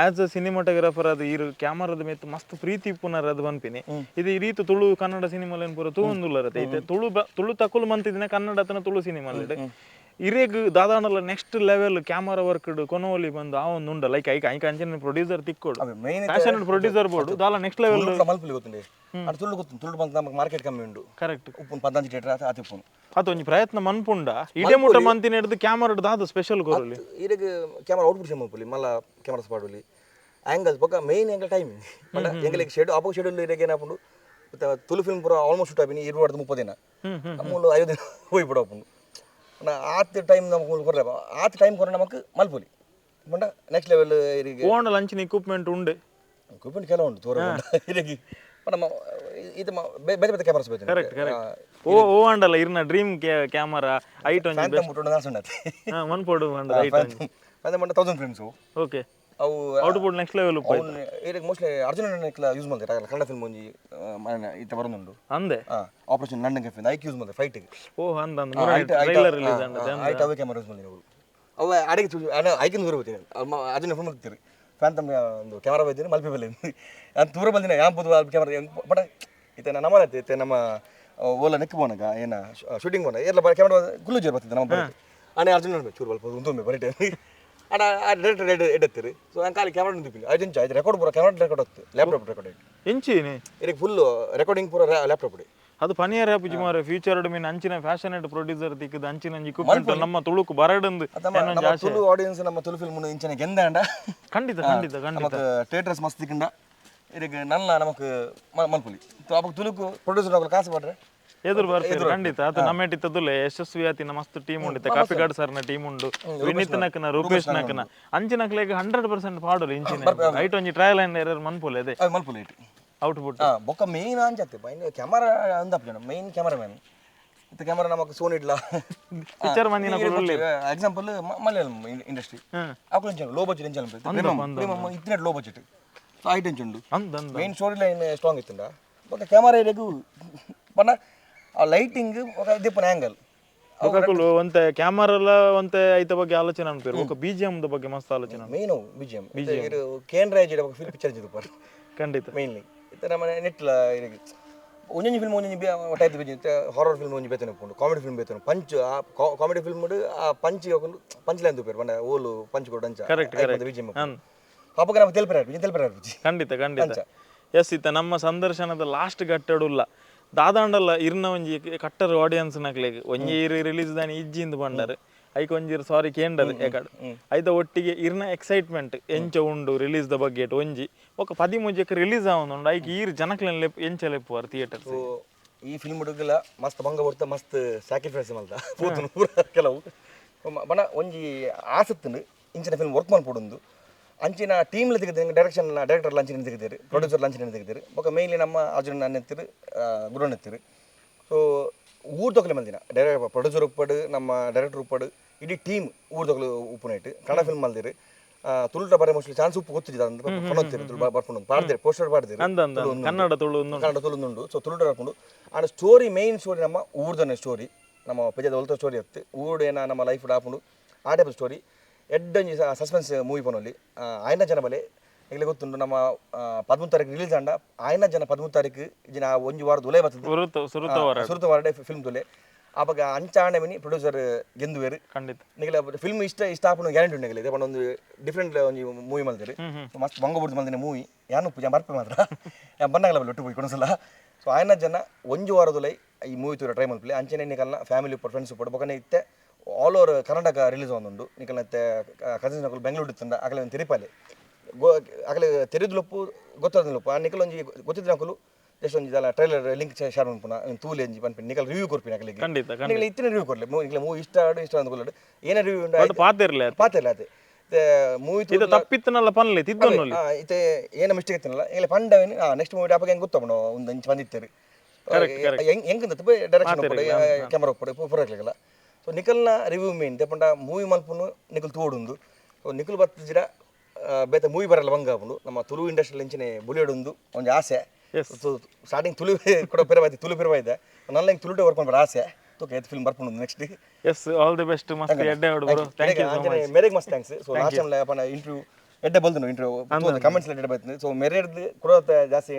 ಆಸ್ ಅ ಸಿನಿಮಾಟೋಗ್ರಾಫರ್ ಅದು ಇರು ಕ್ಯಾಮರಾದ ಮೇತ್ ಮಸ್ತ್ ಪ್ರೀತಿ ಪುನರ್ ಅದು ಬಂಪಿನಿ ಇದು ಈ ರೀತಿ ತುಳು ಕನ್ನಡ ಸಿನಿಮಾಲೇನ್ ಪೂರ ತೂಂದುಲ್ಲರತೆ ಐತೆ ತುಳು ತಕುಲು ಮಂತಿದಿನ ಕನ್ನಡ ಅತನ ತುಳು ಸಿನಿಮಾಲಿಡ್ ಇರೇಗ್ ದಾದಾಂಡಲ ನೆಕ್ಸ್ಟ್ ಲೆವೆಲ್ ಕ್ಯಾಮರಾ ವರ್ಕ್ ಕೊನೋಲಿ ಬಂದು ಆ ಒಂದು ಉಂಡ ಲೈಕ್ ಐಕ ಅಂಚನ ಪ್ರೊಡ್ಯೂಸರ್ ತಿಕ್ಕೋಡು ಫ್ಯಾಷನ್ ಪ್ರೊಡ್ಯೂಸರ್ ಬೋರ್ಡು ದಾಲ ನೆಕ್ಸ್ಟ್ ಲೆವೆಲ್ ಮಲ್ಪಲಿ ಗೊತ್ತುಂಡೆ ಅದು ತುಳು ಗೊತ್ತು ತುಳು ಬಂದು ನಮಗೆ ಮಾರ್ಕೆಟ್ ಕಮ್ಮಿ ಉಂಡು ಕರೆಕ್ಟ್ ಉಪ್ಪು 15 ಥಿಯೇಟರ್ ಆತ ಉಪ್ಪು ಅದು ಒಂಜಿ ಪ್ರಯತ್ನ ಮನ್ಪುಂಡ ಇಡೇ ಮುಟ ಮಂತಿನ ಹಿಡಿದು ಕ್ಯಾಮರಾ ದಾದ ಸ್ಪೆಷಲ್ ಗೋರಲಿ ಇರೇಗ್ ಕ್ಯಾಮರಾ ಔಟ್ಪುಟ್ ಸೇಮ್ ಮಲ್ಪಲಿ ಮಲ್ಲ ಕ್ಯಾಮರಾ ಸ್ಪಾಡಲಿ ಆಂಗಲ್ಸ್ ಬೊಕ್ಕ ಮೇನ್ ಆಂಗಲ್ ಟೈಮಿಂಗ್ ಬಟ್ ಎಂಗಲಿಗೆ ಶೆಡ್ ಅಪೋ ಶೆಡ್ಯೂಲ್ ಇರೇಗೆ ಏನಾಪುಂಡು ತುಳು ಫಿಲ್ಮ್ ಪೂರ ಆಲ್ಮೋಸ್ಟ್ ಶೂಟ್ ಆಪಿನಿ 20-30 ದಿನ ನಮ್ಮೂಲು 5 ದಿನ ಹೋಗಿ ಬಿಡೋಪುಂಡು ಆತ ಟೈಮ್ ನಮಗೆ ಕೊರಲೆ ಆತ ಟೈಮ್ ಕೊರ ನಮಗೆ ಮಲ್ಪೊಲಿ ಬಂಡ ನೆಕ್ಸ್ಟ್ ಲೆವೆಲ್ ಇರಿಗೆ ಓಣ ಲಂಚಿನ ಇಕ್ವಿಪ್ಮೆಂಟ್ ಉಂಡೆ ಇಕ್ವಿಪ್ಮೆಂಟ್ ಕೆಲವು ಉಂಟು ತೋರ ಇರಿಗೆ ನಮ್ಮ ಇದು ಬೇರೆ ಬೇರೆ ಕ್ಯಾಮರಾಸ್ ಬೇಕು ಕರೆಕ್ಟ್ ಕರೆಕ್ಟ್ ಓ ಅಂಡಲ್ಲ ಇರ್ನ ಡ್ರೀಮ್ ಕ್ಯಾಮರಾ ಐಟ್ ಒಂದು ಫ್ಯಾಂಟಮ್ ಮುಟ್ಟು ನಾಸುಂಡತೆ ಒನ್ ಪೋಡು ಅಂಡ ಐಟ್ ಅದು ಮಂಡ 1000 ಫ್ರೇಮ್ಸ್ ಓಕೆ ಅವು ಔಟ್ಪುಟ್ ನೆಕ್ಸ್ಟ್ ಲೆವೆಲ್ ಉಪ್ಪ ಇರಿಗೆ ಮೋಸ್ಟ್ಲಿ ಅರ್ಜುನ್ ಯೂಸ್ ಮಾಡ್ತಾರೆ ಕನ್ನಡ ಫಿಲ್ಮ್ ಒಂಜಿ ಇತ್ತ ಬರೋದುಂಡು ಅಂದೆ operation London cafe hike use ಮಾಡ್ತಾರೆ ಫೈಟಿಗೆ ಓ ಅಂದ ಟ್ರೈಲರ್ ರಿಲೀಸ್ ಅಂದ ಐಟ್ ಅವೇ ಕ್ಯಾಮರಾ ಯೂಸ್ ಮಾಡಿದ್ರು ಅವ ಅಡಿಗೆ ಐಕಿನ ದೂರ ಹೋಗ್ತೀನಿ ಅರ್ಜುನ್ ಫಿಲ್ಮ್ ಹೋಗ್ತೀರಿ ಫ್ಯಾಂಟಮ್ ಒಂದು ಕ್ಯಾಮರಾ ಬೈತೀನಿ ಮಲ್ಪೆ ಬೆಲೆ ನಾನು ದೂರ ಬಂದಿನ ಯಾಂಪುದು ಕ್ಯಾಮರಾ ಬಟ್ ಇತ್ತೆ ನಮ್ಮನತ್ತೆ ಇತ್ತೆ ನಮ್ಮ ಓಲ ನೆಕ್ ಬೋನಗ ಏನ ಶೂಟಿಂಗ್ ಬೋನ ಎಲ್ಲ ಕ್ಯಾಮರಾ ಗುಲ್ಲುಜರ್ ಬರ್ತಿದ್ದೆ ನಮ್ಮ ಅಣ್ಣ ಅರ್ಜುನ್ ನೋಡ್ಬೇಕು ಚೂರು ಬಲ್ಪ ಉಂತೊಮ್ಮೆ ಬರೀಟೆ ಅಣ್ಣ ಡೈರೆಕ್ಟರ್ ಎಡತ್ತಿರಿ ಸೊ ನಾನು ಖಾಲಿ ಕ್ಯಾಮರಾ ನಿಂತಿದ್ದೀನಿ ಐದು ಐದು ರೆಕಾರ್ಡ್ ಪೂರ ಕ್ಯಾಮರಾ ರೆಕಾರ್ಡ್ ಹೋಗ್ತು ಲ್ಯಾಪ್ಟಾಪ್ ರೆಕಾರ್ಡ್ ಎಂಚಿನಿ ಇದಕ್ಕೆ ಫುಲ್ ರೆಕಾರ್ಡಿಂಗ್ ಪೂರ ಲ್ಯಾಪ್ಟಾಪ್ ಕೊಡಿ ಅದು ಪನಿಯರ್ ಆಪ್ ಜುಮಾರೆ ಫ್ಯೂಚರ್ಡ್ ಮೀನ್ ಅಂಚಿನ ಫ್ಯಾಷನೇಟ್ ಪ್ರೊಡ್ಯೂಸರ್ ತಿಕ್ಕದ ಅಂಚಿನ ಇಕ್ವಿಪ್ಮೆಂಟ್ ನಮ್ಮ ತುಳುಕು ಬರಡಂದು ತುಳು ಆಡಿಯನ್ಸ್ ನಮ್ಮ ತುಳು ಫಿಲ್ಮ್ ಇಂಚಿನ ಗೆಂದಾಂಡ ಖಂಡಿತ ಖಂಡಿತ ಖಂಡಿತ ಥಿಯೇಟರ್ಸ್ ಮಸ್ತ್ ತಿಕ್ಕಂಡ ಇದಕ್ಕೆ ನನ್ನ ನಮಕ್ ಮಲ್ಪುಲಿ ಅಪ್ಪ ತುಳುಕು ಪ್ರೊಡ್ಯೂಸರ್ ಕಾಸು ಮಾಡ್ರೆ ಎದುರು ಬರ್ತಾರೆ ಖಂಡಿತ ಅದು ನಮ್ಮೆಟ್ಟಿತ್ತದುಲ್ಲ ಯಶಸ್ವಿ ಆತಿನ ಮಸ್ತ್ ಟೀಮ್ ಉಂಡಿತ್ತೆ ಕಾಪಿಕಾಡ್ ಸರ್ನ ಟೀಮ್ ಉಂಡು ವಿನೀತ್ ನಕನ ರೂಪೇಶ್ ನಕನ ಅಂಚಿನಕ್ಲೆಗ್ 100% ಪಾಡೋರು ಇಂಚಿನ ಐಟ್ ಒಂಜಿ ಟ್ರಯಲ್ ಅಂಡ್ ಎರರ್ ಮನ್ಪುಲೆ ಅದೇ ಮಲ್ಪುಲಿ ಔಟ್ಪುಟ್ ಬೊಕ್ಕ ಮೇನ್ ಅಂಚತ್ತೆ ಕ್ಯಾಮರಾ ಅಂದಪ್ಪ ಜನ ಮೇನ್ ಕ್ಯಾಮರಾ ಮ್ಯಾನ್ ಇತ್ತ ಕ್ಯಾಮರಾ ನಮಕ್ ಸೋನಿ ಇಡ್ಲ ಪಿಕ್ಚರ್ ಮಂದಿನ ಎಕ್ಸಾಂಪಲ್ ಮಲಯಾಳಂ ಇಂಡಸ್ಟ್ರಿ ಅಕುಲು ಲೋ ಬಜೆಟ್ ಇಂಚಲ್ ಇತ್ತಿನ ಲೋ ಬಜೆಟ್ ಸೊ ಐಟ್ ಇಂಚುಂಡು ಮೇನ್ ಸ್ಟೋರಿ ಲೈನ್ ಸ್ಟ್ರಾಂಗ್ ಇತ್ತುಂಡ ಬೊಕ್ಕ ಕ್ಯಾಮರಾ ಇರೆಗು ಪನ್ನ ಆ ಲೈಟಿಂಗ್ ఒక ದಿಪ್ಪನ ಆಂಗಲ್ ఒకకులు ಒಂತೆ ಕ್ಯಾಮರಾಲ ಒಂತೆ ಐತ ಬಗ್ಗೆ ಆಲೋಚನೆ ಅನ್ಪೇರು ఒక ಬಿಜಿಎಂ ದ ಬಗ್ಗೆ ಮಸ್ತ್ ಆಲೋಚನೆ ಮೇನ್ ಬಿಜಿಎಂ ಇದು ಕೇಂದ್ರಾಜ್ ಇಡ ಫಿಲ್ಮ್ ಪಿಕ್ಚರ್ ಜಿದು ಪರ್ ಖಂಡಿತ ಮೇನ್ಲಿ ಇತರ ಮನೆ ನೆಟ್ಲ ಇರಿಗೆ ಒಂಜಿ ಫಿಲ್ಮ್ ಒಂಜಿ ಟೈಪ್ ಬಿಜಿ ಹಾರರ್ ಫಿಲ್ಮ್ ಒಂಜಿ ಬೇತನೆ ಪುಂಡು ಕಾಮಿಡಿ ಫಿಲ್ಮ್ ಬೇತನೆ ಪಂಚ್ ಆ ಕಾಮಿಡಿ ಫಿಲ್ಮ್ ಆ ಪಂಚ್ ఒకలు ಪಂಚ್ ಲೈನ್ ದುಪೇರು ಬಂದ ಓಲು ಪಂಚ್ ಕೊಡಂಚ ಕರೆಕ್ಟ್ ಬಿಜಿಎಂ ಪಾಪಗ ನಮಗೆ ತೆಲ್ಪರ ಖಂಡಿತ ಖಂಡಿತ ಎಸ್ ಇತ್ತ ನಮ್ಮ ಸಂದರ್ಶನದ ಲಾಸ್ಟ್ ಗಟ್ಟಡುಲ್ಲ ದಾದಾಂಡಲ್ಲ ಇರ್ನ ಒಂಜಿ ಕಟ್ಟರ್ ಆಡಿಯನ್ಸ್ ನಕ್ಲೆಗ್ ಒಂಜಿ ರಿಲೀಸ್ ದಾನಿ ಇಜ್ಜಿಂದು ಬಂಡರ್ ಐಕ್ ಒಂಜಿ ಸಾರಿ ಕೇಂಡರ್ ಏಕಡ್ ಐತ ಒಟ್ಟಿಗೆ ಇರ್ನ ಎಕ್ಸೈಟ್ಮೆಂಟ್ ಎಂಚ ಉಂಡು ರಿಲೀಸ್ ದ ಬಗ್ಗೆ ಒಂಜಿ ఒక 10 ಮುಂಜೆಕ್ಕೆ ರಿಲೀಸ್ ಆವೊಂದುಂಡು ಐಕ್ ಈರ್ ಜನಕ್ಲೆನ್ ಎಂಚ ಲೆಪ್ಪುವಾರ್ ಥಿಯೇಟರ್ಸ್ ಈ ಫಿಲ್ಮ್ ಹುಡುಗಲ ಮಸ್ತ್ ಭಂಗ ಬರ್ತ ಮಸ್ತ್ ಸ್ಯಾಕ್ರಿಫೈಸ್ ಮಲ್ತ ಪೂತನು ಪೂರ ಕೆಲವು ಬಣ ಒಂಜಿ ಆಸಕ್ತಿನ ಇಂಚಿನ ಫಿಲ್ಮ್ ವರ್ಕ್ ಮಾಡ್ಕೊಡೊಂದು ಅಂಚಿನ ಟೀಮ್ಲ ತೆಗೆದು ಡೈರೆಕ್ಟರ್ ಲಂಚಿನ ತೆಗೆದಿರು ಪ್ರೊಡ್ಯೂಸರ್ ಲಂಚಿನ ತೆಗೆದಿರು ಬೊಕ್ಕ ಮೇನ್ಲಿ ನಮ್ಮ ಅರ್ಜುನ್ ನನ್ನ ಎತ್ತಿರು ಗುರುನ್ ಎತ್ತಿರು ಸೊ ಊರ್ ತೊಕಲೆ ಮಂದಿನ ಪ್ರೊಡ್ಯೂಸರ್ ಉಪ್ಪಡು ನಮ್ಮ ಡೈರೆಕ್ಟರ್ ಉಪ್ಪಡು ಇಡೀ ಟೀಮ್ ಊರ್ ತೊಕಲು ಉಪ್ಪುನೈಟ್ ಕನ್ನಡ ಫಿಲ್ಮ್ ಮಲ್ದಿರು ತುಳುಟ ಬರ ಮೋಸ್ಟ್ಲಿ ಚಾನ್ಸ್ ಉಪ್ಪು ಗೊತ್ತಿದ್ದು ಬರ್ಕೊಂಡು ಪಾಡ್ದಿರು ಪೋಸ್ಟರ್ ಪಾಡ್ದಿರು ಕನ್ನಡ ತುಳುಂದುಂಡು ಸೊ ತುಳುಟ ಬರ್ಕೊಂಡು ಆಂಡ್ ಸ್ಟೋರಿ ಮೇನ್ ಸ್ಟೋರಿ ನಮ್ಮ ಊರ್ದನೆ ಸ್ಟೋರಿ ನಮ್ಮ ಪೆಜದ ಹೊಲ್ತ ಸ್ಟೋರಿ ಹತ್ತು ಊರ್ಡೇನ ನಮ್ಮ ಲೈಫ್ ಆಪುಂಡು ಆ ಟೈಪ್ ಸ್ಟೋರಿ ಎಡ್ಡೊಂಜಿ ಸಸ್ಪೆನ್ಸ್ ಮೂವಿ ಪನೊಲಿ ಆಯ್ನ ಜನ ಬಲೆ ಈಗ ಗೊತ್ತುಂಟು ನಮ್ಮ 13 ತಾರೀಕು ರಿಲೀಸ್ ಆಂಡ ಆಯ್ನ ಜನ 13 ತಾರೀಕು ಇಜಿನ ಒಂಜಿ ವಾರದ ಉಲೇ ಬರ್ತದೆ ಸುರುತ ವಾರಡೆ ಫಿಲ್ಮ್ ತುಲೆ ಆವಾಗ ಅಂಚ ಆಂಡೆ ಮಿನಿ ಪ್ರೊಡ್ಯೂಸರ್ ಗೆಂದುವೇರು ಖಂಡಿತ ನಿಗಲ ಫಿಲ್ಮ್ ಇಷ್ಟ ಆಪುನ ಗ್ಯಾರಂಟಿ ಉಂಡು ಇದೆ ಒಂದು ಡಿಫ್ರೆಂಟ್ ಒಂಜಿ ಮೂವಿ ಮಲ್ದಿರು ಮಸ್ತ್ ಬಂಗ ಬಿಡ್ದು ಮಲ್ದಿನ ಮೂವಿ ಯಾನು ಪೂಜೆ ಮರ್ಪೆ ಮಾತ್ರ ಬಂದಾಗಲ್ಲ ಒಟ್ಟು ಹೋಗಿ ಕೊಡಸಲ ಸೊ ಆಯ್ನ ಜನ ಒಂಜಿ ವಾರದುಲೈ ಈ ಮೂವಿ ತೂರ ಟ್ರೈ ಮಲ್ಪಲೆ ಅಂಚನೆ ನಿಕಲ್ನ ಫ್ಯಾಮಿಲಿ ಉಪ್ಪಡು ಫ್ರೆಂಡ್ಸ್ ಉಪ್ಪಡು ಬೊಕನೆ ಇತ್ತೆ ಆಲ್ ಓವರ್ ಕರ್ನಾಟಕ ರಿಲೀಸ್ ಒಂದುಂಡು ನಿಕಲ್ನತ್ತೆ ಕಸಿನ್ಸ್ ನಕಲು ಬೆಂಗಳೂರು ಇತ್ತಂಡ ಆಗಲೇ ಒಂದು ತಿರುಪಲೆ ಆಗಲೇ ತೆರೆದುಲೊಪ್ಪು ಗೊತ್ತಾದಲೊಪ್ಪು ಆ ನಿಕಲ್ ಒಂಜಿ ಗೊತ್ತಿದ್ದ ನಕಲು ಜಸ್ಟ್ ಒಂಜಿ ಅಲ್ಲ ಟ್ರೈಲರ್ ಲಿಂಕ್ ಶೇರ್ ಮಾಡ್ಪುನ ತೂಲೆ ಎಂಜಿ ಪನ್ಪಿನ ನಿಕಲ್ ರಿವ್ಯೂ ಕೊರ್ಪಿನ ಆಗಲಿಗೆ ನಿಕಲ್ ಇತ್ತಿನ ರಿವ್ಯೂ ಕೊರ್ಲೆ ಇತ್ತನ ರಿವ್ಯೂ ಇಷ್ಟ ಅಂದ್ಕೊಳ್ಳಿ ಏನೇ ರಿವ್ಯೂ ಉಂಟು ಪಾತಿರ್ಲೆ ಪಾತಿರ್ಲೆ ಅದೇ ಮೂವಿ ಇದು ತಪ್ಪಿತ್ತನಲ್ಲ ಪನ್ಲೆ ತಿದ್ದೊನ್ನೊಲ್ಲಿ ಇತ್ತೆ ಏನ ಮಿಸ್ಟೇಕ್ ಇತ್ತನಲ್ಲ ಈಗ ಪಂಡವೇನು ನೆಕ್ಸ್ಟ್ ಮೂವಿ ಅಪ್ಪ ಹೆಂಗೆ ಗೊತ್ತವನು ಒಂದು ಇಂಚ್ ಬಂದಿತ್ತೇರಿ ಹೆಂಗೆ ಡೈರೆಕ್ಷನ್ ಒಪ್ಪಡೆ ಕ್ಯಾಮರಾ ಒಪ್ಪಡೆ ಪೂರ ಇರ್ಲಿಲ್ಲ ಸೊ ನಿಖಲ್ನ ರಿವ್ಯೂ ಮೇನ್ ತೆಪ್ಪಂಡ ಮೂವಿ ಮಲ್ಪನು ನಿಖಲ್ ತೋಡುಂದು ಸೊ ನಿಖಲ್ ಬತ್ತಿರ ಬೇತ ಮೂವಿ ಬರಲ್ಲ ಬಂಗಾಪುಂಡು ನಮ್ಮ ತುಳು ಇಂಡಸ್ಟ್ರಿಯಲ್ಲಿ ಇಂಚಿನ ಬುಲಿಯೊಂದು ಒಂದು ಆಸೆ ಸೊ ಸ್ಟಾರ್ಟಿಂಗ್ ತುಳು ಕೂಡ ಪಿರವಾಯ್ತು ತುಳು ಪಿರವಾಯ್ದೆ ನನ್ನ ಹಿಂಗೆ ತುಳುಟೆ ವರ್ಕ್ ಮಾಡ್ಬಾರ ಆಸೆ ತೋಕೆ ಫಿಲ್ಮ್ ಬರ್ಕೊಂಡು next yes all the best ಮಸ್ತ್ ಎಡ್ಡೆ ಹೊಡು bro thank you so much ಮೇರೆಗೆ ಮಸ್ತ್ ಥ್ಯಾಂಕ್ಸ್ ಸೊ ಲಾಸ್ಟ್ ಟೈಮ್ ಅಪ್ಪನ ಇಂಟರ್ವ್ಯೂ ಎಡ್ಡೆ ಬಂದು ಇಂಟರ್ವ್ಯೂ ಕಮೆಂಟ್ಸ್ ಎಡ್ಡೆ ಬಂತು ಸೊ ಮೇರೆಡ್ದು ಕೂಡ ಜಾಸ್ತಿ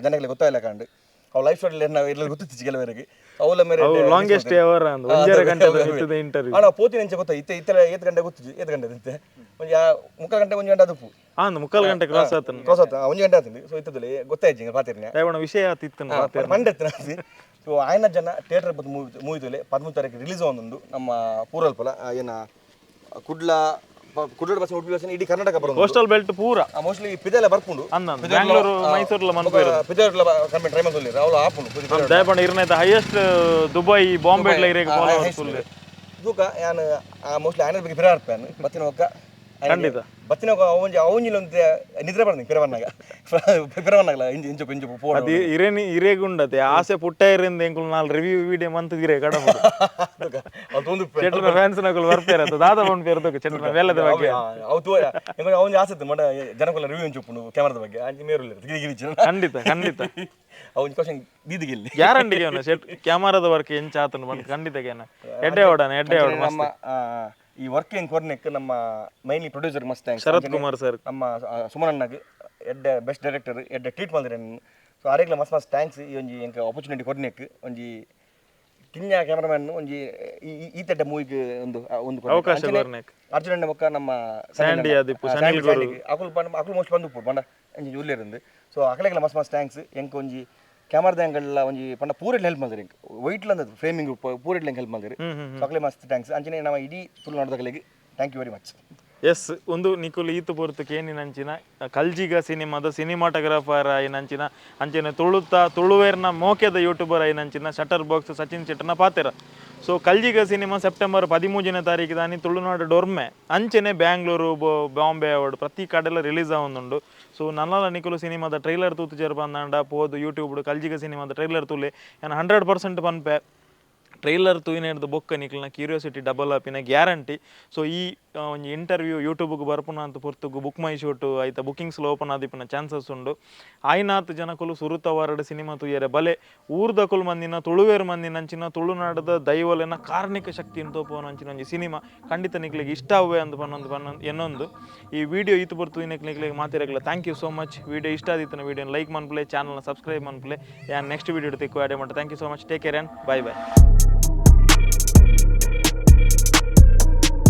ಜನಗಳಿಗೆ ಗೊತ್ತಾಯಿಲ್ಲ ಕಂಡು ಅವು ಲೈಫ್ ಸ್ಟೈಲ್ ನಾವು ಎಲ್ಲ ಗೊತ್ತಿತ್ತು ಕೆಲವರಿಗೆ ಅವಳ ಮೇರೆ ಲಾಂಗೆಸ್ಟ್ ಎವರ್ ಅಂದು 1 ಗಂಟೆ ಇತ್ತು ಇಂಟರ್ವ್ಯೂ ಅಣ್ಣ ಪೋತಿನ ಇಂಚೆ ಗೊತ್ತಾ ಇತ್ತೆ ಇತ್ತೆ 7 ಗಂಟೆ ಗೊತ್ತಿತ್ತು 7 ಗಂಟೆ ಇತ್ತೆ ಒಂದು 3 ಗಂಟೆ 1 ಗಂಟೆ ಅದಪ್ಪು ಆಂದು 3 ಗಂಟೆ ಕ್ರಾಸ್ ಆತನು 1 ಗಂಟೆ ಆತಂದು ಸೊ ಇತ್ತದಲ್ಲಿ ಗೊತ್ತಾಯ್ತು ಪಾತಿರ್ನೆ ದಯವಣ ವಿಷಯ ಆತಿತ್ತು ಮಂಡೆತ್ತನ ಸೊ ಆಯ್ನ ಜನ ಥಿಯೇಟರ್ ಬತ್ತು ಮೂವಿ ತೊಲೆ 13 ತಾರೀಕು ರಿಲೀಸ್ ಆಗೊಂದು ನಮ್ಮ ಪೂರಲ್ಪಲ ಏನ ಕುಡ್ಲ ಬಸ್ ಉಡುಪಿ ಬಸ್ ಇಡೀ ಕರ್ನಾಟಕ ಬರೋದು ಕೋಸ್ಟಲ್ ಬೆಲ್ಟ್ ಪೂರ ಮೋಸ್ಟ್ಲಿ ಪಿದೆಲ್ಲ ಬರ್ಪುಂಡು ಬ್ಯಾಂಗ್ಳೂರು ಮೈಸೂರ್ಲ ಮನ್ಪೇರು ಪಿದೆಲ್ಲ ಕಮ್ಮಿ ಟ್ರೈ ಮಾಡ್ತಾರೆ ಅವಳು ಆಪುಂಡು ದಯಪಂಡ ಇರ್ನೈತ ಹೈಯೆಸ್ಟ್ ದುಬೈ ಬಾಂಬೆಡ್ಲ ಇರೇಗ ಫಾಲೋವರ್ಸ್ ಫುಲ್ ದೂಕ ಯಾನು ಮೋಸ್ಟ್ಲಿ ಆಯ್ನ ಬಗ್ಗೆ ಪಿರ ಆಡ್ತಾನೆ ಬತ್ತಿನ ಒಕ್ಕ ಖಂಡಿತ ಬತ್ತಿನ ಅವನಿಲ್ಲ ಒಂದು ನಿದ್ರೆ ಬರ್ತೀನಿ ಪಿರವನ್ನಾಗಲ್ಲ ಇಂಚು ಇಂಚು ಪೋಡ ಅದು ಇರೇಗುಂಡತೆ ಆಸೆ ಪುಟ್ಟ ಇರಿಂದ ಎಂಕುಲು ನಾಲ್ ರಿವ್ಯೂ ವಿಡಿಯೋ ಮಂತಿದ್ರೆ ಕಡಮ ಅದೊಂದು ಚೆಟ್ನ ಫ್ಯಾನ್ಸ್ ನಕುಲು ಬರ್ತಾರೆ ಅದು ದಾದ ಬಂಡ್ ಪೇರ್ದಕ್ಕೆ ಚೆಟ್ನ ವೇಲದ ಬಗ್ಗೆ ಅವತ್ತು ಅವನಿಗೆ ಆಸೆ ಇತ್ತು ಮಡ ಜನಕ್ಕೆಲ್ಲ ರಿವ್ಯೂ ಇಂಚು ಕ್ಯಾಮರಾದ ಬಗ್ಗೆ ಅಂಚಿ ಮೇರು ಖಂಡಿತ ಖಂಡಿತ ಅವನ ಕ್ವಶನ್ ದೀದಿಗಿಲ್ಲ ಗ್ಯಾರಂಟಿಗೆ ಅವನು ಸೆಟ್ ಕ್ಯಾಮರಾದ ವರ್ಕ್ ಎಂಚ ಆತನು ಬಂದು ಖಂಡಿತಗೇನ ಎಡ್ಡೆ ಹೊಡನ ನಮ್ಮ ಈ ವರ್ಕಿಂಗ್ ಕೊರ್ನೆಕ್ ನಮ್ಮ ಮೈನ್ಲಿ ಪ್ರೊಡ್ಯೂಸರ್ ಮಸ್ತ್ ಥ್ಯಾಂಕ್ಸ್ ಶರತ್ ಕುಮಾರ್ ಸರ್ ನಮ್ಮ ಸುಮನಣ್ಣಗೆ ಎಡ್ಡೆ ಬೆಸ್ಟ್ ಡೈರೆಕ್ಟರ್ ಎಡ್ಡೆ ಟ್ರೀಟ್ ಮಾಡಿದ್ರೆ ಸೊ ಆರೇಗ್ಲ ಮಸ್ತ್ ಮಸ್ತ್ ಥ್ಯಾಂಕ್ಸ್ ಈ ಒಂಜಿ ಎಂಕ ಆಪರ್ಚುನಿಟಿ ಕೊರ್ನೆಕ್ ಒಂಜಿ ಕಿನ್ಯಾ ಕ್ಯಾಮರಾಮನ್ ಒಂಜಿ ಈ ತಡ್ಡೆ ಮೂವಿಗೆ ಒಂದು ಅವಕಾಶ ಕೊರ್ನೆಕ್ ಅರ್ಜುನ್ ಅಣ್ಣ ಬೊಕ್ಕ ನಮ್ಮ ಸ್ಯಾಂಡಿ ಆದಿಪ್ಪು ಸನಿಲ್ ಗುರು ಅಕುಲ್ ಮೋಸ್ಟ್ ಬಂದು ಬಂಡ ಒಂಜಿ ಜೂಲಿಯರಿಂದ ಸೊ ಅಕಲೆಗ್ಲ ಮಸ್ತ್ ಮಸ್ತ್ ಥ್ಯಾಂಕ್ಸ್ ಎಂಕ ಒಂಜಿ ಕ್ಯಾಮರಾದ ಆ್ಯಂಗಲ್ ಒಂಜಿ ಪಂಡ ಪೂರೆಡ್ಲ ಹೆಲ್ಪ್ ಮಾಡಿದ್ರಿ ವೈಟ್ಲ ಅಂದದು ಫ್ರೇಮಿಂಗ್ ಪೂರೆಡ್ಲ ಹೆಲ್ಪ್ ಮಾಡಿದ್ರಿ ಸೊ ಅಕಲೆ ಮಸ್ತ್ ಥ್ಯಾಂಕ್ಸ್ ಅಂಚನೆ ನಾವು ಇಡೀ ತುಳು ನೋಡೋದಕ್ಕೆ thank you very much yes ಒಂದು ನಿಕುಲು ಈತು ಪೊರ್ತಕ್ಕೆ ಏನಿನಂಚಿನ ಕಲ್ಜಿಗ ಸಿನಿಮಾದ ಸಿನಿಮಾಟೋಗ್ರಾಫರ್ ಐನಂಚಿನ ಅಂಚಿನ ತುಳುವೇರ್ನ ಮೋಕೆದ ಯೂಟ್ಯೂಬರ್ ಐನಂಚಿನ ಶಟರ್ ಬಾಕ್ಸ್ ಸಚಿನ್ ಶೆಟ್ಟನ ಪಾತೆರ ಸೊ ಕಲ್ಜಿಗ ಸಿನಿಮಾ ಸೆಪ್ಟೆಂಬರ್ 13ನೇ ತಾರೀಕು ದಾನಿ ತುಳುನಾಡು ಡೊರ್ಮೆ ಅಂಚೆನೆ ಬ್ಯಾಂಗ್ಳೂರು ಬಾಂಬೆ ಅವಡ್ ಪ್ರತಿ ಕಡೆಲ್ಲ ರಿಲೀಸ್ ಆವೊಂದುಂಡು ಸೊ ನನ್ನಲ ನಿಕುಲು ಸಿನಿಮಾದ ಟ್ರೈಲರ್ ತೂತು ಜರ ಬಂದಾಂಡ ಪೋದು ಯೂಟ್ಯೂಬ್ ಕಲ್ಜಿಗ ಸಿನಿಮಾದ ಟ್ರೈಲರ್ ತೂಲೆ ನಾನು 100% ಪನ್ಪೆ ಟ್ರೈಲರ್ ತೂಯಿನೇಡ್ದು ಬೊಕ್ಕ ನಿಕ್ಲನ ಕ್ಯೂರಿಯಾಸಿಟಿ ಡಬಲ್ ಆಪಿನ ಗ್ಯಾರಂಟಿ ಸೊ ಈ ಒಂದು ಇಂಟರ್ವ್ಯೂ ಯೂಟ್ಯೂಬ್ಗೆ ಬರ್ಪುನ ಅಂತ ಪುರ್ತುಗು ಬುಕ್ ಮೈ ಶೂಟು ಆಯ್ತಾ ಬುಕಿಂಗ್ಸ್లో ಓಪನ್ ಆದಿಪ್ಪಿನ ಚಾನ್ಸಸ್ ಉಂಡು ಆಯ್ನಾತ್ ಜನಕುಲು ಸುರುತ ವಾರಡ್ ಸಿನಿಮಾ ತೂಯರೆ ಬಲೆ ಊರ್ದಕುಲು ಮಂದಿನ ತುಳುವೇರು ಮಂದಿನಂಚಿನ ತುಳುನಾಡದ ದೈವಲೆನ ಕಾರ್ಣಿಕ ಶಕ್ತಿ ಅಂತ ಪೋನಂಚಿನ ಒಂಜಿ ಸಿನಿಮಾ ಖಂಡಿತ ನಿಕ್ಲಿಗೆ ಇಷ್ಟ ಅವೇ ಅಂತ ಪನ್ನೊಂದು ಎನ್ನೊಂದು ಈ ವಿಡಿಯೋ ಈತು ಬರ್ತು ನಿಕ್ಲಿಗೆ ಮಾತಿರಕ್ಲ thank you so much video ಇಷ್ಟ ಆದಿತ್ತನ ವಿಡಿಯೋನ ಲೈಕ್ ಮನ್ಪ್ಲೆ ಚಾನಲ್ನ ಸಬ್ಸ್ಕ್ರೈಬ್ ಮನ್ಪ್ಲೆ ಯಾನ್ ನೆಕ್ಸ್ಟ್ ವಿಡಿಯೋ ತೆಕ್ಕು ಆಡೆ ಮಾಡಿ thank you so much take care and bye by